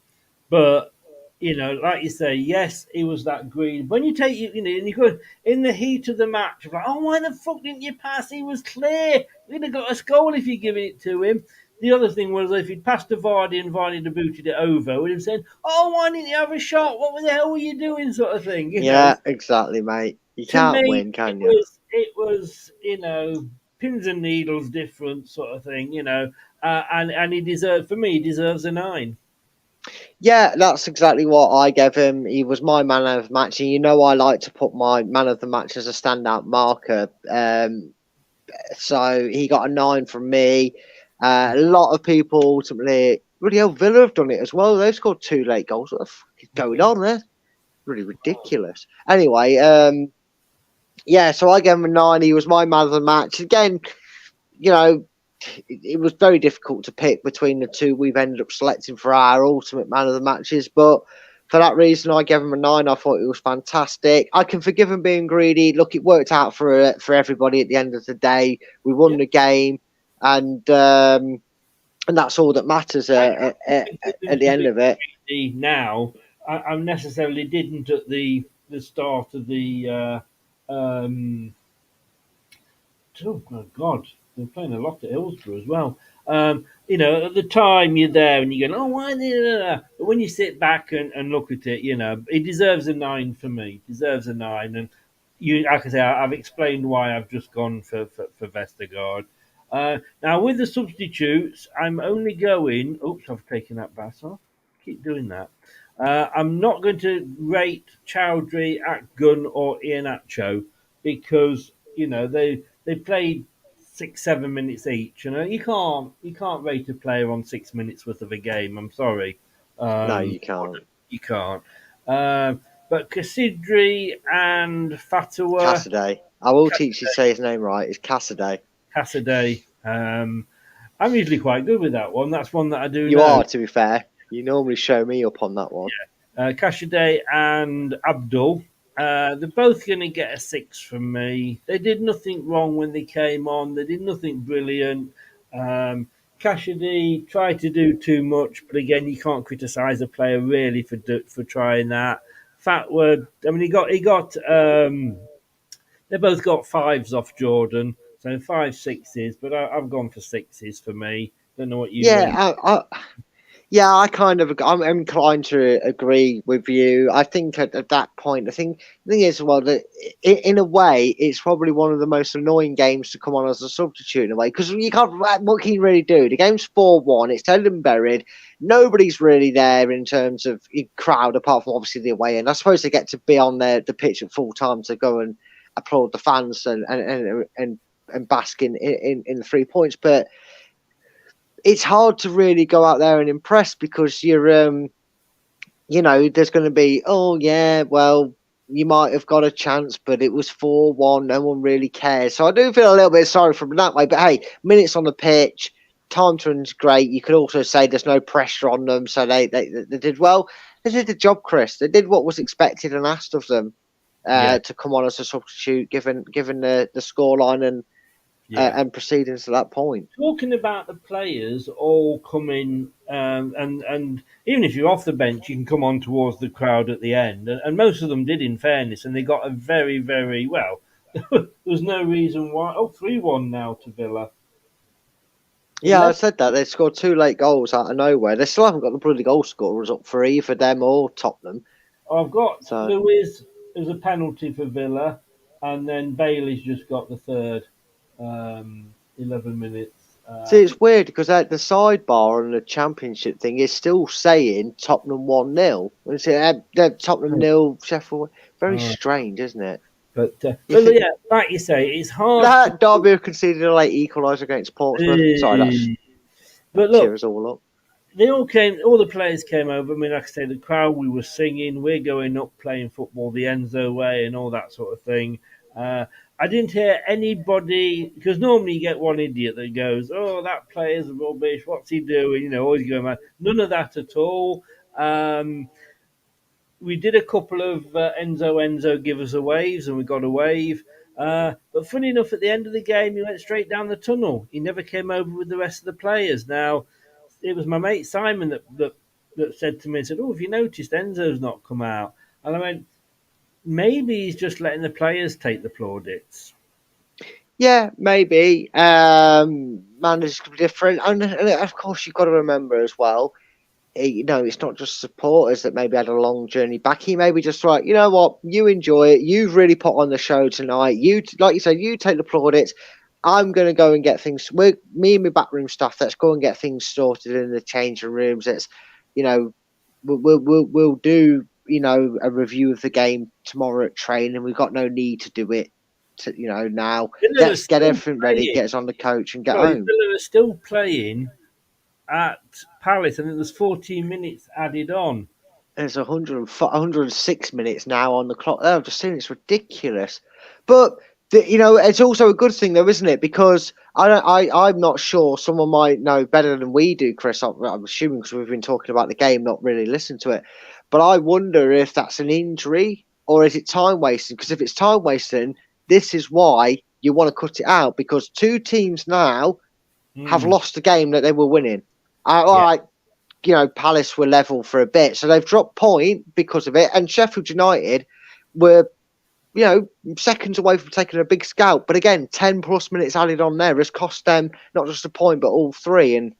But, like you say, yes, he was that green. When you take, and you could, in the heat of the match, like, oh, why the fuck didn't you pass? He was clear. We'd have got a goal if you'd given it to him. The other thing was if he'd passed to Vardy and Vardy had booted it over, we'd have said, oh, why didn't you have a shot? What the hell were you doing, sort of thing? Exactly, mate. You can't win, can you? It was, pins and needles different sort of thing, and he deserves a 9. Yeah, that's exactly what I gave him. He was my man of the match, and I like to put my man of the match as a standout marker. So he got a 9 from me. A lot of people ultimately, bloody hell, Villa have done it as well. They've scored 2 late goals. What the fuck is going on there? really ridiculous. Anyway, yeah, so I gave him a 9. He was my man of the match. Again, you know, it was very difficult to pick between the two we've ended up selecting for our ultimate man of the matches, but for that reason, I gave him a 9. I thought it was fantastic. I can forgive him being greedy. Look, it worked out for everybody at the end of the day. We won the game, and that's all that matters at the end of it. Now, I necessarily didn't at the start of the. Oh my God, they're playing a lot at Hillsborough as well. You know, at the time you're there and you're going, oh, why? But when you sit back and look at it, you know, it deserves a 9 for me. It deserves a 9, and you, like I say, I've explained why I've just gone for Vestergaard. Now with the substitutes, I'm only going. Oops, I've taken that bass off. Keep doing that. I'm not going to rate Chowdhury, Atgun, or Iheanacho because you know they played 6-7 minutes each. You know you can't rate a player on 6 minutes worth of a game. I'm sorry. No, you can't. You can't. But Casidri and Fatawa. Cassidy. I will teach you to say his name right. It's Cassidy. Cassidy. I'm usually quite good with that one. That's one that I do. You know. are, to be fair. You normally show me up on that one. Yeah. Cassidy and Abdul. They're both going to get a 6 from me. They did nothing wrong when they came on. They did nothing brilliant. Cassidy tried to do too much, but again, you can't criticise a player really for trying that. Fatward, I mean, he got. They both got 5s off Jordan, so 5 6s. But I've gone for 6s for me. Don't know what you. Yeah, I'm inclined to agree with you. I think at that point, the thing is, well, that in a way, it's probably one of the most annoying games to come on as a substitute in a way, because you can't. What can you really do? The game's 4-1. It's dead and buried. Nobody's really there in terms of crowd, apart from obviously the away end. I suppose they get to be on the pitch at full time to go and applaud the fans and bask in the 3 points, but it's hard to really go out there and impress because you're, you know, there's going to be, oh yeah, well, you might have got a chance, but it was 4-1. No one really cares. So I do feel a little bit sorry for them that way. But hey, minutes on the pitch, time to run's great. You could also say there's no pressure on them, so they did well. They did the job, Chris. They did what was expected and asked of them to come on as a substitute, given the scoreline and proceedings to that point. Talking about the players all coming, and even if you're off the bench, you can come on towards the crowd at the end. And most of them did, in fairness, and they got a very, very well. There was no reason why. 3-1 now to Villa. Yeah, I said that. They scored 2 late goals out of nowhere. They still haven't got the bloody goal scorers up for either them or Tottenham. I've got Lewis as a penalty for Villa, and then Bailey's just got the third. 11 minutes. See, it's weird because the sidebar on the championship thing is still saying Tottenham 1-0. Tottenham 0, Sheffield. Very strange, isn't it? But yeah, like you say, it's hard. That Derby conceded a late equaliser against Portsmouth. Sorry, but look, cheers all up. They all came. All the players came over. I mean, like I say, the crowd. We were singing. We're going up, playing football the Enzo way, and all that sort of thing. I didn't hear anybody, because normally you get one idiot that goes, oh, that player's rubbish, what's he doing? You know, always going mad. None of that at all. We did a couple of Enzo give us a waves, and we got a wave. But funny enough, at the end of the game, he went straight down the tunnel. He never came over with the rest of the players. Now, it was my mate Simon that said to me, said, oh, have you noticed Enzo's not come out? And I went, maybe he's just letting the players take the plaudits. Yeah, maybe. Managers could be different. And of course, you've got to remember as well, you know, it's not just supporters that maybe had a long journey back. He maybe just right, you know what, you enjoy it. You've really put on the show tonight. You, like you said, you take the plaudits. I'm going to go and get things. Me and my backroom staff, let's go and get things sorted in the changing rooms. It's, you know, we'll do, you know, a review of the game tomorrow at training. We've got no need to do it, you know, now. Let's get everything ready, get us on the coach and get home. Villa are still playing at Palace, and it was 14 minutes added on. There's 106 minutes now on the clock. I've just seen it's ridiculous. But it's also a good thing though, isn't it? Because I'm not sure. Someone might know better than we do, Chris. I'm assuming because we've been talking about the game, not really listened to it. But I wonder if that's an injury or is it time wasting? Because if it's time wasting, this is why you want to cut it out. Because two teams now have lost a game that they were winning. All right. Palace were level for a bit, so they've dropped point because of it. And Sheffield United were, seconds away from taking a big scalp. But again, 10 plus minutes added on there has cost them not just a point, but all three. And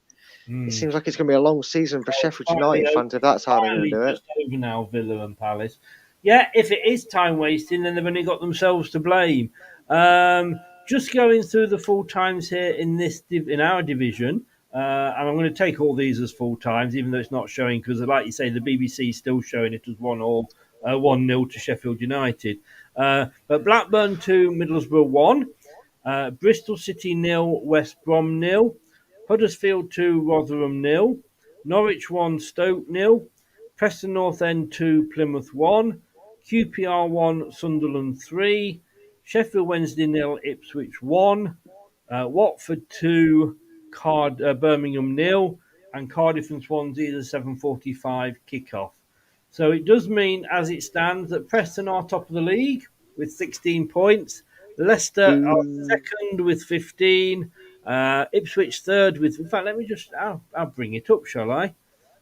it seems like it's going to be a long season for Sheffield United fans if that's how they're going to do it. Just over now, Villa and Palace. Yeah, if it is time wasting, then they've only got themselves to blame. Just going through the full times here in our division. And I'm going to take all these as full times, even though it's not showing, because, like you say, the BBC is still showing it as 1-0 to Sheffield United. But Blackburn 2, Middlesbrough 1, Bristol City 0, West Brom 0, Huddersfield 2, Rotherham 0, Norwich 1, Stoke 0, Preston North End 2, Plymouth 1, QPR 1, Sunderland 3, Sheffield Wednesday 0, Ipswich 1, Watford 2, Birmingham 0, and Cardiff and Swansea the 7:45 kickoff. So it does mean, as it stands, that Preston are top of the league with 16 points. Leicester are second with 15. Ipswich third with. In fact, let me just. I'll bring it up, shall I?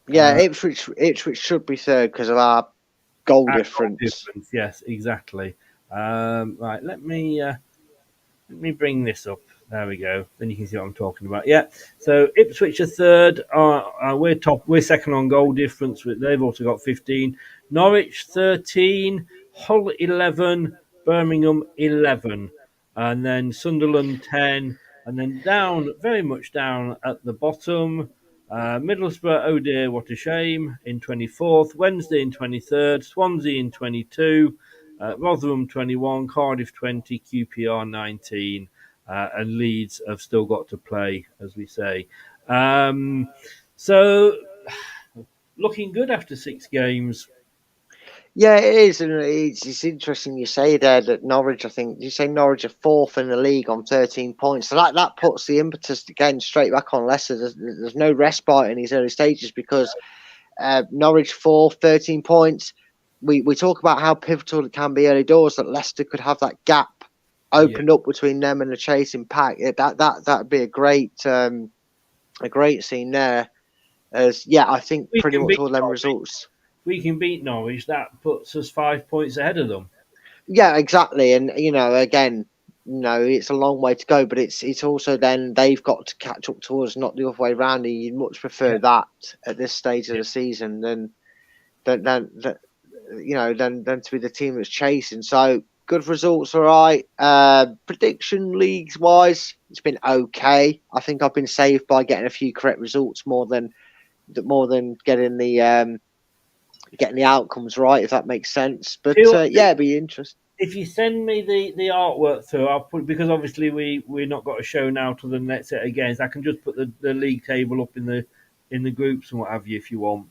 Yeah, Ipswich should be third because of our goal difference. Yes, exactly. Right, let me bring this up. There we go. Then you can see what I'm talking about. Yeah. So Ipswich are third. We're top. We're second on goal difference. They've also got 15. Norwich 13. Hull 11. Birmingham 11. And then Sunderland 10. And then down, very much down at the bottom, Middlesbrough, oh dear, what a shame, in 24th. Wednesday in 23rd. Swansea in 22. Rotherham 21. Cardiff 20. QPR 19. And Leeds have still got to play, as we say. So, looking good after 6 games. Yeah, it is, and it's interesting you say there that Norwich, I think, you say Norwich are 4th in the league on 13 points. So that puts the impetus again straight back on Leicester. There's no respite in these early stages because Norwich 4th, 13 points. We talk about how pivotal it can be early doors, that Leicester could have that gap opened up between them and the chasing pack. That'd be a great scene there. I think pretty much all them results. We can beat Norwich. That puts us 5 points ahead of them. Yeah, exactly. And again, it's a long way to go, but it's also then they've got to catch up to us, not the other way around. And you'd much prefer that at this stage of the season than to be the team that's chasing. So. Good results, all right. Prediction leagues wise, it's been okay. I think I've been saved by getting a few correct results more than getting the outcomes right, if that makes sense. But it'd be interesting. If you send me the artwork through, I'll put, because obviously we're not got a show now till the next set of games. I can just put the league table up in the groups and what have you if you want.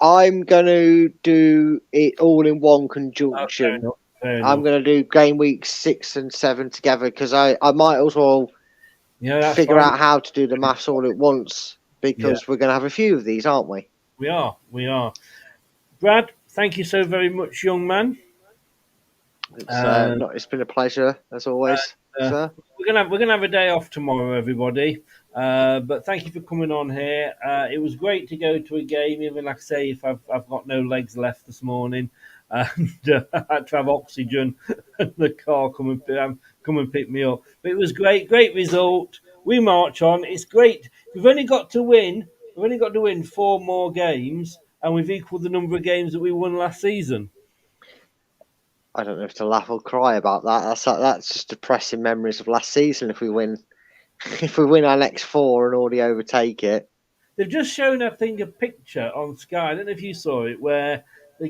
I'm going to do it all in one conjunction. Fair enough. I'm going to do game weeks 6 and 7 together because I might as well figure out how to do the maths all at once because we're going to have a few of these, aren't we? We are. Brad, thank you so very much, young man. It's been a pleasure as always, sir. We're gonna have a day off tomorrow, everybody. But thank you for coming on here. It was great to go to a game, even like I say, if I've got no legs left this morning, and I had to have oxygen, and the car come and pick me up. But it was great result. We march on. It's great. We've only got to win 4 more games, and we've equalled the number of games that we won last season. I don't know if to laugh or cry about that. That's just depressing memories of last season. If we win our next 4 and already overtake it. They've just shown, I think, a picture on Sky. I don't know if you saw it, where a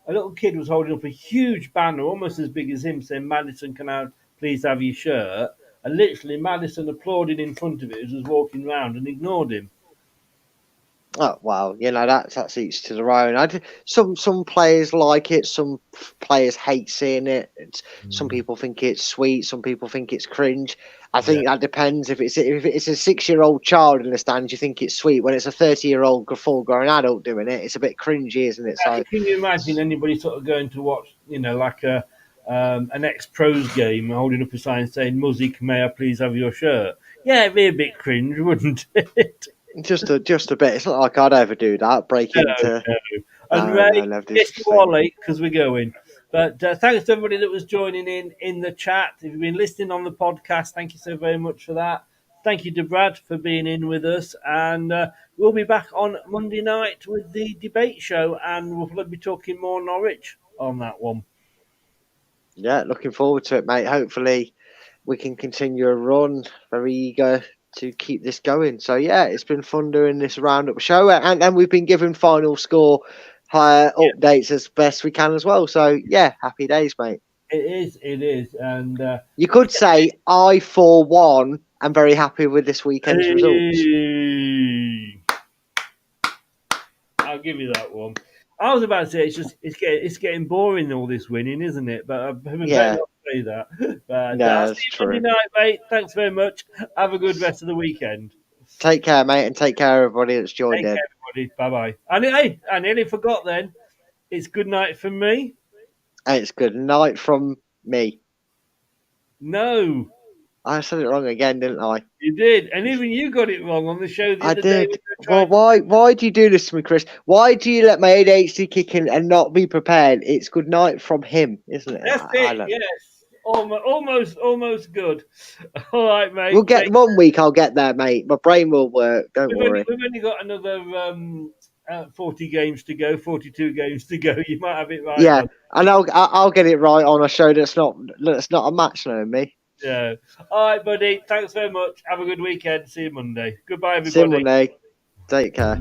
little kid was holding up a huge banner, almost as big as him, saying, "Madison, can I please have your shirt?" And literally, Madison applauded in front of it as he was walking around and ignored him. Oh well, that's each to their own. Some players like it, some players hate seeing it. Some people think it's sweet, some people think it's cringe. I think that depends. If it's a 6-year-old child in the stands, you think it's sweet. When it's a 30-year-old full-grown adult doing it, it's a bit cringy, isn't it? So can you imagine anybody sort of going to watch, like an ex-pros game, holding up a sign saying, "Muzzy, may I please have your shirt?" Yeah, it'd be a bit cringe, wouldn't it? Just a bit. It's not like I'd ever do that. Break into. And Ray, yes, you are late because we're going. But thanks to everybody that was joining in the chat. If you've been listening on the podcast, thank you so very much for that. Thank you to Brad for being in with us. And we'll be back on Monday night with the debate show. And we'll be talking more Norwich on that one. Yeah, looking forward to it, mate. Hopefully we can continue a run. Very eager to keep this going. So yeah, it's been fun doing this roundup show, and we've been given final score updates as best we can as well. So yeah, happy days, mate. It is, and you could say I, for one, am very happy with this weekend's results. I'll give you that one. I was about to say it's getting boring, all this winning, isn't it? But I better not say that. But no, I'll see you Monday night, mate. Thanks very much. Have a good rest of the weekend. Take care, mate, and take care everybody that's joined in. Take care, everybody. Bye-bye. And hey, I nearly forgot then. It's good night from me. And it's good night from me. No. I said it wrong again, didn't I? You did, and even you got it wrong on the show the other day. I did. Well, why do you do this to me, Chris? Why do you let my ADHD kick in and not be prepared? It's good night from him, isn't it? That's it, yes. Almost good. All right, mate. We'll get 1 week. I'll get there, mate. My brain will work. Don't worry. We've only got another 40 games to go, 42 games to go. You might have it right. Yeah, and I'll get it right on a show that's not a match, knowing me. Yeah. All right, buddy. Thanks very much. Have a good weekend. See you Monday. Goodbye, everybody. See you Monday. Take care.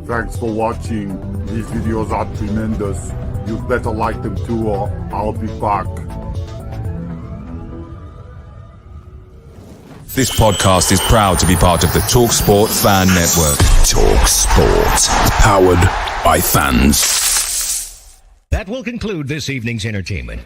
Thanks for watching. These videos are tremendous. You better like them too, or I'll be back. This podcast is proud to be part of the TalkSport Fan Network. TalkSport. Powered by fans. That will conclude this evening's entertainment.